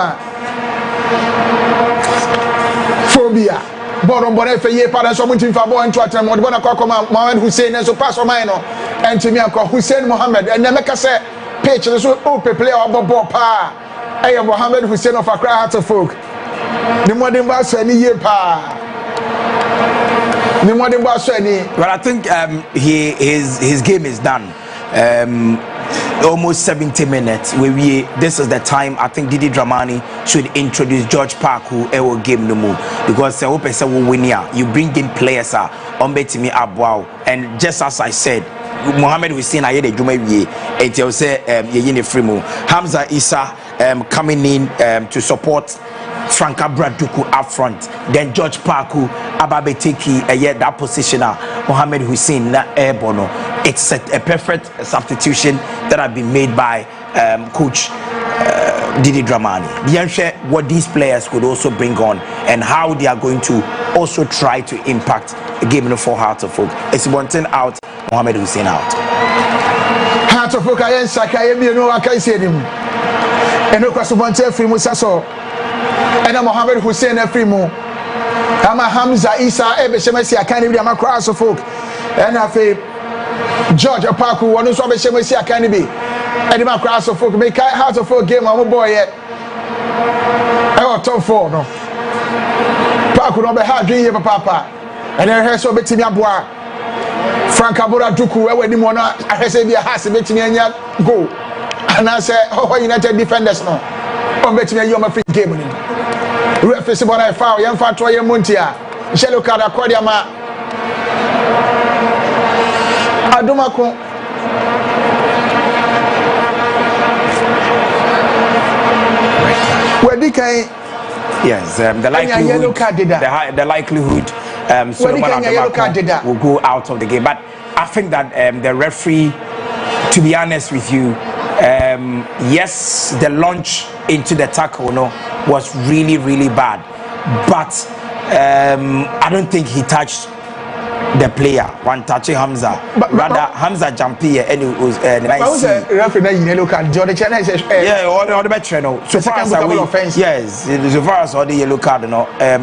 Phobia. Boron Bonefe ye para so mutin fa boy into atem what bona come Mohamed Hussein and so pass o mine no and to me akọ Hussein Mohamed and make say pitch so open player obobo pa eh Mohamed Hussein of Accra Hearts of Folk ni modern ba so ani ye pa ni modern ba so ani. Well, I think his game is done. Almost 70 minutes. This is the time I think Didi Dramani should introduce George Park who will game no more because I hope I will win here. You bring in players on betimi abwao, and just as I said, Mohamed Hussein aye de djuma wie and you say ye ne free mo Hamza Issa coming in to support Franka Braduku up front, then George Parku Ababeteki that positioner Mohamed Hussein na Ebono. It's a perfect substitution that have been made by coach Didi Dramani. The what these players could also bring on and how they are going to also try to impact the game in the 4 Hearts of Folk. It's one thing out, Mohamed Hussein out. Hearts of Folk ayen saka ye no aka se nim. Eno kwaso bonte free Musa so. Ena Mohamed Hussein free mu. Ama Hamza Issa ebe shemesi akani bi amakra Hearts of Folk. Ena fe George Parku wonu so be shemesi akani bi. Edi makra Hearts of Folk make Hearts of Folk game am boy ye. E top 4 no. Parku no be ha dwen ye papa. Ena he so betimi aboa. Franka Braduku e wani mo na ahese bi ha se betimi anya goal. And I say, Hohoe United defenders no. On betimi ayi o free game ni. referee se bona foul yem fa to yem montia yellow card akodi ama Adomako yes, the likelihood Solomon Adomako will go out of the game. But I think that the referee, to be honest with you, yes, the launch into the tackle was really, really bad. But I don't think he touched the player one touching Hamza. Rather, Hamza jumped here and it was nice. Yellow card. Yeah, all the better. No. So far as yes, so far as all the yellow card,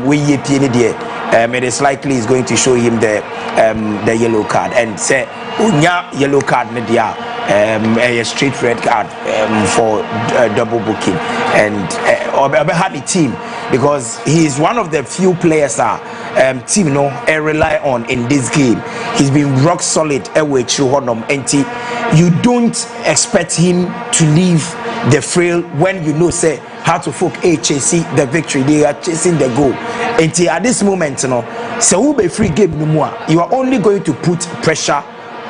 we it is likely he's going to show him the yellow card and say unya yellow card media a straight red card for double booking and the team because he is one of the few players team rely on in this game. He's been rock solid and you don't expect him to leave the field when you know say how to folk chasing the victory, they are chasing the goal. And at this moment, so will be free game no more. You are only going to put pressure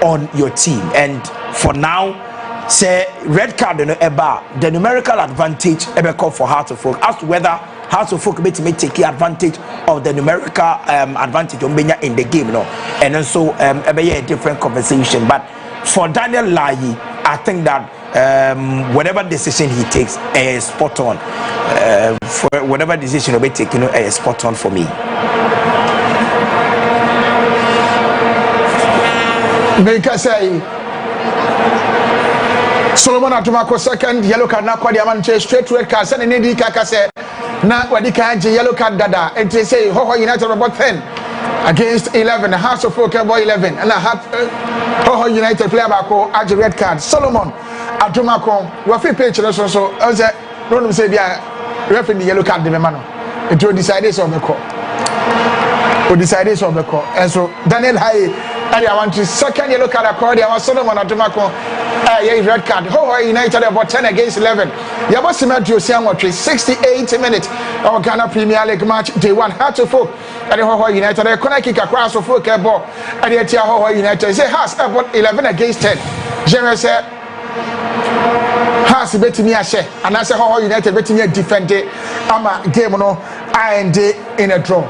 on your team. And for now, say red card the numerical advantage call for Heart of Folk as to whether Heart of Folk may take advantage of the numerical advantage in the game, and also a different conversation. But for Daniel Lai, I think that whatever decision he takes is spot on. For whatever decision will be taken, is spot on for me. Make us say Solomon Atomako second yellow card na kwa diamante straight red card send any kaka say na wadika yellow card dada and they say Hohoe United about 10 against 11 House of Folk boy 11 and I have Hohoe United player bako add red card Solomon Atomako we fit page so as no say bia referee yellow card de mema no it will decide so me call will decide so me call and so Daniel Hai and I want to second yellow card accord I was Solomon Atomako red card Hohoe United about 10 against 11 Yabosima Josian 68 minutes of Ghana Premier League match day 1 Heart of Folk and Hohoe United a corner kick across of folk ball and the Hohoe United say has about 11 against 10 Jeremy said has betting me a share and I say Hohoe United betting me defend it ama game no and in a draw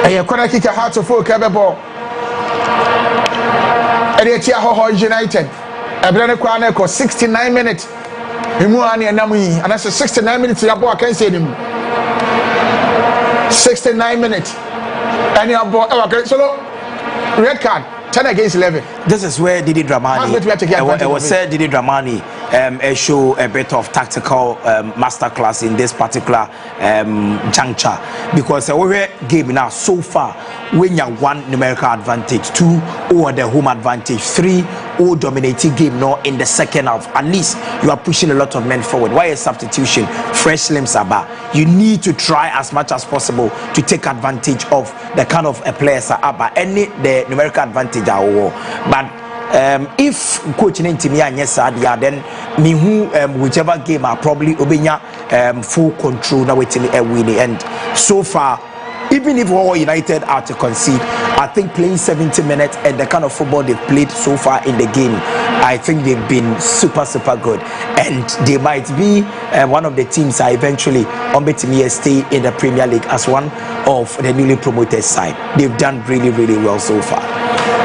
a corner kick Heart of Folk ball Eretia Hohoe United. Ebrene Kwane ko 69 minutes. Himu ani enamu yi. And that's 69 minutes ya boy can say him. 69 minutes. And ya boy so red card 10 against 11. This is where Didi Dramani I was said Didi Dramani show a bit of tactical masterclass in this particular juncture because our game now so far when you have 1 numerical advantage, 2 over the home advantage, 3 or dominating game now in the second half. At least you are pushing a lot of men forward. Why a substitution? Fresh limbs are back. You need to try as much as possible to take advantage of the kind of players are back. Any the numerical advantage are over. But if coaching in Timia and yes, then me who whichever game are probably obenya full control now waiting a winning. And so far, even if Hohoe United are to concede, I think playing 70 minutes and the kind of football they've played so far in the game, I think they've been super good. And they might be one of the teams that eventually stay in the Premier League as one of the newly promoted side. They've done really well so far.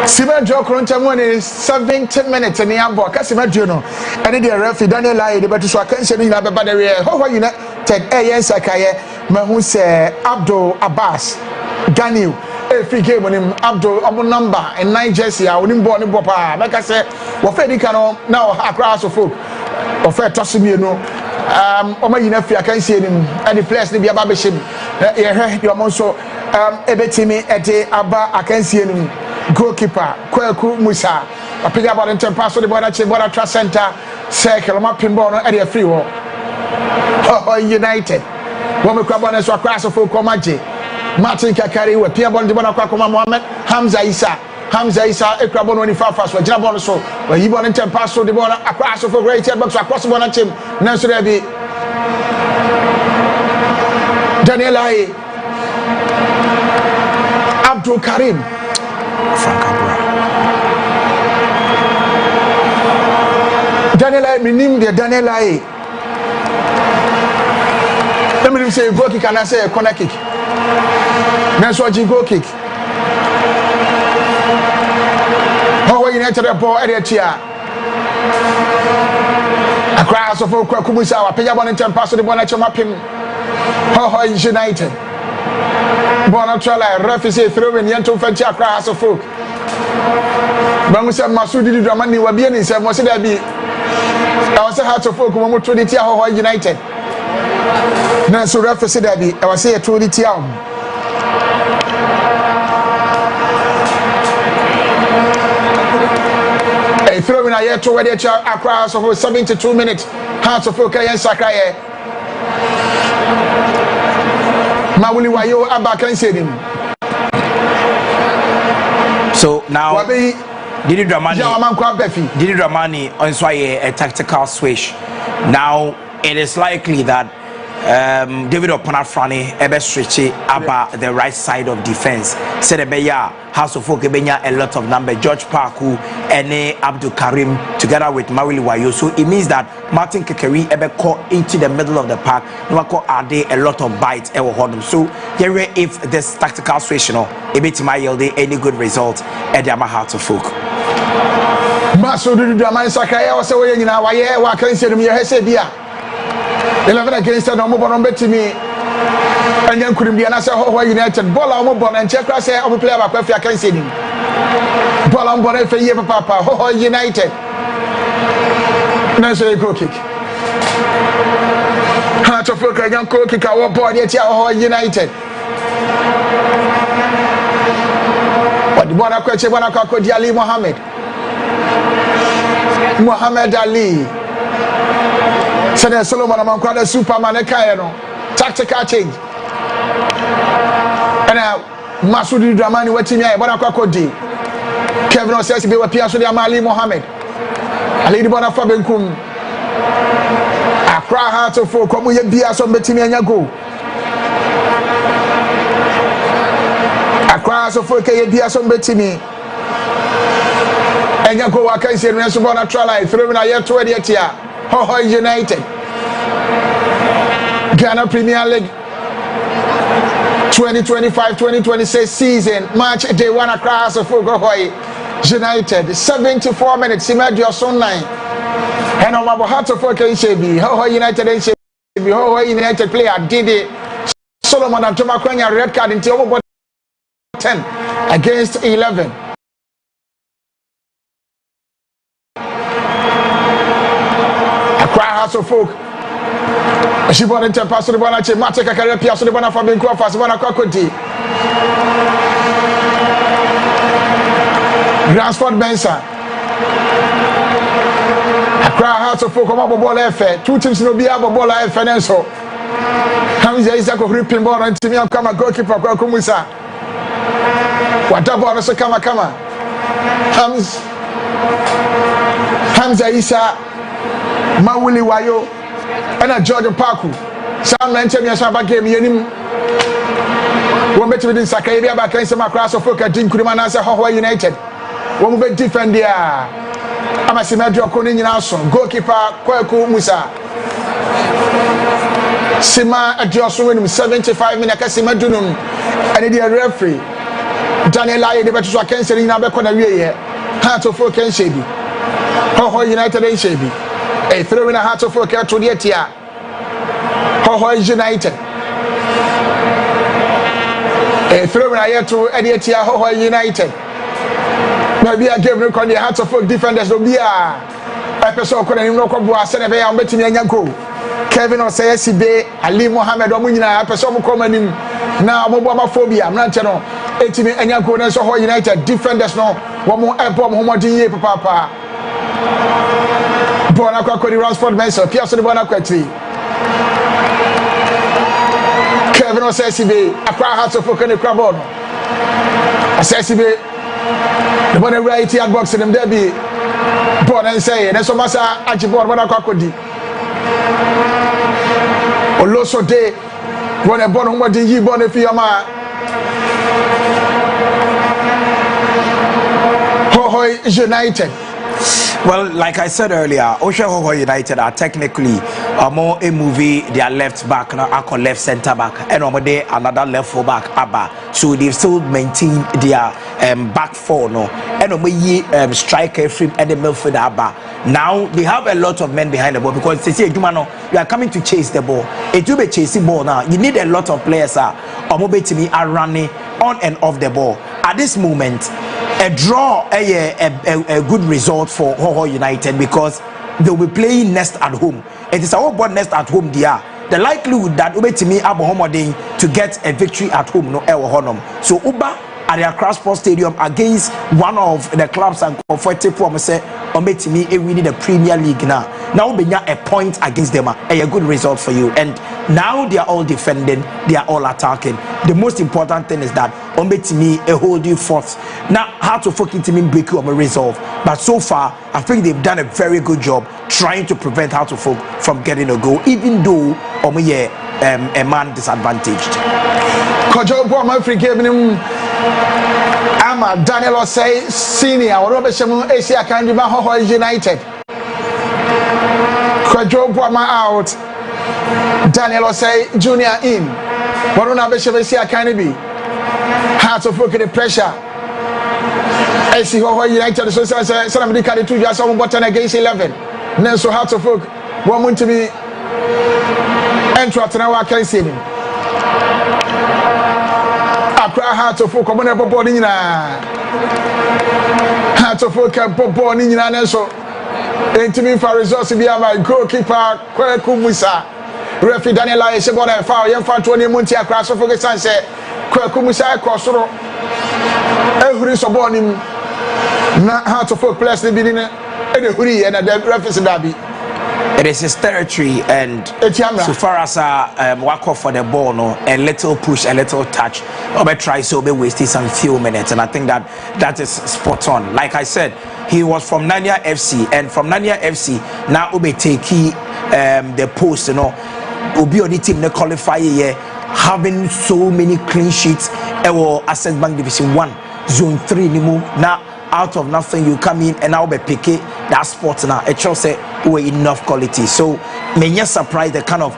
Sima Joe Krontamon is 70 minutes in the Ambo, Cassima Juno, and the referee Daniel Lai, the better so I can say in the battery. Hohoe United, Sakaye, Mahuse, Abdul Abbas, Daniel, every game on him, Abdul Abu number, and 9 Jesse, I wouldn't born in Bopa. Like I said, Wafedi Cano now across the folk, or fair Tossimino. Oma Yunafi, I can see him, and the players to be a babishim. You are also Ebetimi at Abba, I can see him. Goalkeeper Kweku Musa a pick up on the pass to the border trust center circle my pinball at the free wall Hohoe United woman crabon so across of Komaji Martin Kakari with Pierre Bon Dibona Mohammed Hamza Isa a crabon when he far fast with Jabon so where he won in 10 pass to the border across of a great box across the bonnet team Nancy Daniel Aye, Abdul Karim, Daniel Aye, minim de Daniel Aye. Let me say goal kick and I say a corner kick. That's what you goal kick. How you enter the ball at the chair. A crowd of folk Kumusa, Payabon and Pass the one at your mapping. Hohoe is United. Bonatrala, Refugee throwing Yanto Fentia crowds of folk. Bamusa Masudi Dramani were being in some was it be. I was a heart of folk who to the Hohoe United. Nanso Refugee Derby, I was here to the Tiam. Throwing a year to where they are crowds of 72 minutes. Hearts of folk and Sakaye. Mawuli Wayo Abakan said him. So now Didi Dramani on a tactical switch. Now it is likely that David Opanafrani ebe switch about the right side of defense. Said Ebeya House of Folk Ebenya a lot of number. George Parku and Abdul Karim together with Mawili Wayo. So it means that Martin Kekeri ebe caught into the middle of the park. No are there a lot of bites ever hold. So here if this tactical switch ebe my yield any good result at the Heart of Folk. Masudu Dramani Sakaya was away in our way. What can you say to me? Hesebia. 11 against no more on bet me. And then couldn't be an answer Hohoe United. Bola Mobon and check us say I'm player about Perfia can see him. Bola Mobon for year papa Hohoe United. That's a goal kick. Heart of Folk and goal kick our body at Hohoe United. What the Bonacque Ali Mohammed Ali. Sene Solomon Amankwada Superman Ekayeno. Tactical change. And Masudi Dramani Wetimia Bonakwa Kevin Osesi Bewa Piaso de Amali Mohammed. Ali Bona Fabenkum. Accra Heart of Folk Komu Yebia Som Betimia Nyago. Accra Heart of Folk Yebia Som Betimi. And Yako Wakansi and Resubona Trala, throwing a year to Edia. Hohoe United. Ghana Premier League 2025-2026 season. Match day 1 across of Hohoe United. 74 minutes. Simedio Sunline. And on my heart of Folk HB. Hohoe United HB. Hohoe United player Didi Solomon and Tomakwenya red card until 10 against 11. House of Folk. She bought into Pastor the Bonache, Mateka Carapia, so the Bona for being called for Bonacoti. Gransford Benson. Accra House of Folk, ball F. 2 teams no be able ball F. Financial. Hamza Isaac of ripping ball and Timmy Kama goalkeeper Kumusa. What double also Kama Hamza Isa. Mawuli Wayo and George Parku. Some 19 years of a game, Yenim. One bet within Sakabia back in some class of folk at Dean Kurimana Hohoe United. One bet defend there. I'm a Simadro Konin Nelson, goalkeeper Kwaku Musa. Sima at Joshua 75 minutes, Simadunum, and the referee. Daniel Aye, the Betus Wakensi in Abekona, Heart of Folk and Shaby. Hohoe United and Shaby. A throwing a Heart of Folk to the Etia. Hohoe United. A throwing a year to Edia Hohoe United. Maybe I gave no con the Heart of Folk defenders will be a episode calling no Kobua Senebe and betting Yanko. Kevin Osesi Bay, Ali Mohammed Omunina, episode coming now Mobophobia. I'm not telling 18 and Yanko Hohoe United defenders no one more album Homodi Papa. Bonacqua Cody Ransford Benson, Piazza de Bonacqua. Kevin Osesi, Accra Hearts of Folk and the Crabon. Osesi, the money right here box in them Debbie. Born and say, and so Massa Archibald Bonacqua Cody. Oloso Day, When a born what did you born if you are Hohoe United. Well, like I said earlier, Vrs Hohoe United are technically more a movie. They are left back, now I left centre back, and over another left full back, Abba. So they've still maintained their back four, no, and over striker frame and the midfield Abba. Now they have a lot of men behind the ball because they say, you are coming to chase the ball. It will be chasing ball now. You need a lot of players are running on and off the ball. At this moment, a draw a good result for Hohoe United because they will be playing next at home. It is our board next at home there. The likelihood that Ubetimi Abohomoding to get a victory at home no ever honor. So Uba at the Accra Sports Stadium against one of the clubs and comfortable from say Ubetimi winning the Premier League now. Now we a point against them, a good result for you. And now they are all defending, they are all attacking. The most important thing is that Ubetimi hold you forth. Now how to fucking team break you on a resolve. But so far, I think they've done a very good job trying to prevent how to folk from getting a goal, even though a man disadvantaged. Kojo Boama free game Ama Daniel Osei Senior or Robert Shamu Asia Kandima Hohoe United. Kojo Boama out. Daniel Osei Junior in. Waruna Beshavesia Kanibi. How to focus the pressure. AC Hohoe United so somebody carry 2 years on button against 11. Nelson how to focus. One want to be entry now I can see him. Accra how to focus on the ball in how to focus ball in Nelson. Intimate for results to be my goalkeeper Kweku Musa. Referee Daniel Ayesebona foul yem fa 20 months Accra so focus and say Kweku Musa crossro. Every so ball him na how to focus place the beginning and the hurry and the referee derby. It is his territory, and so far as walk off for the ball, no, a little push, a little touch, or try so be wasting some few minutes, and I think that is spot on. Like I said, he was from Nanya FC, and from Nanya FC now Ube take the post, you know, Ubi on the team the qualify here, having so many clean sheets. Our Access Bank Division 1, Zone 3, now. Out of nothing you come in and now be picky that spot now it shows say we enough quality. So me not surprised the kind of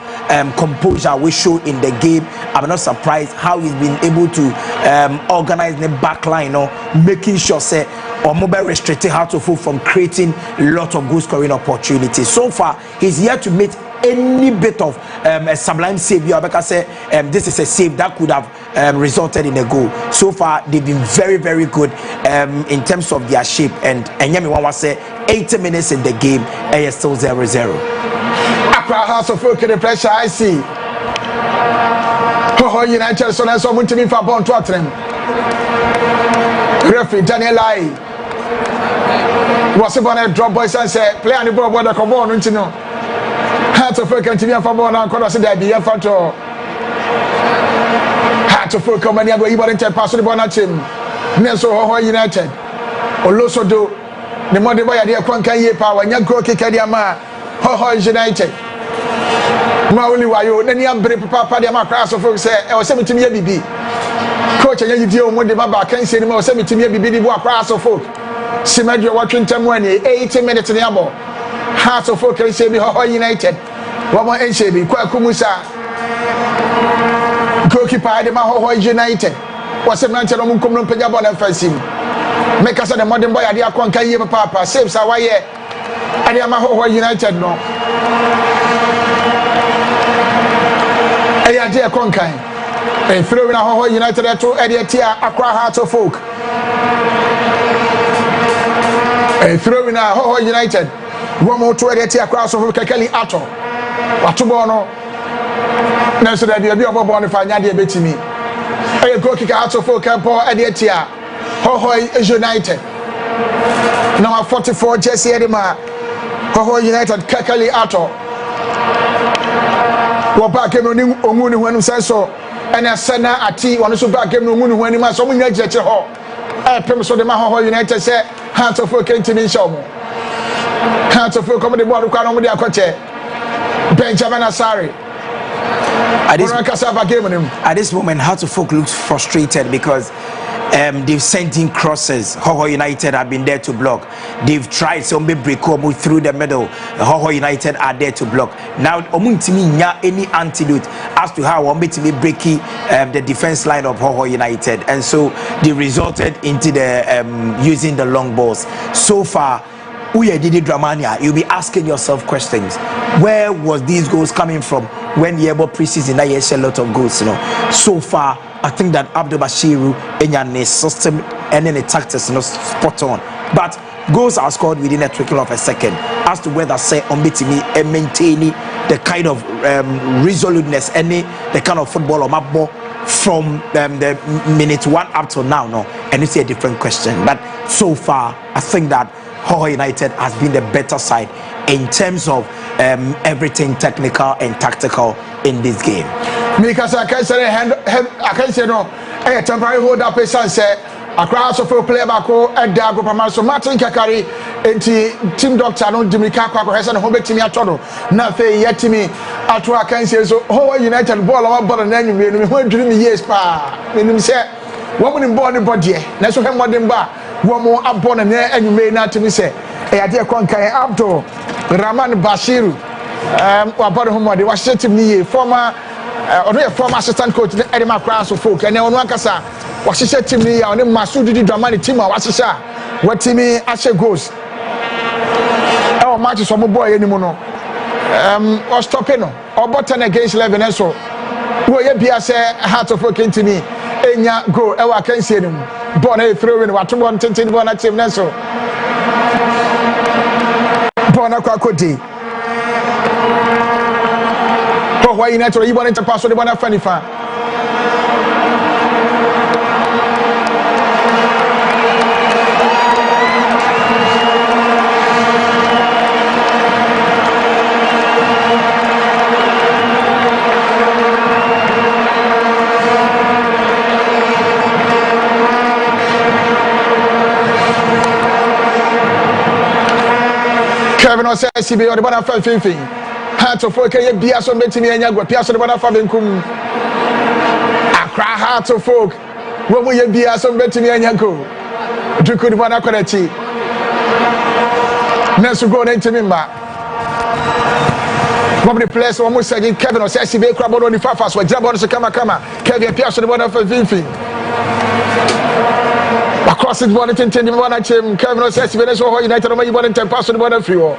composure we show in the game. I'm not surprised how he's been able to organize the back line, you know, making sure say or mobile restricted how to fool from creating a lot of goal scoring opportunities. So far he's here to meet any bit of a sublime save. You have say this is a save that could have resulted in a goal. So far they've been very, very good in terms of their shape, and Yemi Wawa say 80 minutes in the game and it's still 0-0. Accra House of Folk the pressure I see. Hohoe United so that's someone to me for born to them. Referee Daniel Ai was about a drop boys and say play on the ball the come on into no. How to folk continue for born and call there be a photo. How to folk come and go even into pass the ball at him. Nelson Hohoe United. Oloso do the money boy there kwanka ye power nya goal kick there ma Hohoe United. Ma only why you na niam bre papa there ma class of folk say e o se mitimi ya bibi. Coach anya yidi o mo de ba kan say ni ma o se mitimi ya bibi di bo class of folk. Simadio watwintam wani 80 minutes ni abo. Heart of folk can say be Hohoe United. One more NCB Kweku Musa. Goalkeeper de ma Hohoe United. Was a man tell them come no penya ball and fancy. Make us the modern boy ade akwanka ye papa saves away ade ma Hohoe United no. Ade ade akwanka. And throw in Hohoe United to ade tia Accra Heart of Folk. And throw in Hohoe United. One more to ade tia Accra of Folk Kekeli Ato. Watubo no. Na so that be obo on fa nya de betimi. A goal kick out of Folk ball ade tia Hohoe United. Number 44 Jesse Edema. Hohoe United Kekeli Ato. Wo back game no omunu hwanu senso ena sana ati wonu so back game no omunu hwanu ma so munya jeche ho. Pem so de ma Hohoe United say Heart of Folk ntimi show mo. Heart of Folk come the ball kwa no mo de akoche. Benjamin Asari. At this moment, Hearts of Folk looks frustrated because they've sent in crosses. Hohoe United have been there to block. They've tried some break through the middle. Hohoe United are there to block. Now, any antidote as to how Ombitimi breaking the defense line of Hohoe United, and so they resulted into the using the long balls. So far, Didi Dramania, you'll be asking yourself questions. Where was these goals coming from when the Ebo preseason that you a lot of goals? You know, so far I think that Abdul Bashiru and your system and then the tactics spot on. But goals are scored within a trickle of a second. As to whether say Ombitimi and maintaining the kind of resoluteness, the kind of football or map ball from the minute 1 up to now, no, and it's a different question. But so far, I think that Hohoe United has been the better side in terms of everything technical and tactical in this game. Because I can say no, a temporary hold up a sunset. Across of a player back at Dago Pamaso Martin Kakari and team doctor no Dimika has an home team at Tono. Nothing yet to me at what I can say. So Hohoe United ball on board and then we went dream years pa. When you say, woman in born body, that's what I'm modern bar. One more up on and you may not to me say, a dear Konkai Abdo Raman Bashiru, about whom they was sitting me, former assistant coach Edema Cross of Folk, and then one Kasa was said to me on the Masudi Dramani team, what Timmy Asher goes. Our match is from a boy anymore. Or stopping or button against 11 and so. Where you say Heart of Folk into me, and ya go, I can see them. Born a throw in what 110 one at Tim Nesso. Born a Kakoti. Why you naturally you want to pass with the one of funny fan? Kevin says CB or the one of Fifi. Heart of Folk, be as on betting and Yago, Piazza, the one of Fabincum. Accra Heart of Folk, when will you be as on betting and Yago? Do good one aquality. Nesu go into Mimba. One of the players almost said Kevin or says CB crab on the Fafas, where Jabon to come, Kevin Piazza, the one of Fifi. Across it, one attending one at him, Kevin says Venezuela United, or you want to pass on the one of you.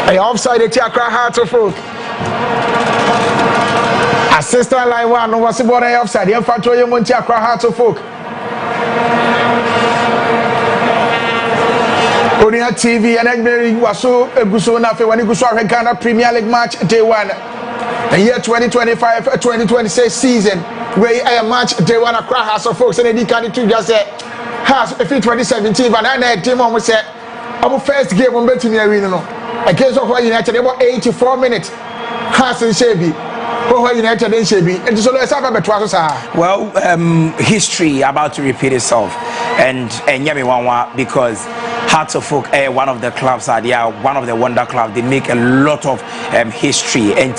A offside at Accra Heart of Folk. Assistant line one was about a offside. You find to Monte Accra Heart of Folk. Only on TV and Egberi was so Guso Nafe when you go to Ghana Premier League match day one. The year 2025-2026 season where a match day one Accra Heart of Folk and they can do just has if 2017 and I team on say our first game on betting here no. Against Hohoe United, about 84 minutes. Hassan Shebi, Hohoe United and Shebi, and so let's have a better. Well, history about to repeat itself, and Yamiwawa because Hearts of Folk are one of the clubs they are one of the wonder clubs. They make a lot of history and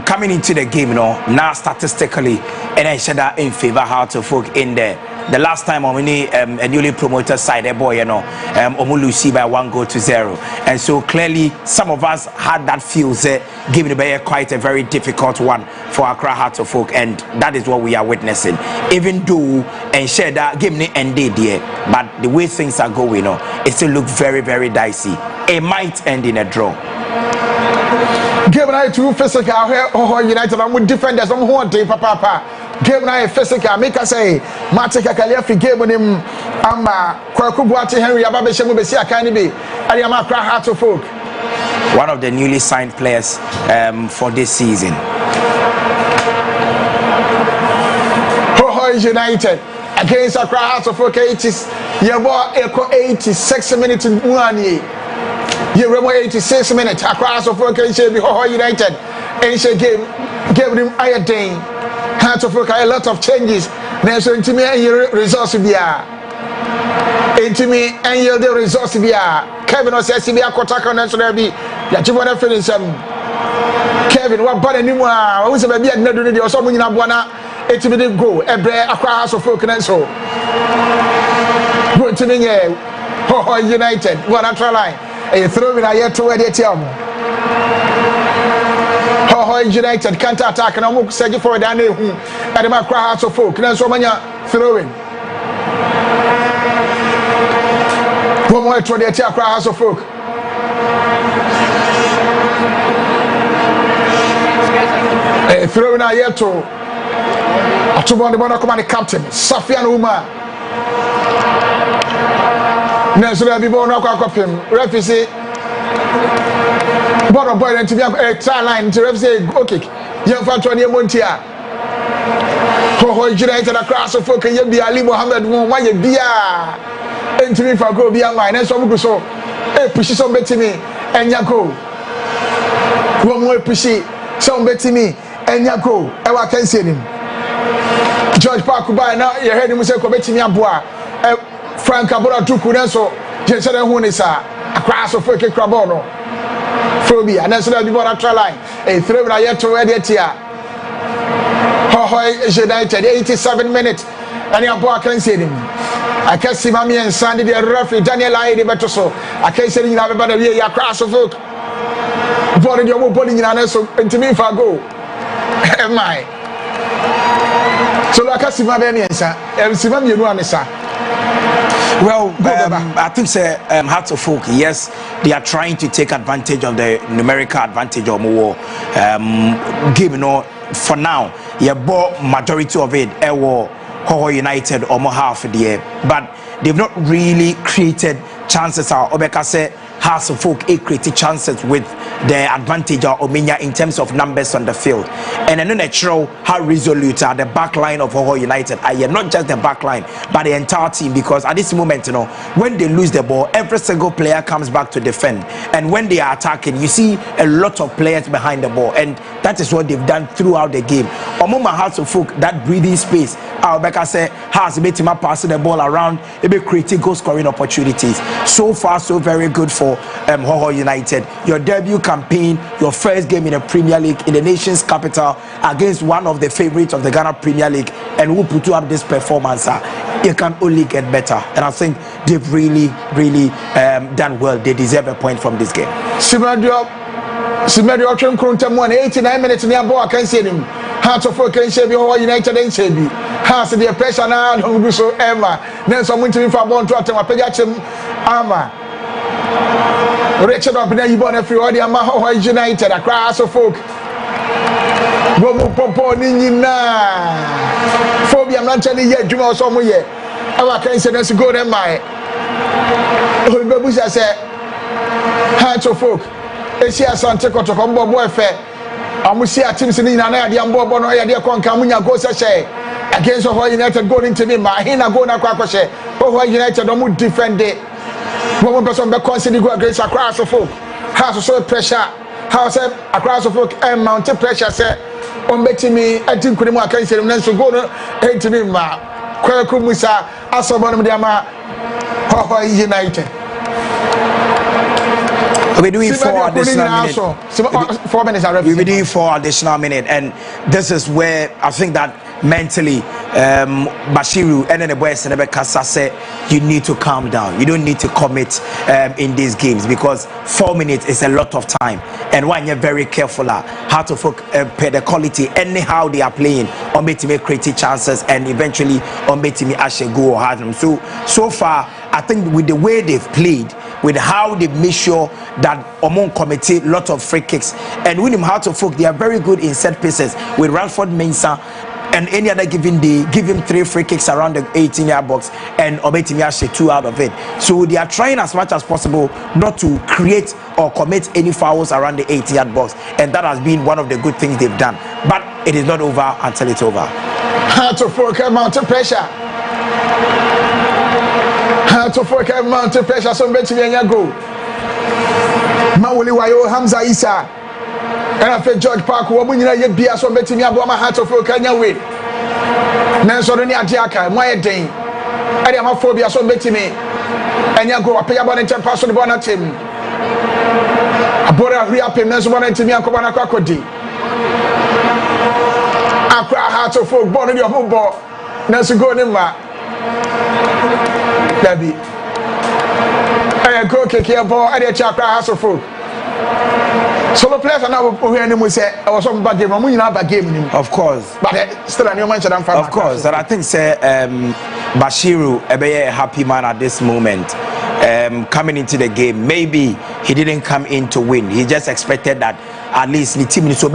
coming into the game, now statistically, and I said that in favor Hearts of Folk in there. The last time a newly promoted side, boy, Omulusi by 1-0, and so clearly some of us had that feel giving the quite a very difficult one for Accra Hearts of Folk, and that is what we are witnessing. Even though and share that game ended there, but the way things are going, it still looks very, very dicey. It might end in a draw. Game night two physical here, United. I'm with defenders. I'm one day, papa. Game night physical. Make us say, Matika Kaliafi game with him. Kwakubuati Henry Ababeshemu Besia Kanibi. I am Accra Heart of Folk. One of the newly signed players for this season. Hohoe United against Accra Heart of Folk. 86 minutes in 1 year. You remember 86 minutes across of Folk and Hohoe United and she gave him iodine. Heart of Folk a lot of changes. Then so into me and your resource be into me and your resource be Kevin says be a Kotaka and so there be ya chibona feelings Kevin wa bana ni mu a wo se ba bia dinadu ni de so mo nyina boa na etimi de go ebre akwa House of Folk na so go timi nye Hohoe United one after line e throw in a yet to where they tell me Hohoe United counter attack na mo search for that na hu e de ma akwa House of Folk na so manya throwing one more to the akwa House of Folk throwing a yet to Atubon the Bono Command captain Safian Uma Nesra Bibono Copim Refisi Bono Boy and to be a try line to refuse go kick young Fantonia Montia Hohoe United across the folk and be Ali Mohammed why you be and to me for go be a mine and so so a pushy some betting me and Yako one more pushy some betting me and Yako I can see him George Parkuba na ye head him say ko betimi aboa Frank Abora Tuku nenso je se hu ni sa akwa so fake krabo no phobia na so da bi bona try line throw na yet to where they tia Hohoe United 87 minutes and aboa can see him I can see mami and Sandy the referee Daniel Aide beto so I can see you na be na we ya cross of folk body the mo body nyina na so ntimi fa go my so like I see my Benisa, Simon, you know, well, I think say Hearts of Folk, yes, they are trying to take advantage of the numerical advantage of more game, you know, for now, yeah, bought majority of it, Hohoe United or more half of the year, but they've not really created chances. Obeka say Hearts of Folk created chances with the advantage of Omenia in terms of numbers on the field. And I know natural how resolute are the back line of Hohoe United. Not just the back line, but the entire team, because at this moment, you know, when they lose the ball, every single player comes back to defend. And when they are attacking, you see a lot of players behind the ball. And that is what they've done throughout the game. Omoma Hearts of Folk, that breathing space, Rebecca said, has made him passing the ball around, maybe creating goal scoring opportunities. So far, so very good for Hohoe United. Your debut campaign, your first game in the Premier League in the nation's capital against one of the favorites of the Ghana Premier League, and who put you up this performance, it can only get better. And I think they've really done well. They deserve a point from this game. Simedio 89 minutes near Boa can see him. Hearts of Folk can say Hohoe United and say has the pressure now who so ever. Then someone to me for born to attend a pediatric armor. Richard up in the born every audio Hohoe United across of Folk. Bobo Popo Nina Phobia Manchani yet, Juma or somewhere yet. Our can say that's good and my Babusa said Hearts of Folk. It's here Santa Coto Combo Boy Fair. Amusia teams in Nana, the Ambo Bono, the Concamunia goes a share against Hohoe United going into me. My Hina go na Quackoshe. Hohoe United don't defend it. One person be considered go against across the Folk. House so pressure. House across the Folk and mountain pressure say on betting me. I think we can say them so go no to me ma. Kwaku Musa asobon me ama Hohoe United. We're doing 4 additional minutes. 4 minutes. We'll be doing 4 additional minutes, and this is where I think that mentally, Bashiru and then the boys and the Kasa say you need to calm down. You don't need to commit in these games because 4 minutes is a lot of time. And when you're very careful, how to pay the quality anyhow they are playing, or make to make creative chances, and eventually on make to me actually go or hard them. So far, I think with the way they've played, with how they make sure that Omon committed a lot of free kicks, and with him Hearts of Folk, they are very good in set pieces with Ranford Mensah. And any other given day, give him 3 free kicks around the 18-yard box, and Obetimi actually 2 out of it. So they are trying as much as possible not to create or commit any fouls around the 18-yard box, and that has been one of the good things they've done. But it is not over until it's over. Hearts of Folk mountain pressure. Hearts of Folk mountain pressure. So Betimi and Yago. Mawuli Wayo Hamza Isa. And I feel George Park, who will not be a so betting me about my Hearts of Folk and your way. Nanso ni Adiaka, my day. I am a phobia so betting me. And you go up pay about 10 person on a team. Abora huri apem na so bona ntimi akoba na kwakodi Accra Hearts of Folk born in your football na so go ne ma Dabi go keke ball at the Accra Hearts of Folk solo players are now we any say I was some bad game we in bad game of course but still a new man of course and I think say Bashiru a happy man at this moment coming into the game. Maybe he didn't come in to win, he just expected that at least the team so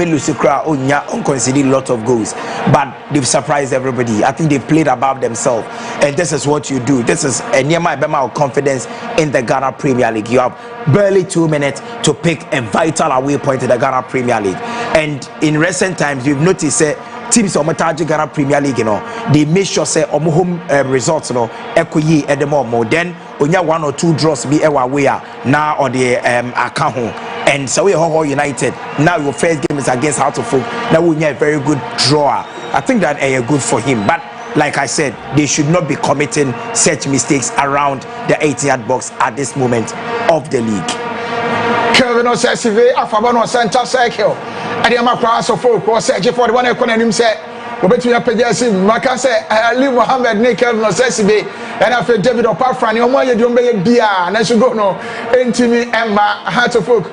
conceded a lot of goals, but they've surprised everybody. I think they've played above themselves, and this is what you do. This is a near my confidence in the Ghana Premier League. You have barely 2 minutes to pick a vital away point in the Ghana Premier League, and in recent times you've noticed teams on Mataji Ghana Premier League, they make sure say home results equity at the moment. Then only 1 or 2 draws be away now on the account. And so we Hohoe United. Now your first game is against Hearts of Folk. Now we need a very good drawer. I think that good for him. But like I said, they should not be committing such mistakes around the 80-yard box at this moment of the league. Kevin Osesive Afabano center circle. And the Accra of Folk was searching for the one who couldn't say, "Between a Pegasus, Maka say, Ali Mohammed, Nick Kevin Osesive, and after David Opafran, your money don't be a beer, and I should go no, Intimi Emma Hearts of Folk.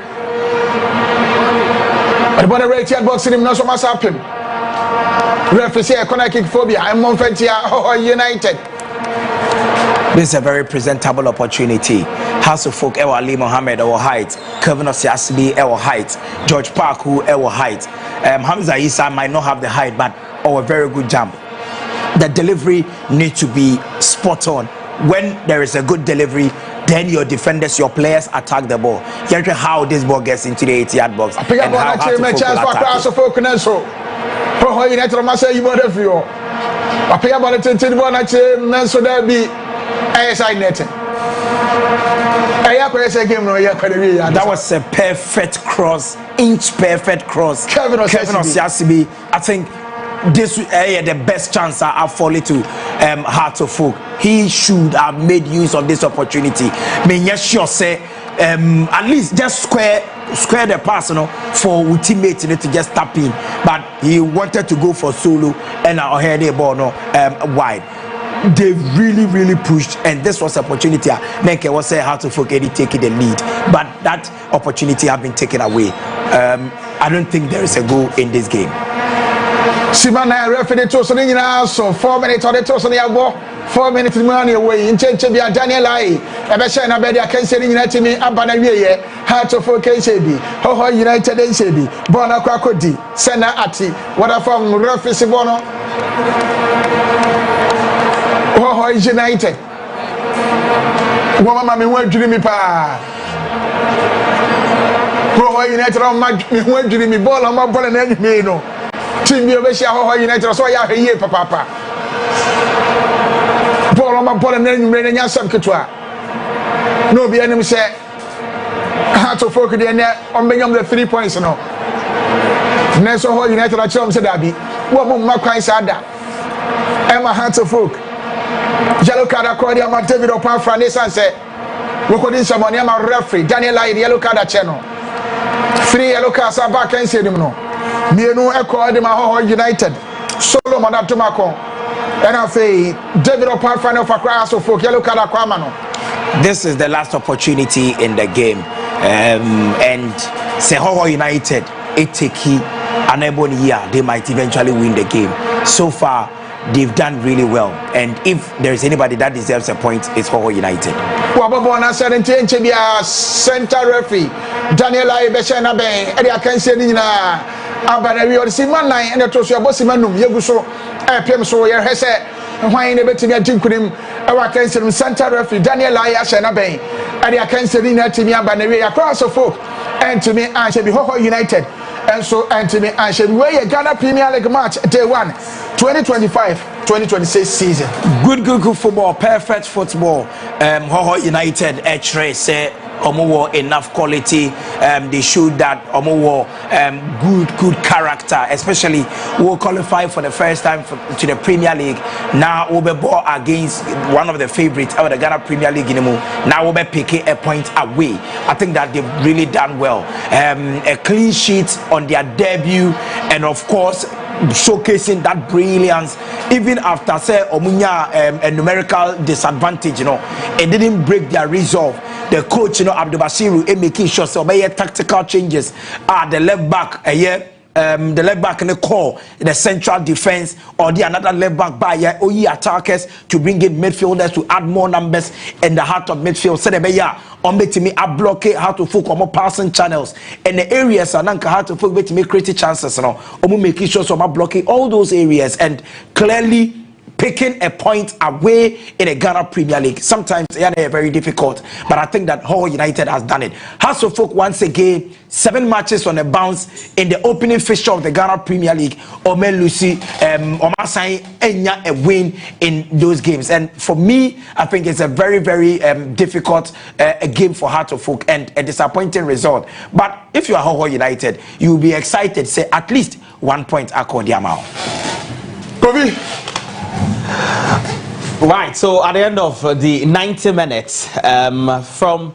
But the one rated box in him, no so much happen. Referee say, kick phobia, and Monfentia, Hohoe United. This is a very presentable opportunity. House of Folk, Ali Mohammed, our height. Kevin Osiasibi, our height. George Parku, our height. Hamza Issa might not have the height, but a very good jump. The delivery needs to be spot on. When there is a good delivery, then your defenders, your players attack the ball. You know how this ball gets into the 80-yard box. And how Hearts of Folk attack it. Hohoe United must say you want to feel. I pay about it to the one that so there be ASI netting. That was a perfect cross, inch perfect cross. Kevin Osiasibi, I think this is the best chance I've fallen to Hearts of Folk. He should have made use of this opportunity. Sure say at least just square the pass for teammates to just tap in, but he wanted to go for solo and I heard the ball wide. They really pushed, and this was opportunity. Menke was say Hearts of Folk taking the lead, but that opportunity have been taken away. I don't think there is a goal in this game. Simana referee to so so 4 minutes or the to so 4 minutes money away in change be Daniel Ai e be share na be dia kan se ni nyina timi abana wieye Hearts of Folk kan se bi Hohoe United en se bi ball na kwa kodi sena ati what from referee se bono Hohoe United Mama me wan dwiri mi pa Hohoe United on ma me wan dwiri mi ball na anyime no team bi obehia Hohoe United so ya heye papa ball na anyime na nya sam ketwa no bi enim say Hearts of Folk dey na on benyam the 3 points no Neso Hohoe United a chom say dabi wo mo ma kwan sa da Emma Hearts of Folk yellow card according to David Opafran say we couldn't summon him a referee Daniel Ai yellow card channel 3 yellow cards are back and say them no mienu according to Hohoe United solo madatumako and I say David Opafran of Accra Hearts of Folk yellow card akwama no. This is the last opportunity in the game, and say Hohoe United eteki unable year they might eventually win the game. So far they've done really well, and if there is anybody that deserves a point, it's Hohoe United. Wabona Sarentie be a center referee Daniel Ai Beshana Ben and I can say na abana we or siman nine and to so bosimanum yeguso pm so ye hese why ne betimi adinkunim I can say center referee Daniel Ai Ashana Ben and I can say na timi abana we across of Folk and to me and should be Hohoe United. And so Anthony and should we a Ghana Premier League match day 1 2025-2026 season. Good football, perfect football. Hohoe United say omo enough quality. They showed that omo good character, especially will qualify for the first time to the Premier League. Now we'll be ball against one of the favorites of the Ghana Premier League. Now we'll be picking a point away. I think that they've really done well. A clean sheet on their debut, and of course showcasing that brilliance even after say omunya a numerical disadvantage. It didn't break their resolve. The coach, Abdul Basiru, making sure so by tactical changes at the left back the left back in the core, the central defense, or the another left back by attackers to bring in midfielders to add more numbers in the heart of midfield. So me a block how to focus on more passing channels and the areas and how to focus make creative chances. Making sure so blocking all those areas and clearly picking a point away in a Ghana Premier League. Sometimes it's very difficult, but I think that Hohoe United has done it. House of Folk once again, 7 matches on a bounce in the opening fixture of the Ghana Premier League. Ome Lucy, Omasai Enya a win in those games. And for me, I think it's a very, very difficult a game for Heart of Folk and a disappointing result. But if you are Hohoe United, you'll be excited, say at least 1 point accord Yamao. Kobe. Right, so at the end of the 90 minutes from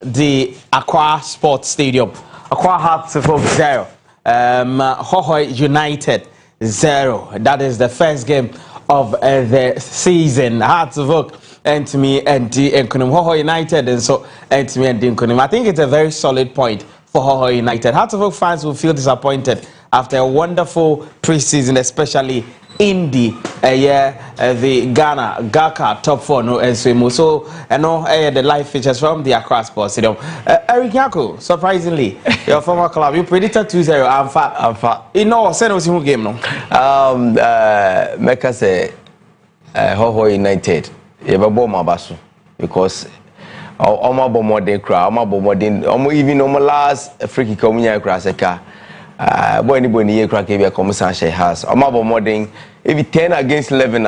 the Accra Sports Stadium, Accra Hearts of Oak 0, Hohoe United 0. That is the first game of the season. Hearts of Oak and me and Nkunim. Hohoe United and so and me and Nkunim. I think it's a very solid point for Hohoe United. Hearts of Oak fans will feel disappointed after a wonderful pre-season, especially in the Ghana Gaka top 4 no and so the live features from the Accra Sports Stadium. Eric Yako, surprisingly, your former club, you predicted 2-0. I'm fat. Send us who game no. Meka say Hohoe United. Yebabo mabaso because Oma bomode kra, Oma bomode, Oma even Oma last free kick omunya kra seka. Boy anybody here crack be a commission has. Omabo modern if 10 against 11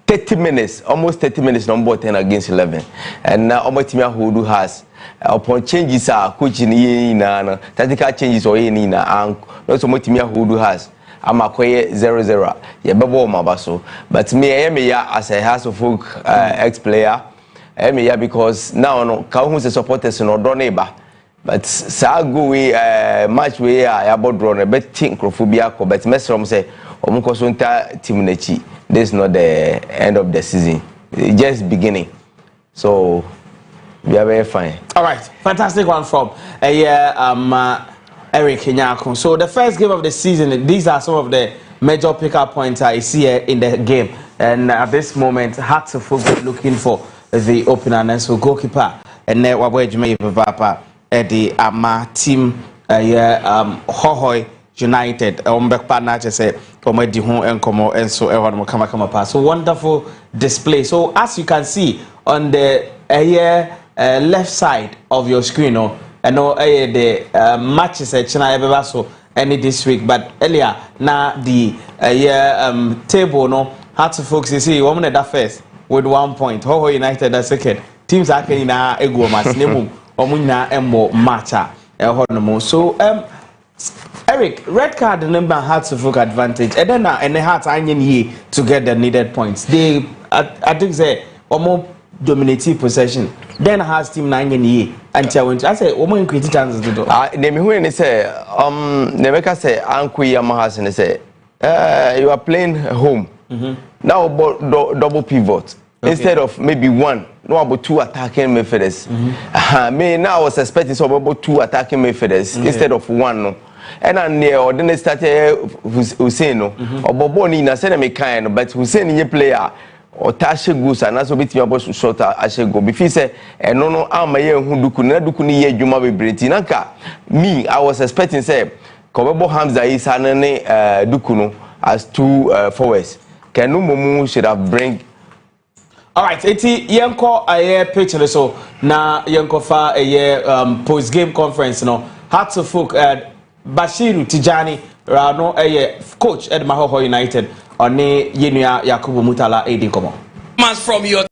30 minutes, almost 30 minutes number 10 against 11. And now Omotimia who has upon changes are coaching na tactical changes or any na and not Omotimia who has. I'm a 0-0. Yeah, babo mabaso. But me I am here as a House of Folk ex-player. I am here because now no Kahun's supporters no do neighbor. But go we match we about drawn a bit think crophobia but Mesrom say Omukosunta team nechi. This is not the end of the season. It's just beginning. So we are very fine. Alright, fantastic one from Eric Nyako. So the first game of the season, these are some of the major pickup points I see here in the game. And at this moment, Hearts of Folk looking for the opener and so goalkeeper. And then Wabwe Papa. The Ama team Hohoe United Ombekpa na say komedi ho enkomo enso e hono kama pass. So wonderful display. So as you can see on the left side of your screen the matches china ebeba so any this week, but earlier now the table Hearts of Folk see woman that first with 1 point, Hohoe United that second. Teams are can na ego mas nemu Omunya emo matcha so Eric, red card number Hearts of Folk advantage and then and the Hearts onion ye to get the needed points. They I think say almost dominative possession. Then Hearts team 9 ye until I say almost creative chances to do. They me when they say Nemeka say Anku Yamahas and they say you are playing home. Now double pivot. Okay. Instead of maybe one, no about 2 attacking midfielders. Me now I was expecting so about 2 attacking midfielders instead of 1. No. And then they started Hussein no. Oboboni na say me kind, but Hussein is a player or Tashe goes and also bit me about short Ashe go. Before say no amaye hunduku na duku ni ye juma be breti nanka. Me I was expecting say Kobebo Hamza is anane duku no as 2 forwards. Kenu Momu should have bring. Alright, eti yenko aye picture so na yenko fa aye post game conference no Hearts of Folk Bashiru Tijani rano aye coach at Hohoe United oni yenua Yakubu Mutala edi komo. From your